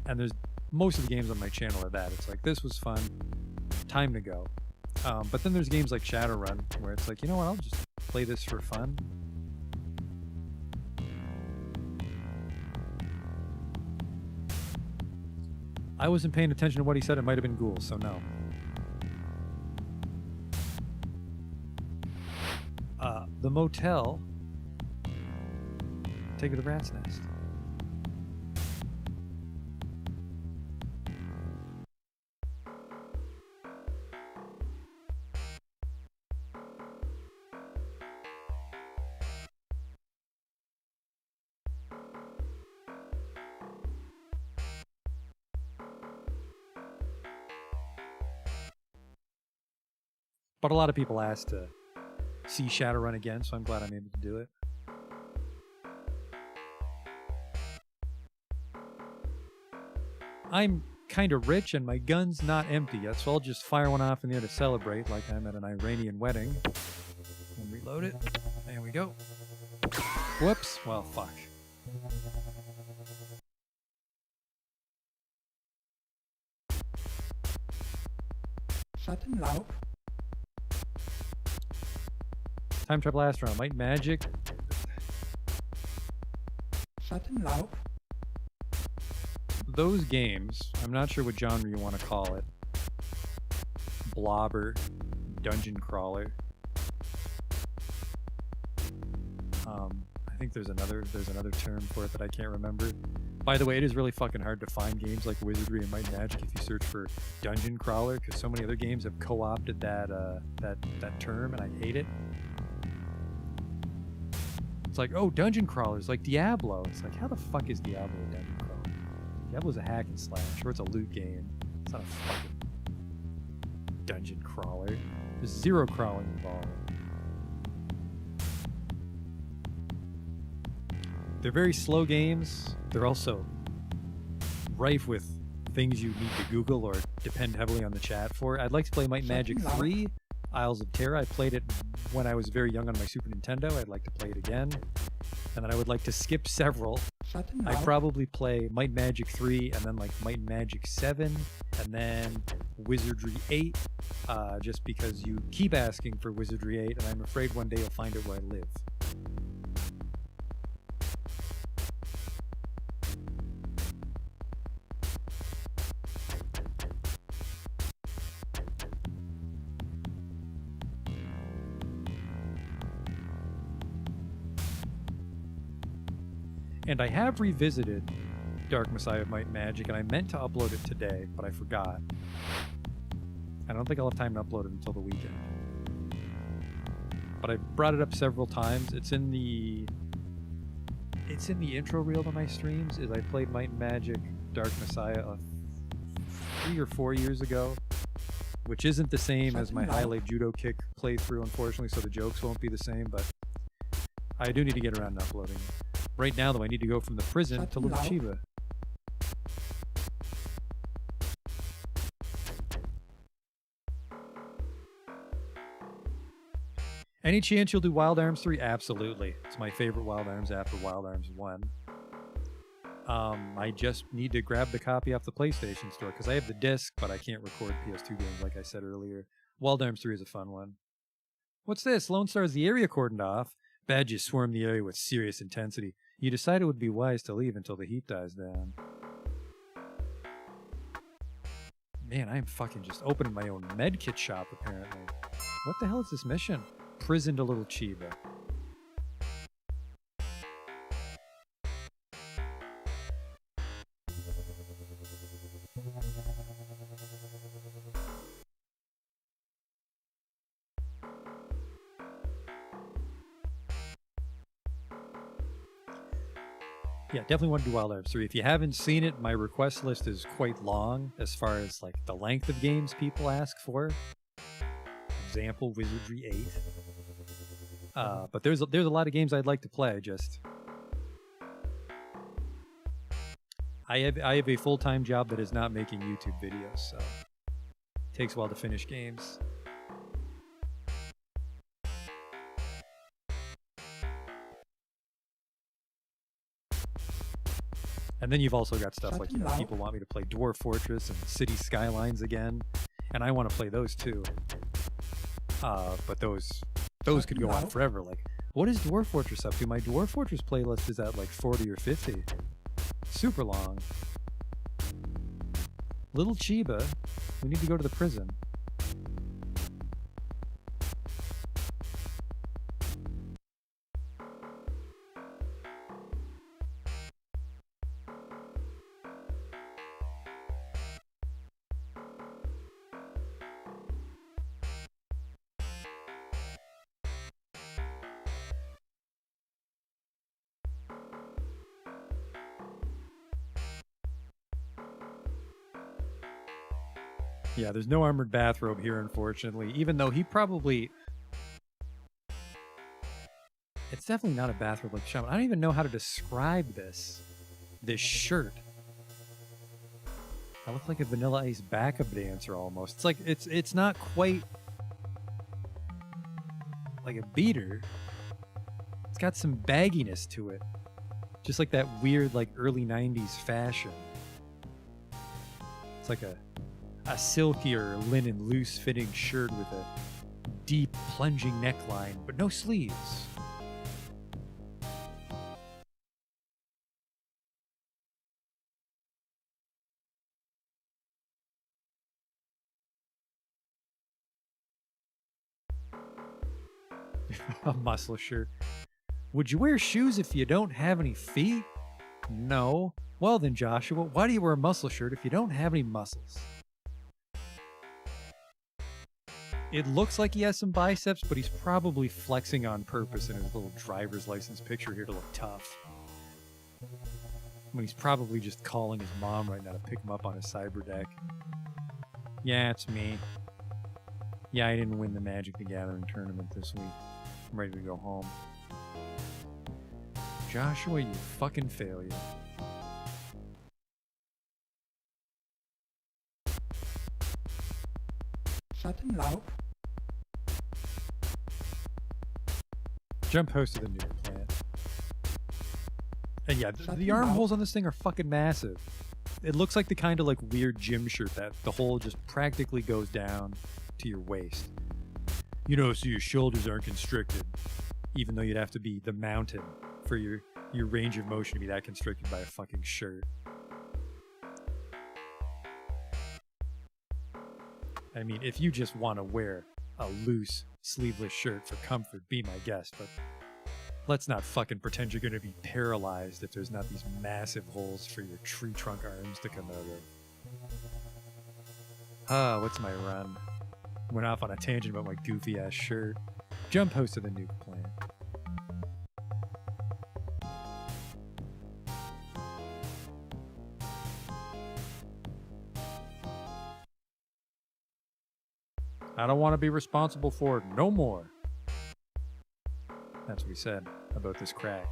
And there's most of the games on my channel are that. It's like, this was fun, time to go. But then there's games like Shadowrun where it's like, you know what, I'll just play this for fun. I wasn't paying attention to what he said. It might have been ghouls, so no. The motel. Take her to the rat's nest. But a lot of people asked to see Shadowrun again, so I'm glad I'm able to do it. I'm kind of rich and my gun's not empty yet, so I'll just fire one off in the air to celebrate like I'm at an Iranian wedding. And reload it. There we go. Whoops. Well, fuck. Shut him out. Time travel astronaut. Might magic. Shut him out. Those games, I'm not sure what genre you want to call it. Blobber, dungeon crawler. I think there's another term for it that I can't remember. By the way, it is really fucking hard to find games like Wizardry and Might and Magic if you search for dungeon crawler, because so many other games have co-opted that term, and I hate it. It's like, oh, dungeon crawlers, like Diablo. It's like, how the fuck is Diablo a dungeon crawler? Diablo's a hack and slash, or it's a loot game. It's not a fucking dungeon crawler. There's zero crawling involved. They're very slow games. They're also rife with things you need to Google or depend heavily on the chat for. I'd like to play Might and Magic 3, Isles of Terror. I played it when I was very young on my Super Nintendo. I'd like to play it again. And then I would like to skip several. Shut him I'd out. probably play Might and Magic 3 and then like Might and Magic 7 and then Wizardry 8, just because you keep asking for Wizardry 8 and I'm afraid one day you'll find it where I live. And I have revisited Dark Messiah of Might and Magic, and I meant to upload it today, but I forgot. I don't think I'll have time to upload it until the weekend. But I brought it up several times. It's in the intro reel to my streams. Is I played Might and Magic Dark Messiah 3 or 4 years ago, which isn't the same as my highlight judo kick playthrough, unfortunately, so the jokes won't be the same, but I do need to get around to uploading it. Right now, though, I need to go from the prison to Little Chiba. Any chance you'll do Wild Arms 3? Absolutely. It's my favorite Wild Arms after Wild Arms 1. I just need to grab the copy off the PlayStation Store because I have the disc, but I can't record PS2 games like I said earlier. Wild Arms 3 is a fun one. What's this? Lone Star is the area cordoned off. Badges swarm the area with serious intensity. You decide it would be wise to leave until the heat dies down. Man, I am fucking just opening my own medkit shop, apparently. What the hell is this mission? Prison to Little Chiba. Yeah, definitely want to do Wild Arms 3. If you haven't seen it, my request list is quite long as far as like the length of games people ask for. Example, Wizardry 8. But there's a lot of games I'd like to play. Just I have a full-time job that is not making YouTube videos, so it takes a while to finish games. And then you've also got stuff like, you know, people want me to play Dwarf Fortress and City Skylines again, and I want to play those too. But those could go on forever. Like, what is Dwarf Fortress up to? My Dwarf Fortress playlist is at like 40 or 50. Super long. Little Chiba, we need to go to the prison. Yeah, there's no armored bathrobe here, unfortunately, even though he probably... It's definitely not a bathrobe like Shaman. I don't even know how to describe this shirt. I look like a Vanilla Ice backup dancer almost. It's like, it's not quite like a beater. It's got some bagginess to it. Just like that weird, like, early 90s fashion. It's like a silkier linen loose-fitting shirt with a deep plunging neckline, but no sleeves. A muscle shirt. Would you wear shoes if you don't have any feet? No. Well then, Joshua, why do you wear a muscle shirt if you don't have any muscles? It looks like he has some biceps, but he's probably flexing on purpose in his little driver's license picture here to look tough. When he's probably just calling his mom right now to pick him up on his cyber deck. Yeah, it's me. Yeah, I didn't win the Magic the Gathering tournament this week. I'm ready to go home. Joshua, you fucking failure. Schattenlaub. Jump host to the nuke plant. And yeah, the armholes on this thing are fucking massive. It looks like the kind of like weird gym shirt that the hole just practically goes down to your waist. You know, so your shoulders aren't constricted. Even though you'd have to be the mountain for your range of motion to be that constricted by a fucking shirt. I mean, if you just want to wear a loose, sleeveless shirt for comfort, be my guest, but let's not fucking pretend you're going to be paralyzed if there's not these massive holes for your tree trunk arms to come out of. What's my run? Went off on a tangent about my goofy-ass shirt. Jump host to the nuke plant. I don't want to be responsible for it no more. That's what he said about this crack.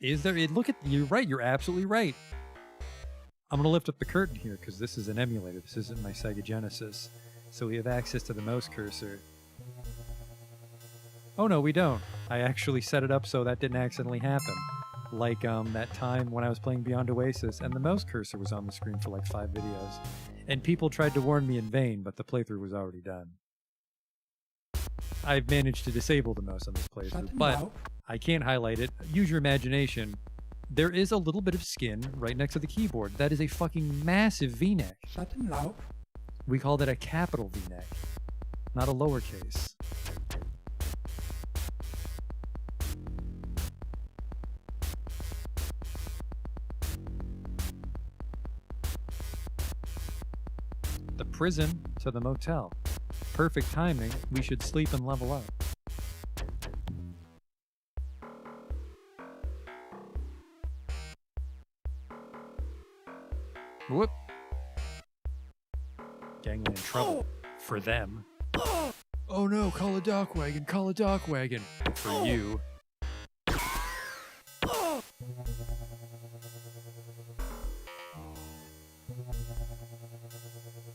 Is there? Look at, you're right. You're absolutely right. I'm going to lift up the curtain here because this is an emulator. This isn't my Sega Genesis. So we have access to the mouse cursor. Oh no, we don't. I actually set it up so that didn't accidentally happen. Like that time when I was playing Beyond Oasis and the mouse cursor was on the screen for like 5 videos. And people tried to warn me in vain, but the playthrough was already done. I've managed to disable the mouse on this playthrough, Shut but up. I can't highlight it. Use your imagination. There is a little bit of skin right next to the keyboard. That is a fucking massive V-neck. Shut up. We call that a capital V-neck, not a lowercase. The prison to the motel. Perfect timing. We should sleep and level up. Whoop. Gangling in trouble. For them. Oh no, call a dock wagon, call a dock wagon. For you.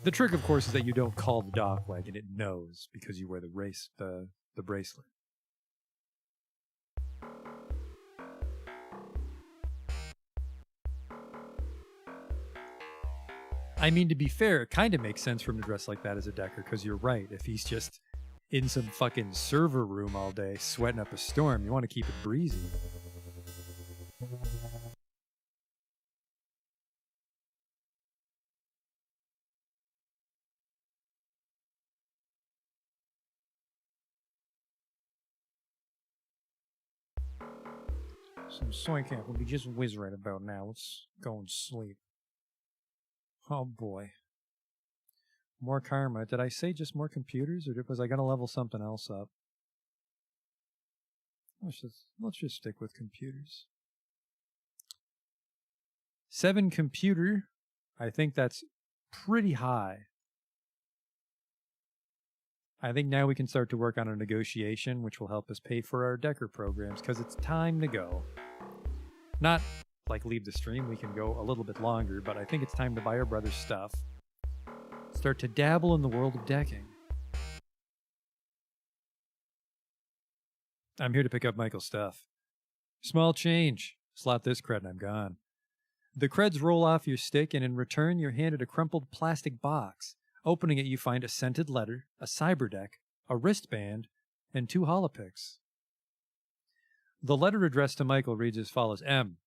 The trick, of course, is that you don't call the dock wagon. It knows because you wear the bracelet. I mean, to be fair, it kind of makes sense for him to dress like that as a Decker, because you're right. If he's just in some fucking server room all day sweating up a storm, you want to keep it breezy. Some soy camp will be just whiz right about now. Let's go and sleep. Oh boy. More karma. Did I say just more computers, or was I going to level something else up? Let's just stick with computers. 7 computer. I think that's pretty high. I think now we can start to work on a negotiation, which will help us pay for our Decker programs, because it's time to go. Not like leave the stream, we can go a little bit longer, but I think it's time to buy our brother's stuff. Start to dabble in the world of decking. I'm here to pick up Michael's stuff. Small change. Slot this cred and I'm gone. The creds roll off your stick, and in return you're handed a crumpled plastic box. Opening it, you find a scented letter, a cyber deck, a wristband, and 2 holopics. The letter addressed to Michael reads as follows. M.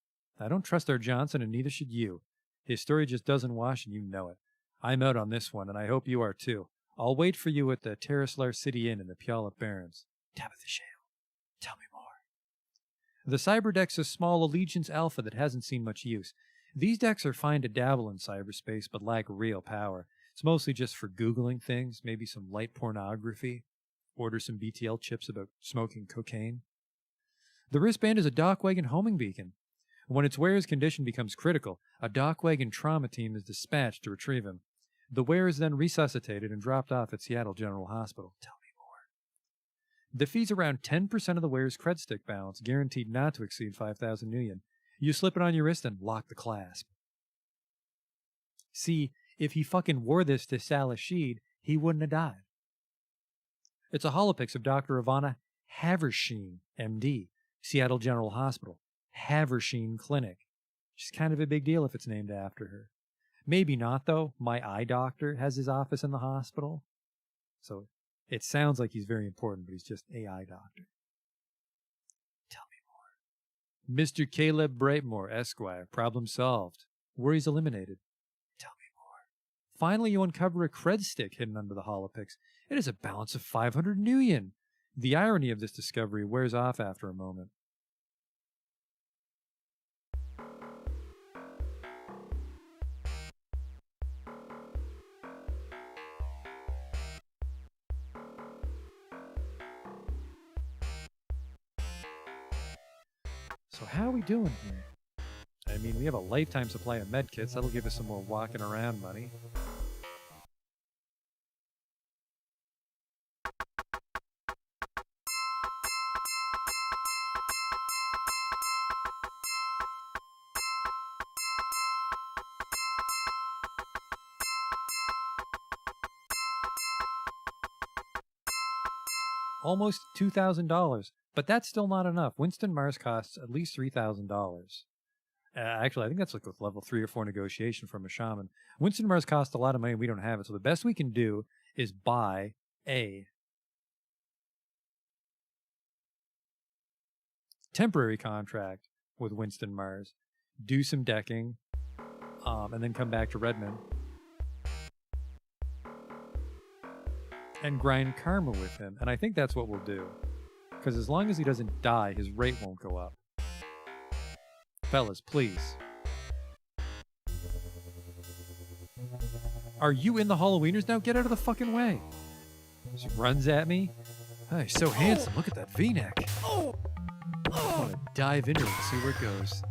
I don't trust our Johnson, and neither should you. His story just doesn't wash, and you know it. I'm out on this one, and I hope you are too. I'll wait for you at the Terraslar City Inn in the Puyallup Barrens. Tabitha Shale. Tell me more. The cyber deck's a small Allegiance Alpha that hasn't seen much use. These decks are fine to dabble in cyberspace, but lack real power. It's mostly just for Googling things, maybe some light pornography, order some BTL chips about smoking cocaine. The wristband is a dockwagon homing beacon. When its wearer's condition becomes critical, a dockwagon trauma team is dispatched to retrieve him. The wearer is then resuscitated and dropped off at Seattle General Hospital. Tell me more. The fee's around 10% of the wearer's cred stick balance, guaranteed not to exceed 5,000 Nuyen. You slip it on your wrist and lock the clasp. See, if he fucking wore this to Salashid, he wouldn't have died. It's a holopix of Dr. Ivana Haversheen, MD, Seattle General Hospital, Haversheen Clinic. She's kind of a big deal if it's named after her. Maybe not, though. My eye doctor has his office in the hospital. So it sounds like he's very important, but he's just a eye doctor. Tell me more. Mr. Caleb Brightmore, Esquire. Problem solved. Worries eliminated. Tell me more. Finally, you uncover a cred stick hidden under the holopix. It has a balance of 500 Nuyen. The irony of this discovery wears off after a moment. So how are we doing here? I mean, we have a lifetime supply of medkits. That'll give us some more walking around money. Almost $2,000. But that's still not enough. Winston Mars costs at least $3,000. Actually, I think that's like with level 3 or 4 negotiation from a shaman. Winston Mars costs a lot of money. We don't have it. So the best we can do is buy a temporary contract with Winston Mars, do some decking, and then come back to Redmond and grind karma with him. And I think that's what we'll do. Because as long as he doesn't die, his rate won't go up. Fellas, please. Are you in the Halloweeners now? Get out of the fucking way. She runs at me. Oh, he's so handsome. Look at that V-neck. I want to dive into it and see where it goes.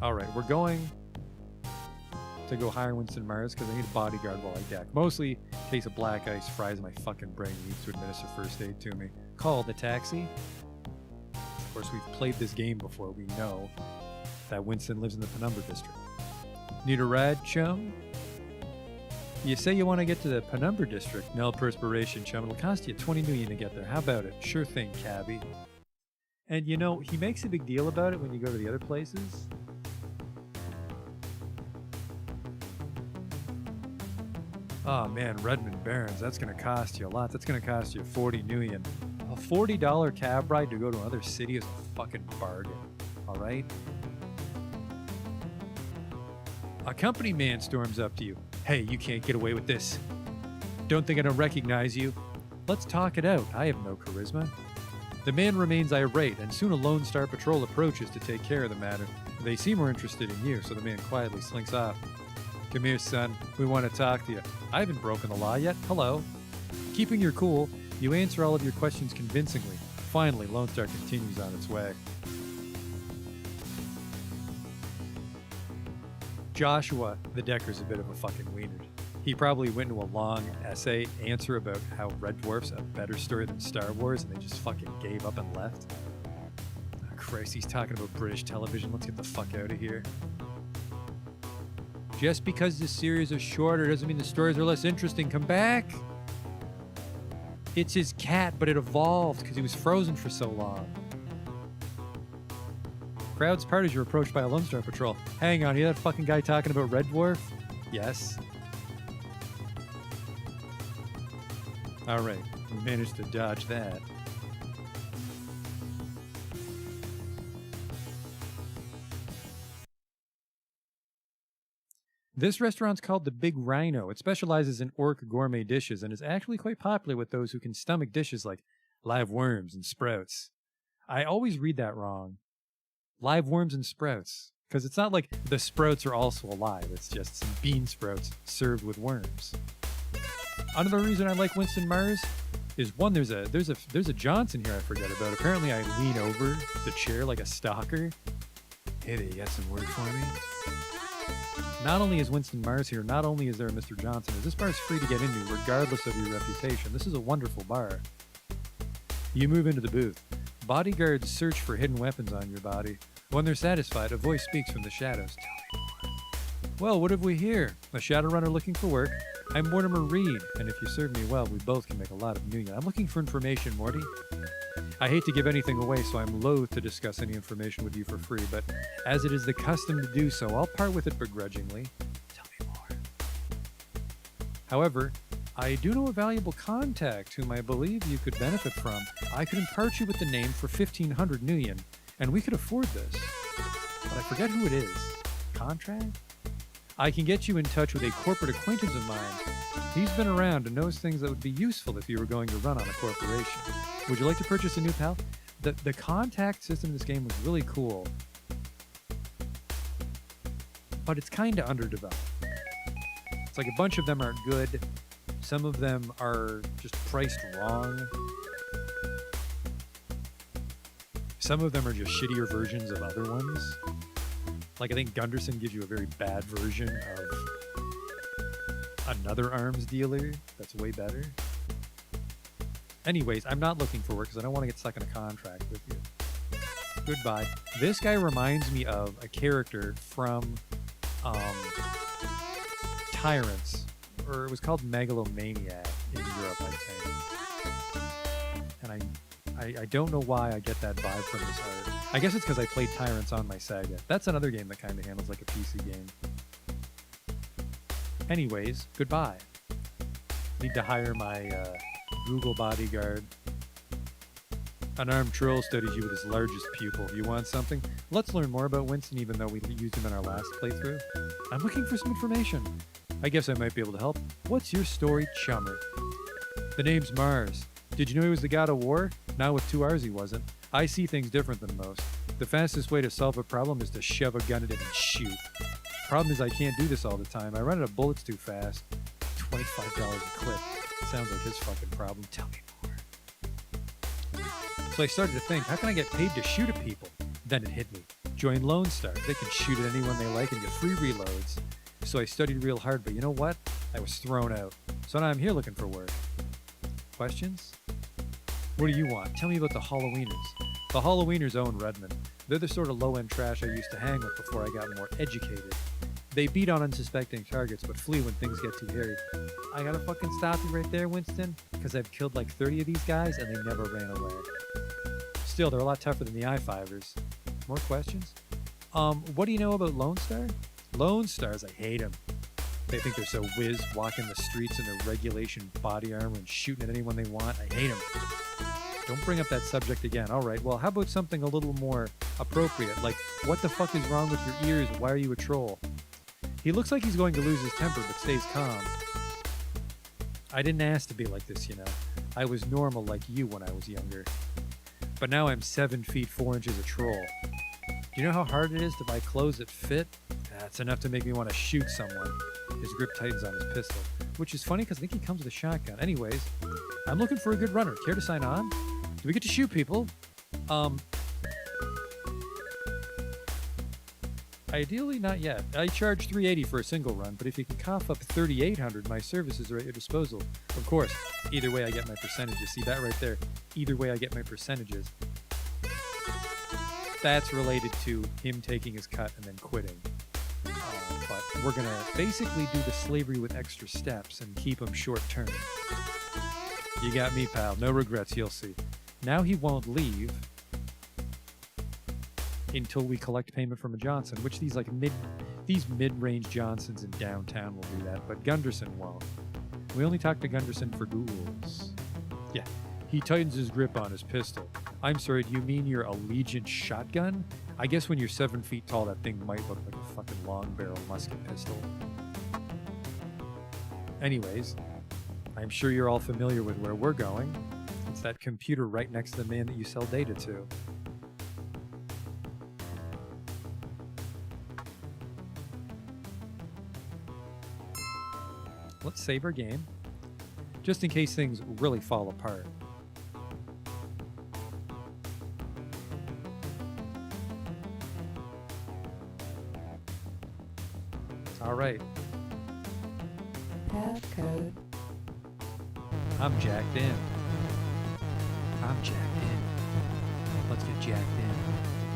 Alright, we're going to go hire Winston Mars because I need a bodyguard while I deck. Mostly, in case of black ice fries my fucking brain and needs to administer first aid to me. Call the taxi. Of course, we've played this game before. We know that Winston lives in the Penumbra district. Need a ride, chum? You say you want to get to the Penumbra district. No perspiration, chum. It'll cost you $20 million to get there. How about it? Sure thing, cabbie. And you know, he makes a big deal about it when you go to the other places. Oh man, Redmond Barrens, that's going to cost you a lot. That's going to cost you $40 million. A $40 cab ride to go to another city is a fucking bargain. Alright? A company man storms up to you. Hey, you can't get away with this. Don't think I don't recognize you. Let's talk it out. I have no charisma. The man remains irate, and soon a Lone Star Patrol approaches to take care of the matter. They seem more interested in you, so the man quietly slinks off. Come here, son. We want to talk to you. I haven't broken the law yet. Hello. Keeping your cool, you answer all of your questions convincingly. Finally, Lone Star continues on its way. Joshua, the Decker's a bit of a fucking wiener. He probably went into a long essay answer about how Red Dwarf's a better story than Star Wars, and they just fucking gave up and left. Oh, Christ, he's talking about British television. Let's get the fuck out of here. Just because the series is shorter doesn't mean the stories are less interesting. Come back! It's his cat, but it evolved because he was frozen for so long. Crowds part as you're approached by a Lone Star Patrol. Hang on, you that fucking guy talking about Red Dwarf? Yes. Alright, we managed to dodge that. This restaurant's called the Big Rhino. It specializes in orc gourmet dishes and is actually quite popular with those who can stomach dishes like live worms and sprouts. I always read that wrong. Live worms and sprouts. Because it's not like the sprouts are also alive. It's just some bean sprouts served with worms. Another reason I like Winston Mars is one, there's a Johnson here I forgot about. Apparently I lean over the chair like a stalker. Hey there, you got some word for me? Not only is Winston Mars here, not only is there a Mr. Johnson, is this bar is free to get into regardless of your reputation. This is a wonderful bar. You move into the booth. Bodyguards search for hidden weapons on your body. When they're satisfied, a voice speaks from the shadows. Tell me more. Well, what have we here? A Shadowrunner looking for work? I'm Mortimer Reed, and if you serve me well, we both can make a lot of million. I'm looking for information, Morty. I hate to give anything away, so I'm loath to discuss any information with you for free, but as it is the custom to do so, I'll part with it begrudgingly. Tell me more. However, I do know a valuable contact whom I believe you could benefit from. I could impart you with the name for 1,500 million, and we could afford this. But I forget who it is. Contract? I can get you in touch with a corporate acquaintance of mine. He's been around and knows things that would be useful if you were going to run on a corporation. Would you like to purchase a new pal? The contact system in this game was really cool. But it's kind of underdeveloped. It's like a bunch of them are good. Some of them are just priced wrong. Some of them are just shittier versions of other ones. Like I think Gunderson gives you a very bad version of another arms dealer that's way better. Anyways, I'm not looking for work because I don't want to get stuck in a contract with you. Goodbye. This guy reminds me of a character from Tyrants, or it was called Megalomaniac. in Europe, I think. And I don't know why I get that vibe from this art. I guess it's because I played Tyrants on my Sega. That's another game that kind of handles like a PC game. Anyways, goodbye. Need to hire my Google bodyguard. An armed troll studies you with his largest pupil. You want something? Let's learn more about Winston, even though we used him in our last playthrough. I'm looking for some information. I guess I might be able to help. What's your story, chummer? The name's Mars. Did you know he was the god of war? Now with 2 R's he wasn't. I see things different than most. The fastest way to solve a problem is to shove a gun at it and shoot. Problem is I can't do this all the time. I run out of bullets too fast. $25 a clip. Sounds like his fucking problem. Tell me more. So I started to think, how can I get paid to shoot at people? Then it hit me. Join Lone Star. They can shoot at anyone they like and get free reloads. So I studied real hard, but you know what? I was thrown out. So now I'm here looking for work. Questions? What do you want? Tell me about the Halloweeners. The Halloweeners own Redmond. They're the sort of low-end trash I used to hang with before I got more educated. They beat on unsuspecting targets, but flee when things get too hairy. I gotta fucking stop you right there, Winston, because I've killed like 30 of these guys and they never ran away. Still, they're a lot tougher than the I-5ers. More questions? What do you know about Lone Star? Lone Stars, I hate them. They think they're so whiz, walking the streets in their regulation body armor and shooting at anyone they want. I hate them. Don't bring up that subject again. All right, well, how about something a little more appropriate? Like, what the fuck is wrong with your ears? Why are you a troll? He looks like he's going to lose his temper, but stays calm. I didn't ask to be like this, you know. I was normal like you when I was younger. But now I'm 7 feet 4 inches a troll. Do you know how hard it is to buy clothes that fit? That's enough to make me want to shoot someone. His grip tightens on his pistol, which is funny because I think he comes with a shotgun. Anyways, I'm looking for a good runner. Care to sign on? Do we get to shoot people? Ideally, not yet. I charge $380 for a single run, but if you can cough up $3,800, my services are at your disposal. Of course, either way I get my percentages. See that right there? Either way I get my percentages. That's related to him taking his cut and then quitting. But we're gonna basically do the slavery with extra steps and keep him short term. You got me, pal. No regrets, you'll see. Now he won't leave until we collect payment from a Johnson, which these mid-range Johnsons in downtown will do that, but Gunderson won't. We only talk to Gunderson for ghouls. Yeah, he tightens his grip on his pistol. I'm sorry, do you mean your Allegiant shotgun? I guess when you're 7 feet tall, that thing might look like a fucking long barrel musket pistol. Anyways, I'm sure you're all familiar with where we're going. It's that computer right next to the man that you sell data to. Let's save our game, just in case things really fall apart. All right. Passcode. I'm jacked in. I'm jacked in. Let's get jacked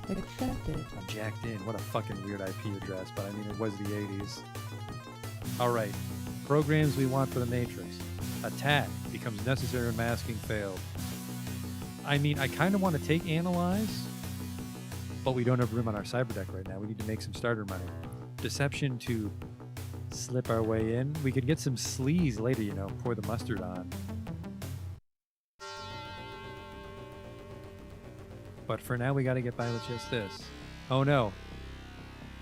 in. Accepted. I'm jacked in. What a fucking weird IP address, but I mean, it was the 80s. All right. Programs we want for the Matrix. Attack becomes necessary when masking failed. I mean, I kind of want to take Analyze, but we don't have room on our cyber deck right now. We need to make some starter money. Deception to slip our way in. We could get some sleaze later, you know, pour the mustard on. But for now, we got to get by with just this. Oh no.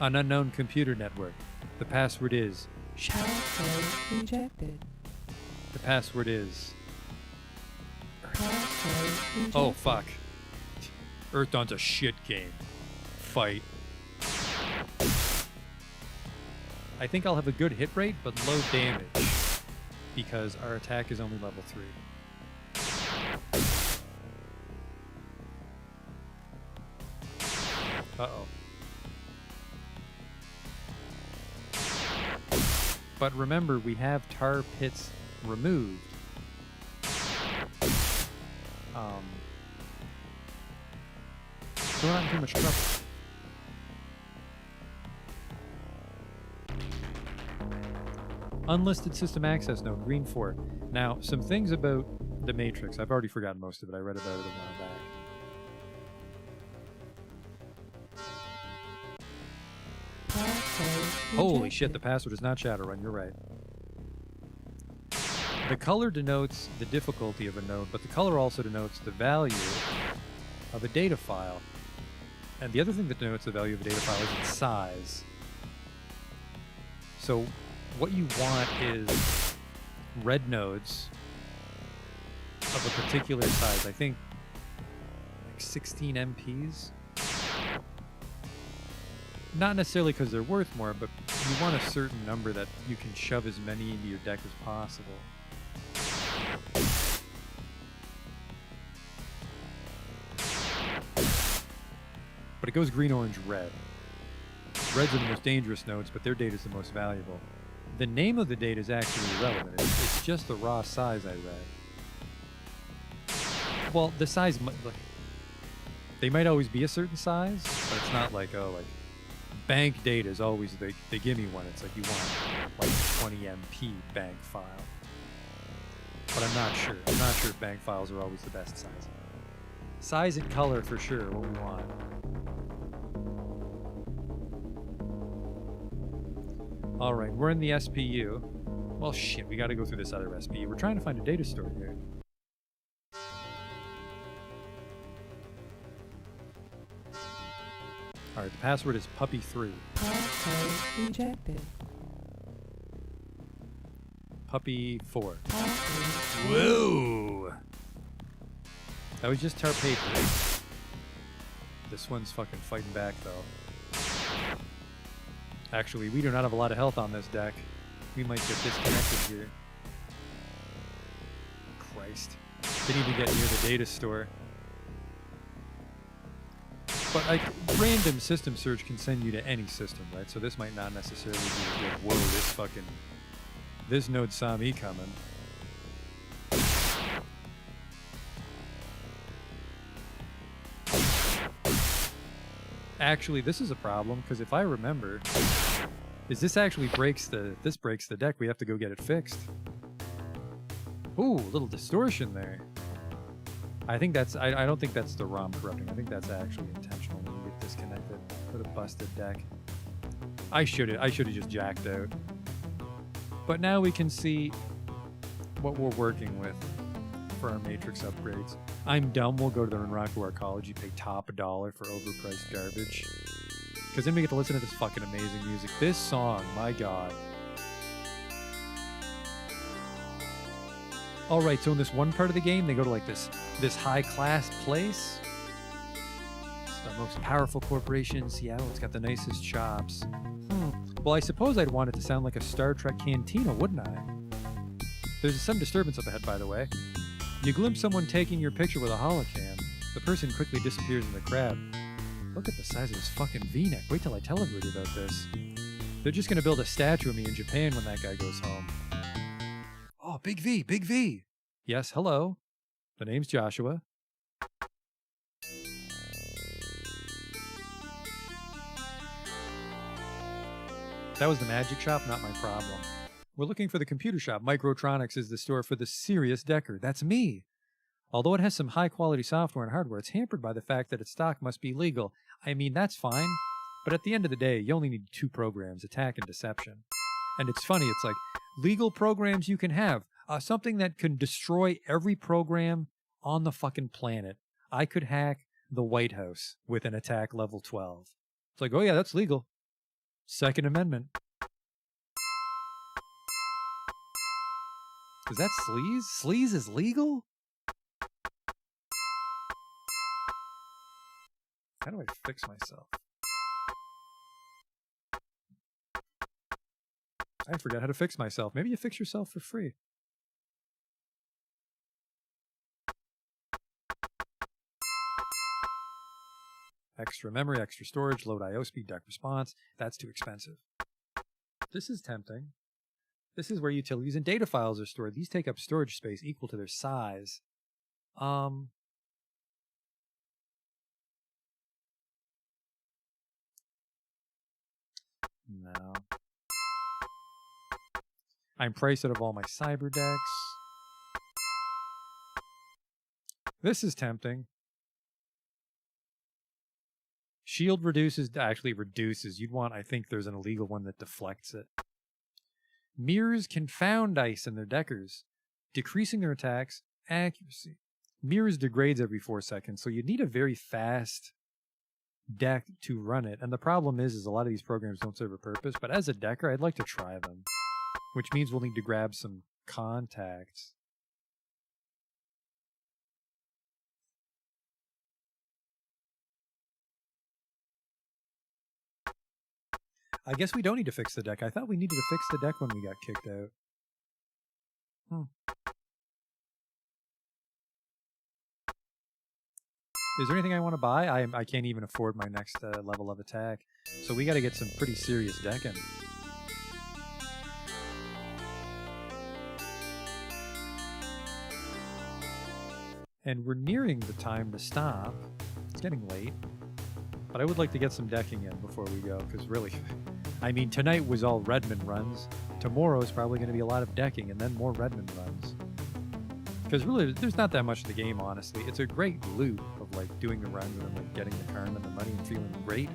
An unknown computer network. The password is... Passcode rejected. The password is... Passcode rejected. Oh, fuck. Earth Dawn's a shit game. Fight. I think I'll have a good hit rate, but low damage. Because our attack is only level 3. Uh-oh. But remember, we have tar pits removed. So we're not in too much trouble. Unlisted system access node, green 4. Now, some things about the Matrix. I've already forgotten most of it. I read about it a while back. Holy shit, the password is not Shadowrun. You're right. The color denotes the difficulty of a node, but the color also denotes the value of a data file. And the other thing that denotes the value of a data file is its size. So what you want is red nodes of a particular size. I think like 16 MPs. Not necessarily because they're worth more, but you want a certain number that you can shove as many into your deck as possible. But it goes green, orange, red. Reds are the most dangerous nodes, but their data is the most valuable. The name of the data is actually irrelevant. It's just the raw size I read. Well, the size, they might always be a certain size, but it's not like, oh, like, bank data is always, they give me one. It's like you want like 20 MP bank file. But I'm not sure. I'm not sure if bank files are always the best size. Size and color for sure, what we want. Alright, we're in the SPU. Well, shit, we gotta go through this other SPU. We're trying to find a data store here. Alright, the password is puppy3. Password rejected. Puppy4. Password Whoa! That was just tar paper. This one's fucking fighting back, though. Actually, we do not have a lot of health on this deck. We might get disconnected here. Christ. Didn't even get near the data store. But like, random system search can send you to any system, right? So this might not necessarily be like, whoa, this node saw me coming. Actually, this is a problem, because if I remember, this breaks the deck. We have to go get it fixed. Ooh, a little distortion there. I think that's, I don't think that's the ROM corrupting. I think that's actually intentional when you get disconnected with a busted deck. I should have just jacked out. But now we can see what we're working with for our Matrix upgrades. I'm dumb, we'll go to the Renraku Arcology, pay top $1 for overpriced garbage. Because then we get to listen to this fucking amazing music. This song, my god. Alright, so in this one part of the game, they go to like this high-class place. It's the most powerful corporation in Seattle. It's got the nicest shops. Well, I suppose I'd want it to sound like a Star Trek cantina, wouldn't I? There's some disturbance up ahead, by the way. You glimpse someone taking your picture with a holocam. The person quickly disappears in the crowd. Look at the size of this fucking V-neck. Wait till I tell everybody about this. They're just gonna build a statue of me in Japan when that guy goes home. Oh, Big V, Big V! Yes, hello. The name's Joshua. That was the magic shop, not my problem. We're looking for the computer shop. Microtronics is the store for the serious Decker. That's me. Although it has some high-quality software and hardware, it's hampered by the fact that its stock must be legal. I mean, that's fine. But at the end of the day, you only need 2 programs, attack and deception. And it's funny, it's like, legal programs you can have. Something that can destroy every program on the fucking planet. I could hack the White House with an attack level 12. It's like, oh yeah, that's legal. Second Amendment. Is that sleaze? Sleaze is legal? How do I fix myself? I forgot how to fix myself. Maybe you fix yourself for free. Extra memory, extra storage, load I/O speed, deck response. That's too expensive. This is tempting. This is where utilities and data files are stored. These take up storage space equal to their size. No. I'm priced out of all my cyber decks. This is tempting. Shield actually reduces. You'd want, I think there's an illegal one that deflects it. Mirrors confound dice in their deckers, decreasing their attacks accuracy. Mirrors degrades every 4 seconds, so you need a very fast deck to run it. And the problem is a lot of these programs don't serve a purpose, but as a decker, I'd like to try them, which means we'll need to grab some contacts. I guess we don't need to fix the deck. I thought we needed to fix the deck when we got kicked out. Is there anything I want to buy? I can't even afford my next level of attack. So we got to get some pretty serious decking. And we're nearing the time to stop. It's getting late. But I would like to get some decking in before we go, because really, I mean, tonight was all Redmond runs. Tomorrow is probably going to be a lot of decking, and then more Redmond runs. Because really, there's not that much to the game, honestly. It's a great loop of, like, doing the runs and then, like, getting the karma and the money and feeling great.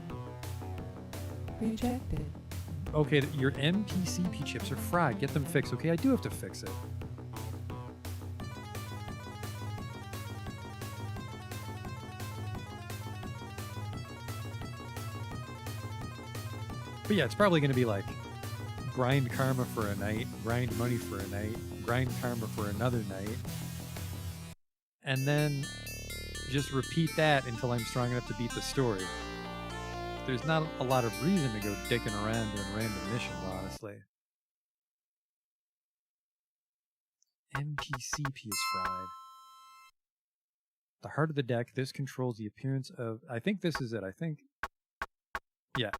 Rejected. Okay, your MPCP chips are fried. Get them fixed. Okay, I do have to fix it. But yeah, it's probably going to be like grind karma for a night, grind money for a night, grind karma for another night, and then just repeat that until I'm strong enough to beat the story. There's not a lot of reason to go dicking around doing random missions, honestly. MPCP is fried. The heart of the deck, this controls the appearance of... I think this is it, Yeah.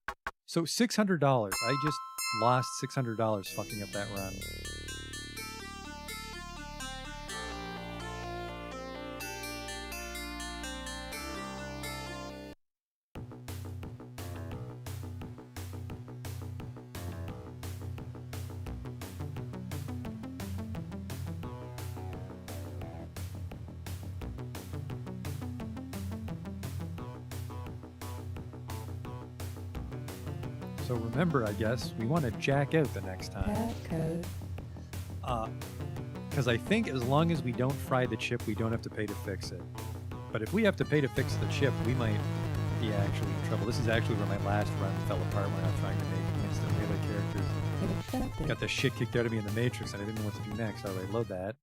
So $600. I just lost $600 fucking up that run. So remember, I guess, we want to jack out the next time. Passcode. Because I think as long as we don't fry the chip, we don't have to pay to fix it. But if we have to pay to fix the chip, we might be actually in trouble. This is actually where my last run fell apart when I was trying to make instant melee characters. Accepted. Got the shit kicked out of me in the Matrix and I didn't know what to do next. Alright, load that.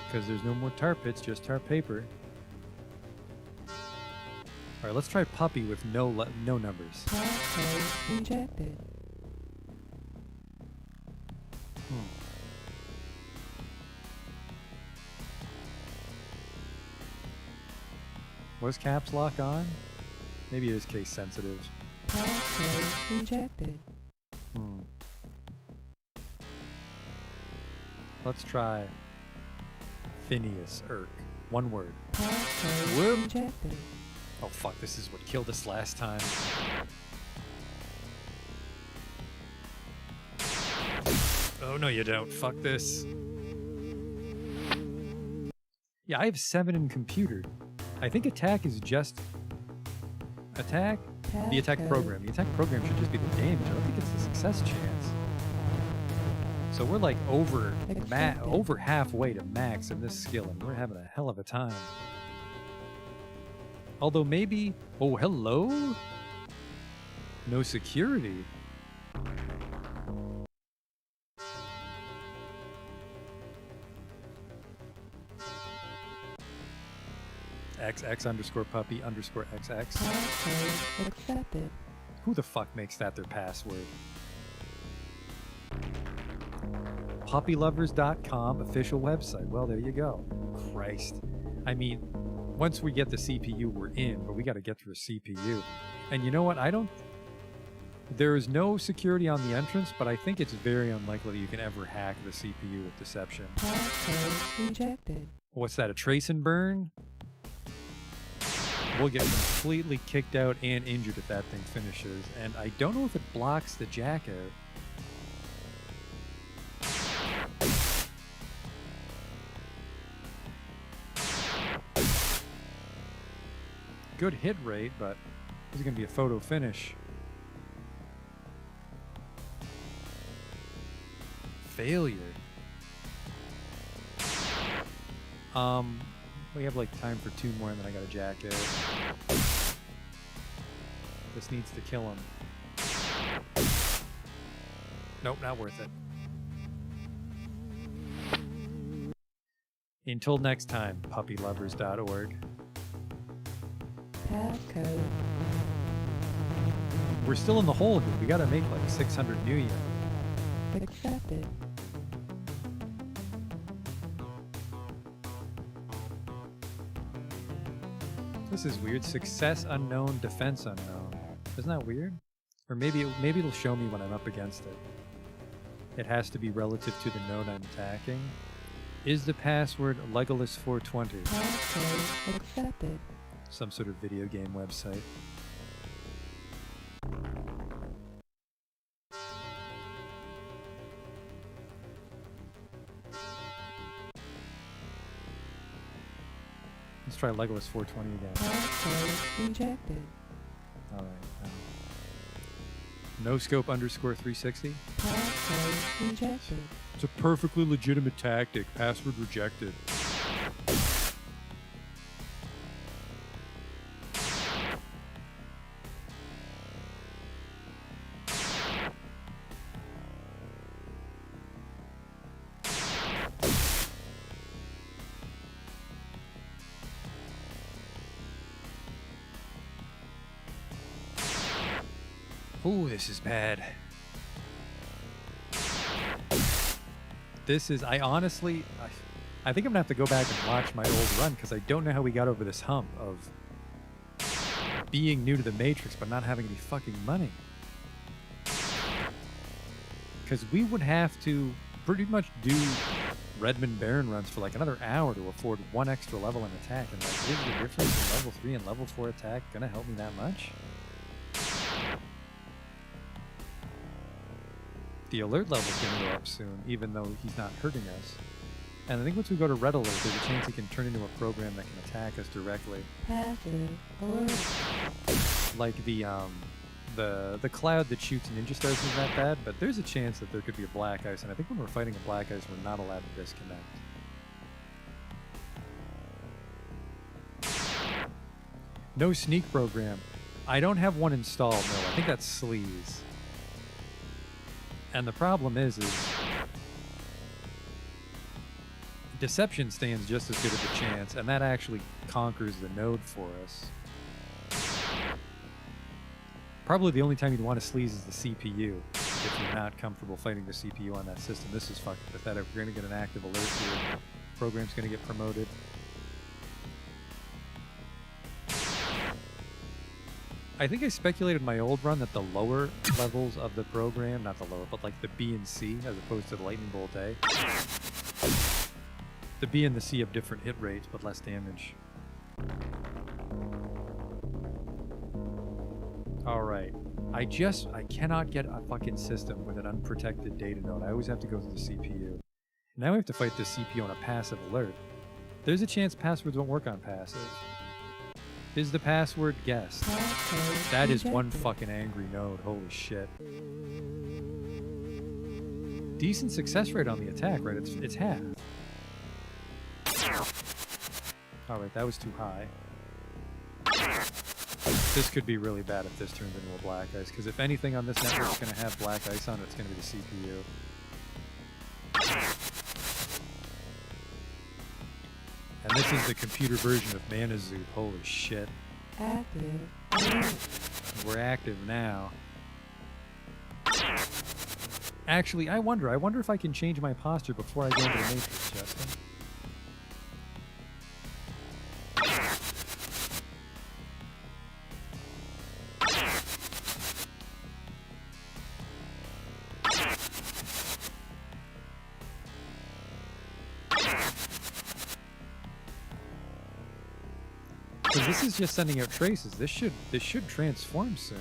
Because there's no more tar pits, just tar paper. Alright, let's try Puppy with no numbers. Passcode rejected. Was caps lock on? Maybe it is case sensitive. Passcode rejected. Let's try Phineas Irk. One word. Passcode Whoop. rejected. Oh fuck, this is what killed us last time. Oh no you don't. Fuck this. Yeah, I have 7 in computer. I think attack is just... Attack? The attack Passcode. program. The attack program should just be the damage. I don't think it's the success chance. So we're like over halfway to max in this skill, and we're having a hell of a time. Although maybe... Oh, hello? No security. XX_puppy_XX. Passcode accepted. Who the fuck makes that their password? Puppylovers.com official website. Well, there you go. Christ. I mean, once we get the CPU, we're in, but we got to get through a CPU. And you know what? There is no security on the entrance, but I think it's very unlikely that you can ever hack the CPU with deception. Passcode rejected. What's that, a trace and burn? We'll get completely kicked out and injured if that thing finishes. And I don't know if it blocks the jack out. Good hit rate, but this is going to be a photo finish. Failure. We have like time for 2 more and then I got a jacket. This needs to kill him. Nope, not worth it. Until next time, puppylovers.org. Passcode. We're still in the hole here. We gotta make like 600 new yen. Accepted. This is weird. Success unknown, defense unknown. Isn't that weird? Or maybe it'll show me when I'm up against it. It has to be relative to the node I'm attacking. Is the password Legolas 420? Passcode accepted. Some sort of video game website. Let's try Legolas 420 again. Passcode rejected. Alright. No scope underscore 360. Passcode rejected. It's a perfectly legitimate tactic. Password rejected. Ooh, this is bad. This is, I honestly, I think I'm gonna have to go back and watch my old run because I don't know how we got over this hump of being new to the Matrix but not having any fucking money. Because we would have to pretty much do Redmond Baron runs for like another hour to afford 1 extra level in attack, and like, is the difference in level 3 and level 4 attack gonna help me that much? The alert level's going to go up soon, even though he's not hurting us. And I think once we go to red alert, there's a chance he can turn into a program that can attack us directly. Passive alert. Like the cloud that shoots ninja stars isn't that bad, but there's a chance that there could be a black ice, and I think when we're fighting a black ice, we're not allowed to disconnect. No sneak program. I don't have one installed, no. I think that's Sleaze. And the problem is Deception stands just as good of a chance, and that actually conquers the node for us. Probably the only time you'd want to sleaze is the CPU, if you're not comfortable fighting the CPU on that system. This is fucking pathetic. We're going to get an active alert here. Program's going to get promoted. I think I speculated in my old run that the lower levels of the program, not the lower, but like the B and C as opposed to the Lightning Bolt A. The B and the C have different hit rates but less damage. Alright. I cannot get a fucking system with an unprotected data node. I always have to go to the CPU. Now we have to fight the CPU on a passive alert. There's a chance passwords won't work on passive. Is the password guessed? Passcode That is one rejected. fucking angry node. Holy shit. Decent success rate on the attack, right? It's half. Alright, that was too high. This could be really bad if this turns into a black ice, because if anything on this network is going to have black ice on it, it's going to be the CPU. And this is the computer version of Mana Zoop. Holy shit. Active alert. We're active now. Actually, I wonder if I can change my posture before I go into the Matrix, Justin. Because this is just sending out traces. This should transform soon.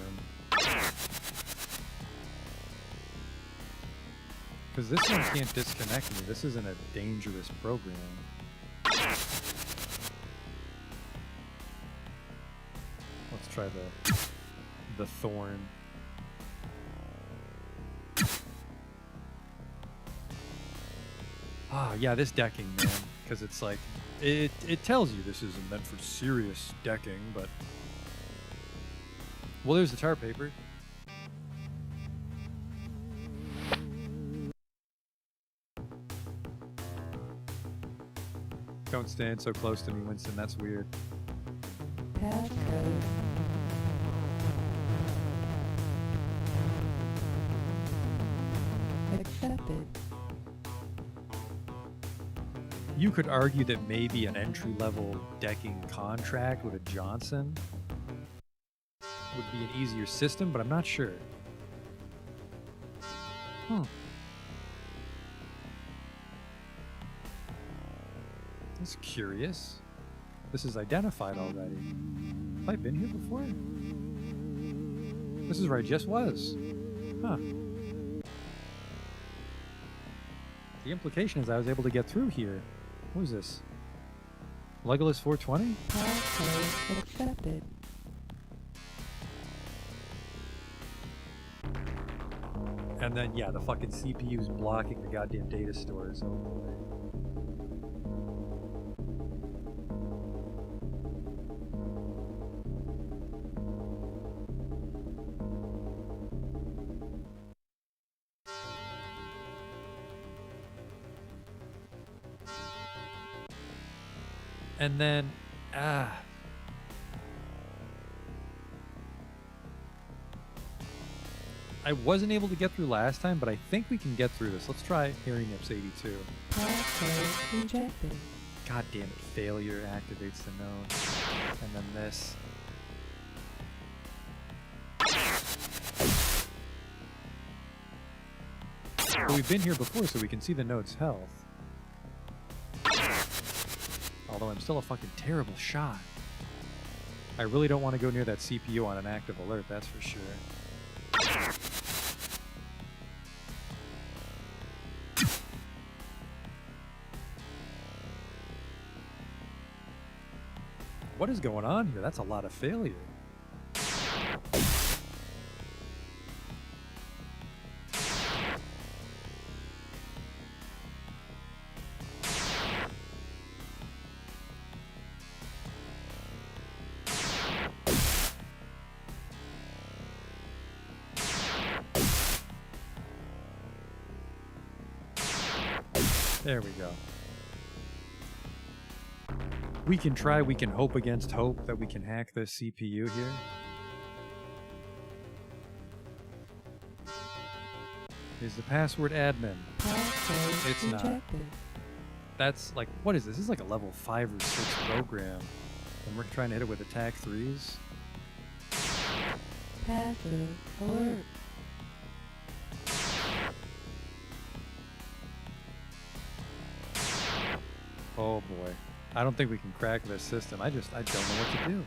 Because this one can't disconnect me. This isn't a dangerous program. try the thorn. Ah, yeah, this decking, man, because it's like it tells you this isn't meant for serious decking, but well, there's the tar paper. Don't stand so close to me, Winston. That's weird. Passcode. Accepted. You could argue that maybe an entry-level decking contract with a Johnson would be an easier system, but I'm not sure. That's curious. This is identified already. Have I been here before? This is where I just was. Huh. The implication is I was able to get through here. What is this? Legolas 420? Passcode accepted. And then, yeah, the fucking CPU's blocking the goddamn data stores. Oh boy. And then, I wasn't able to get through last time, but I think we can get through this. Let's try Hearing Nips 82. Passcode rejected. God damn it, failure activates the node. And then this. But we've been here before, so we can see the node's health. Although I'm still a fucking terrible shot. I really don't want to go near that CPU on an active alert, that's for sure. What is going on here? That's a lot of failure. There we go. We can try, we can hope against hope that we can hack this CPU here. Is the password admin? Passcode It's not. rejected. That's like, what is this? This is like a level 5 or 6 program. And we're trying to hit it with attack 3s. Passive alert. Oh boy. I don't think we can crack this system. I don't know what to do.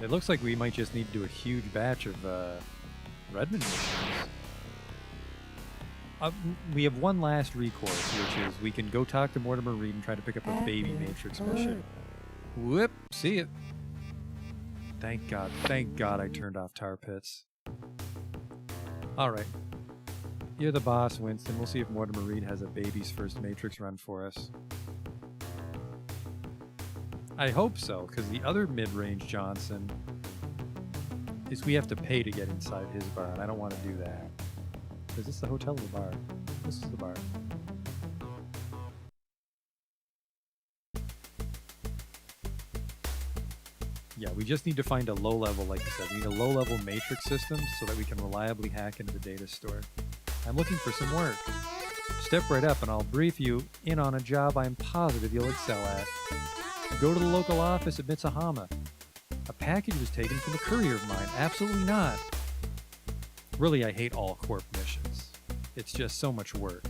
It looks like we might just need to do a huge batch of Redmond missions. We have one last recourse, which is we can go talk to Mortimer Reed and try to pick up a baby Active Matrix alert. mission. Whoop! See it. Thank God I turned off tar pits. Alright. You're the boss, Winston. We'll see if Mortimer Reed has a baby's first Matrix run for us. I hope so, because the other mid-range Johnson is we have to pay to get inside his bar, and I don't want to do that. Is this the hotel or the bar? This is the bar. Yeah, we just need to find a low level, like I said. We need a low level matrix system so that we can reliably hack into the data store. I'm looking for some work. Step right up and I'll brief you in on a job I'm positive you'll excel at. Go to the local office at Mitsahama. A package was taken from a courier of mine. Absolutely not. Really, I hate all corp missions. It's just so much work.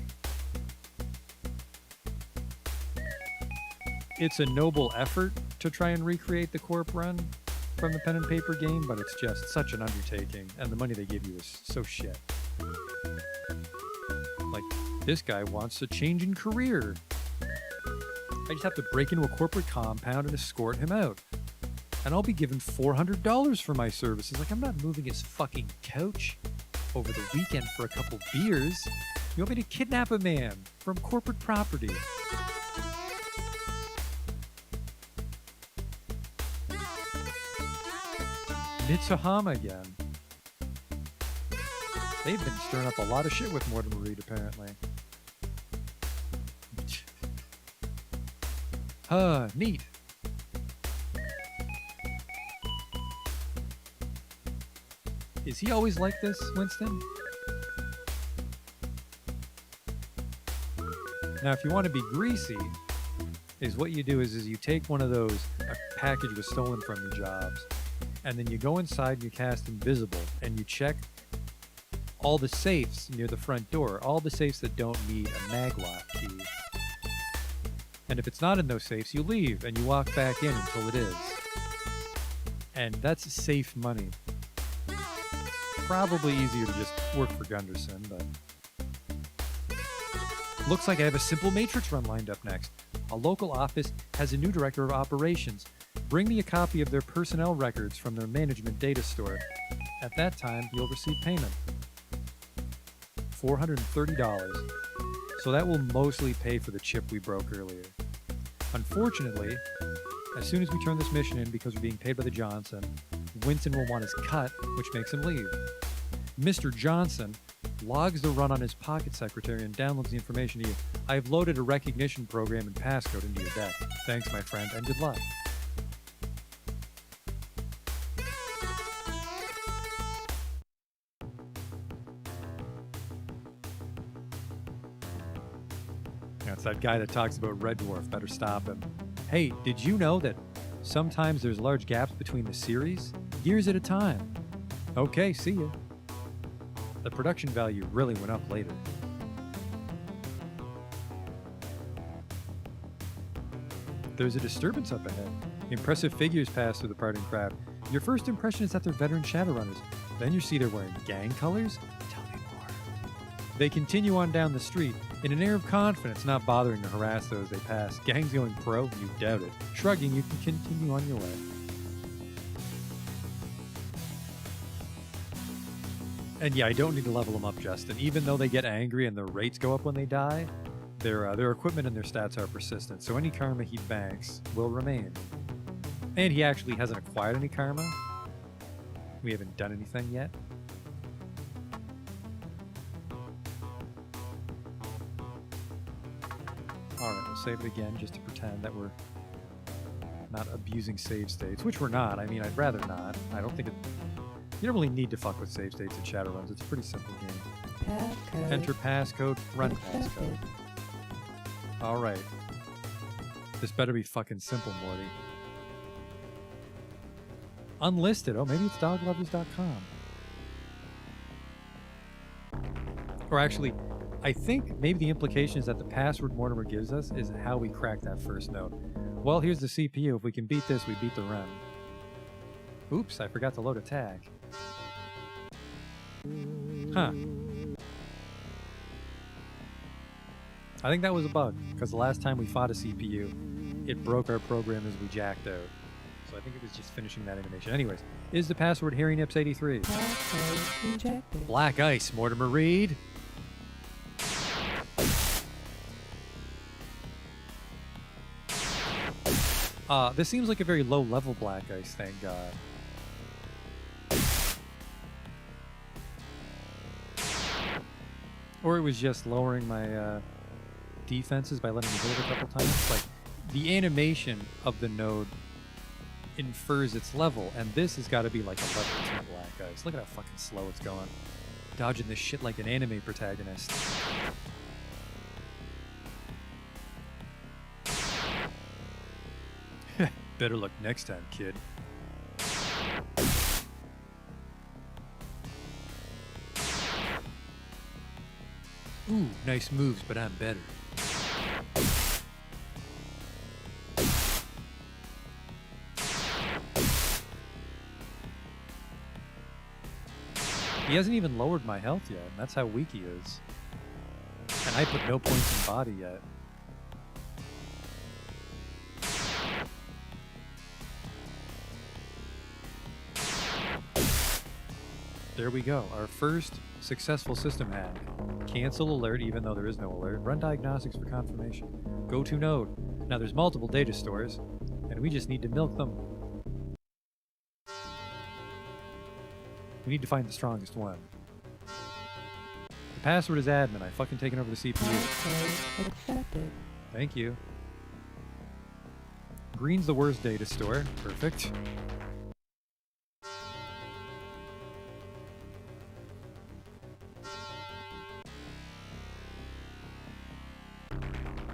It's a noble effort to try and recreate the corp run, from the pen and paper game, but it's just such an undertaking, and the money they give you is so shit. Like, this guy wants a change in career. I just have to break into a corporate compound and escort him out. And I'll be given $400 for my services. Like, I'm not moving his fucking couch over the weekend for a couple beers. You want me to kidnap a man from corporate property? Mitsuhama again. They've been stirring up a lot of shit with Mortimer Reed, apparently. Neat. Is he always like this, Winston? Now, if you want to be greasy, is what you do is you take one of those, a package was stolen from you jobs, and then you go inside and you cast invisible, and you check all the safes near the front door, all the safes that don't need a maglock key. And if it's not in those safes, you leave and you walk back in until it is. And that's safe money. Probably easier to just work for Gunderson, but... Looks like I have a simple matrix run lined up next. A local office has a new director of operations. Bring me a copy of their personnel records from their management data store. At that time, you'll receive payment. $430. So that will mostly pay for the chip we broke earlier. Unfortunately, as soon as we turn this mission in because we're being paid by the Johnson, Winston will want his cut, which makes him leave. Mr. Johnson logs the run on his pocket secretary and downloads the information to you. I have loaded a recognition program and passcode into your deck. Thanks, my friend, and good luck. That's that guy that talks about Red Dwarf. Better stop him. Hey, did you know that sometimes there's large gaps between the series? Years at a time. Okay, see ya. The production value really went up later. There's a disturbance up ahead. Impressive figures pass through the parting crowd. Your first impression is that they're veteran Shadowrunners. Then you see they're wearing gang colors? Tell me more. They continue on down the street, in an air of confidence, not bothering to harass those they pass. Gang's going pro? You doubt it. Shrugging, you can continue on your way. And yeah, I don't need to level them up, Justin. Even though they get angry and their rates go up when they die, their equipment and their stats are persistent, so any karma he banks will remain. And he actually hasn't acquired any karma. We haven't done anything yet. Alright, we'll save it again just to pretend that we're not abusing save states, which we're not. I mean, I'd rather not. I don't think it... You don't really need to fuck with save states in Shadowruns. It's a pretty simple game. Passcode. Enter passcode, run accepted. passcode. Alright. This better be fucking simple, Morty. Unlisted. Oh, maybe it's doglovers.com. Or actually, I think maybe the implication is that the password Mortimer gives us is how we crack that first node. Well, here's the CPU. If we can beat this, we beat the run. Oops, I forgot to load a tag. Huh. I think that was a bug, because the last time we fought a CPU, it broke our program as we jacked out. So I think it was just finishing that animation. Anyways, is the password Harry Nips 83? Passcode rejected. Black ice, Mortimer Reed. This seems like a very low-level black ice, thank God. Or it was just lowering my defenses by letting me hit it a couple times. Like, the animation of the node infers its level, and this has got to be like a level 2 black ice. Look at how fucking slow it's going. Dodging this shit like an anime protagonist. Better luck next time, kid. Ooh, nice moves, but I'm better. He hasn't even lowered my health yet, and that's how weak he is. And I put no points in body yet. There we go. Our first successful system hack. Cancel alert even though there is no alert. Run diagnostics for confirmation. Go to node. Now there's multiple data stores, and we just need to milk them. We need to find the strongest one. The password is admin. I fucking taken over the CPU. Passcode accepted. Thank you. Green's the worst data store. Perfect.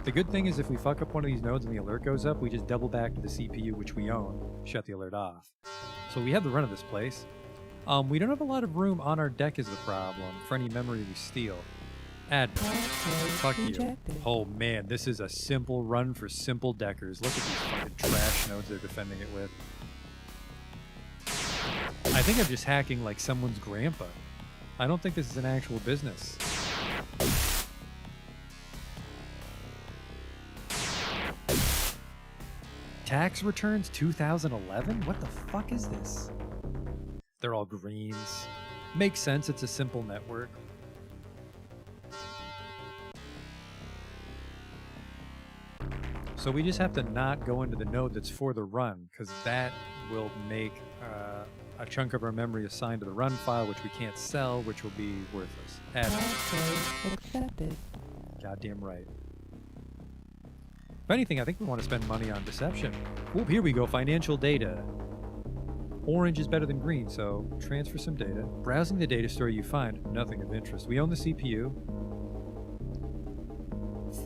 The good thing is if we fuck up one of these nodes and the alert goes up, we just double back to the CPU which we own, shut the alert off. So we have the run of this place. We don't have a lot of room on our deck is the problem for any memory we steal. Admin. Passcode Fuck you. rejected. Oh man, this is a simple run for simple deckers. Look at these fucking trash nodes they're defending it with. I think I'm just hacking like someone's grandpa. I don't think this is an actual business. Tax returns 2011? What the fuck is this? They're all greens. Makes sense, it's a simple network. So we just have to not go into the node that's for the run, because that will make a chunk of our memory assigned to the run file, which we can't sell, which will be worthless. Passcode accepted. Goddamn right. If anything, I think we want to spend money on deception. Oop, here we go, financial data. Orange is better than green, so transfer some data. Browsing the data store, you find nothing of interest. We own the CPU.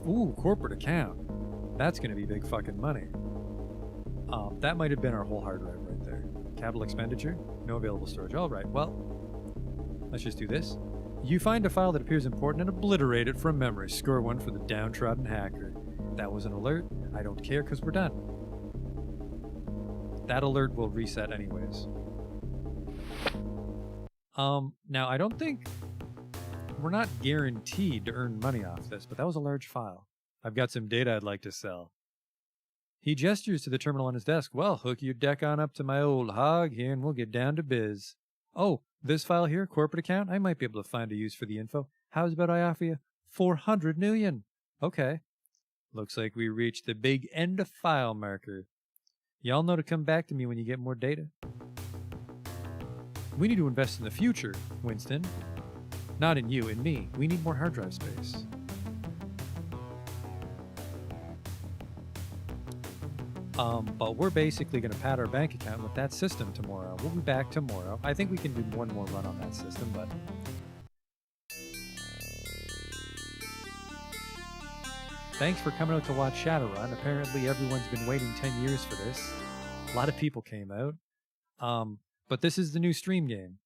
Ooh, corporate account. That's going to be big fucking money. That might have been our whole hard drive right there. Capital expenditure, no available storage. All right, well, let's just do this. You find a file that appears important and obliterate it from memory. Score 1 for the downtrodden hacker. That was an alert. I don't care because we're done. That alert will reset anyways. Now I don't think we're not guaranteed to earn money off this, but that was a large file. I've got some data I'd like to sell. He gestures to the terminal on his desk. Well, hook your deck on up to my old hog here and we'll get down to biz. Oh, this file here, corporate account, I might be able to find a use for the info. How's about I offer you 400 million? Okay. Looks like we reached the big end of file marker. Y'all know to come back to me when you get more data. We need to invest in the future, Winston. Not in you, in me. We need more hard drive space. But we're basically going to pad our bank account with that system tomorrow. We'll be back tomorrow. I think we can do one more run on that system, but... Thanks for coming out to watch Shadowrun. Apparently everyone's been waiting 10 years for this. A lot of people came out. But this is the new stream game.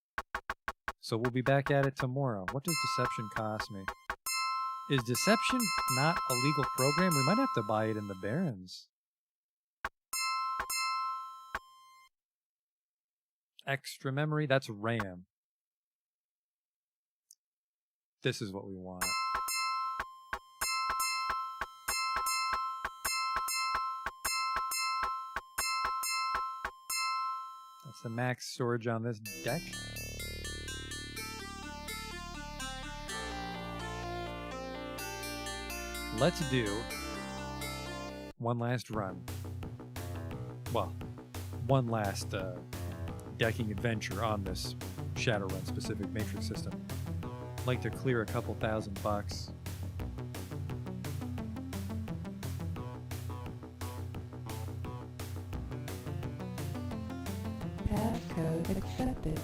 So we'll be back at it tomorrow. What does deception cost me? Is deception not a legal program? We might have to buy it in the Barrens. Extra memory, that's RAM. This is what we want. That's the max storage on this deck. Let's do one last run. Well, one last decking adventure on this Shadowrun specific matrix system. Like to clear a couple $1,000. Passcode accepted.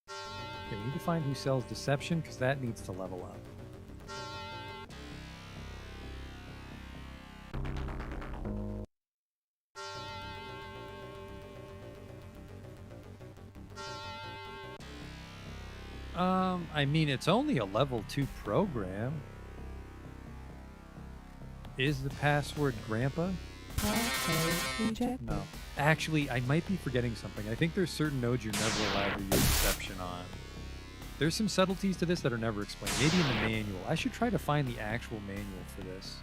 Okay, we need to find who sells deception because that needs to level up. I mean, it's only a level 2 program. Is the password Grandpa? Passcode rejected. No. Actually, I might be forgetting something. I think there's certain nodes you're never allowed to use deception on. There's some subtleties to this that are never explained. Maybe in the manual. I should try to find the actual manual for this.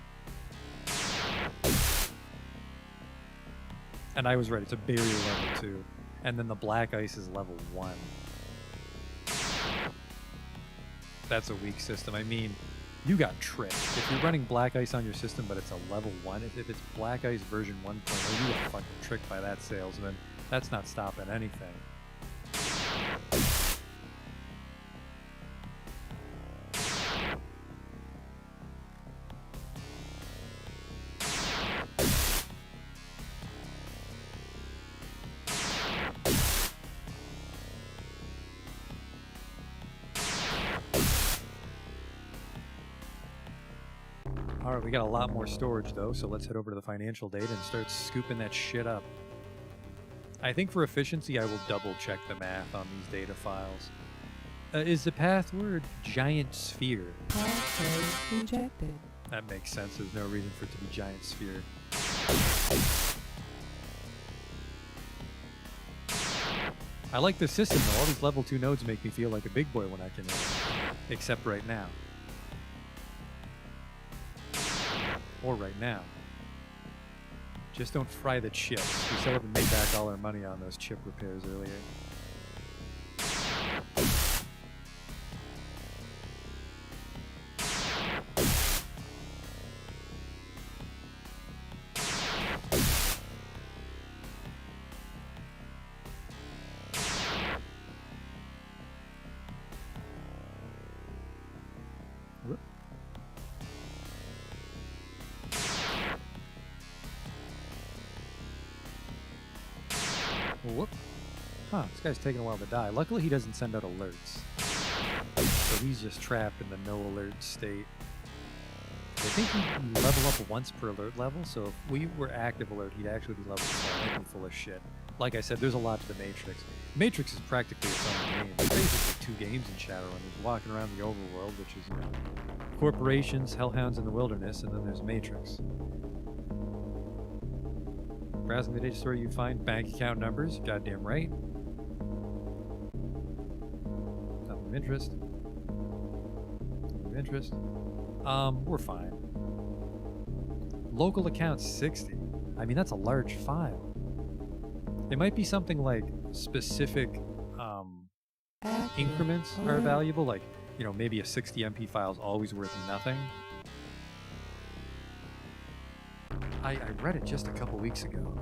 And I was right. It's a barrier level 2. And then the black ice is level 1. That's a weak system. I mean, you got tricked. If you're running black ice on your system, but it's a level 1, if it's black ice version 1.0, you got fucking tricked by that salesman. That's not stopping anything. Alright, we got a lot more storage though, so let's head over to the financial data and start scooping that shit up. I think for efficiency, I will double check the math on these data files. Is the password giant sphere? Passcode rejected. That makes sense. There's no reason for it to be giant sphere. I like the system though. All these level 2 nodes make me feel like a big boy when I can hit it. Except right now. Or right now. Just don't fry the chips. We still haven't made back all our money on those chip repairs earlier. Whoop. Whoop. Huh, this guy's taking a while to die. Luckily he doesn't send out alerts. So he's just trapped in the no alert state. I think he level up once per alert level, so if we were active alert, he'd actually be level 4, making full of shit. Like I said, there's a lot to the Matrix. Matrix is practically its own game. There's basically 2 games in Shadowrun. There's walking around the overworld, which is, you know, corporations, hellhounds in the wilderness, and then there's Matrix. Browsing the data store, you find bank account numbers. Goddamn right. Nothing of interest. Nothing of interest. We're fine. Local accounts 60. I mean, that's a large file. It might be something like specific increments are valuable. Like, you know, maybe a 60 MP file is always worth nothing. I read it just a couple weeks ago.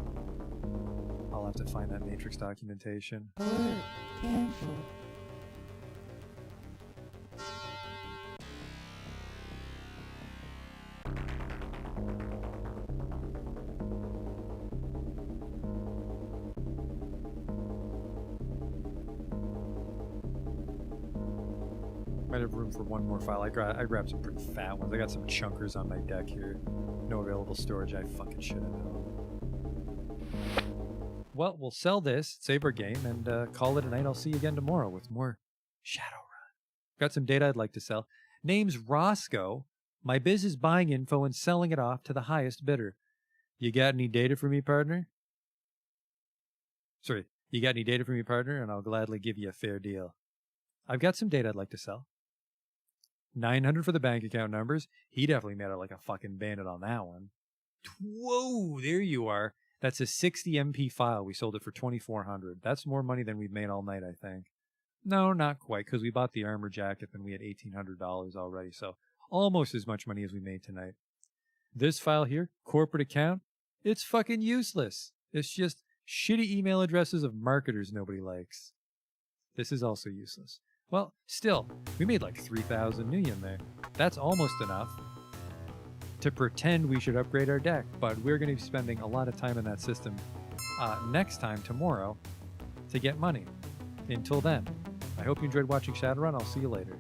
I'll have to find that Matrix documentation. Alert. Cancelled. Might have room for one more file. I grabbed some pretty fat ones. I got some chunkers on my deck here. No available storage. I fucking should have known. Well, we'll sell this, save our game, and call it a night. I'll see you again tomorrow with more Shadowrun. Got some data I'd like to sell. Name's Roscoe. My biz is buying info and selling it off to the highest bidder. You got any data for me, partner? Sorry, you got any data for me, partner? And I'll gladly give you a fair deal. I've got some data I'd like to sell. 900 for the bank account numbers. He definitely made out like a fucking bandit on that one. Whoa, there you are. That's a 60 MP file. We sold it for 2,400. That's more money than we've made all night, I think. No, not quite, because we bought the armor jacket and we had $1,800 already, so almost as much money as we made tonight. This file here, corporate account, it's fucking useless. It's just shitty email addresses of marketers nobody likes. This is also useless. Well, still, we made like 3,000 million there. That's almost enough to pretend we should upgrade our deck, but we're going to be spending a lot of time in that system next time, tomorrow, to get money. Until then, I hope you enjoyed watching Shadowrun. I'll see you later.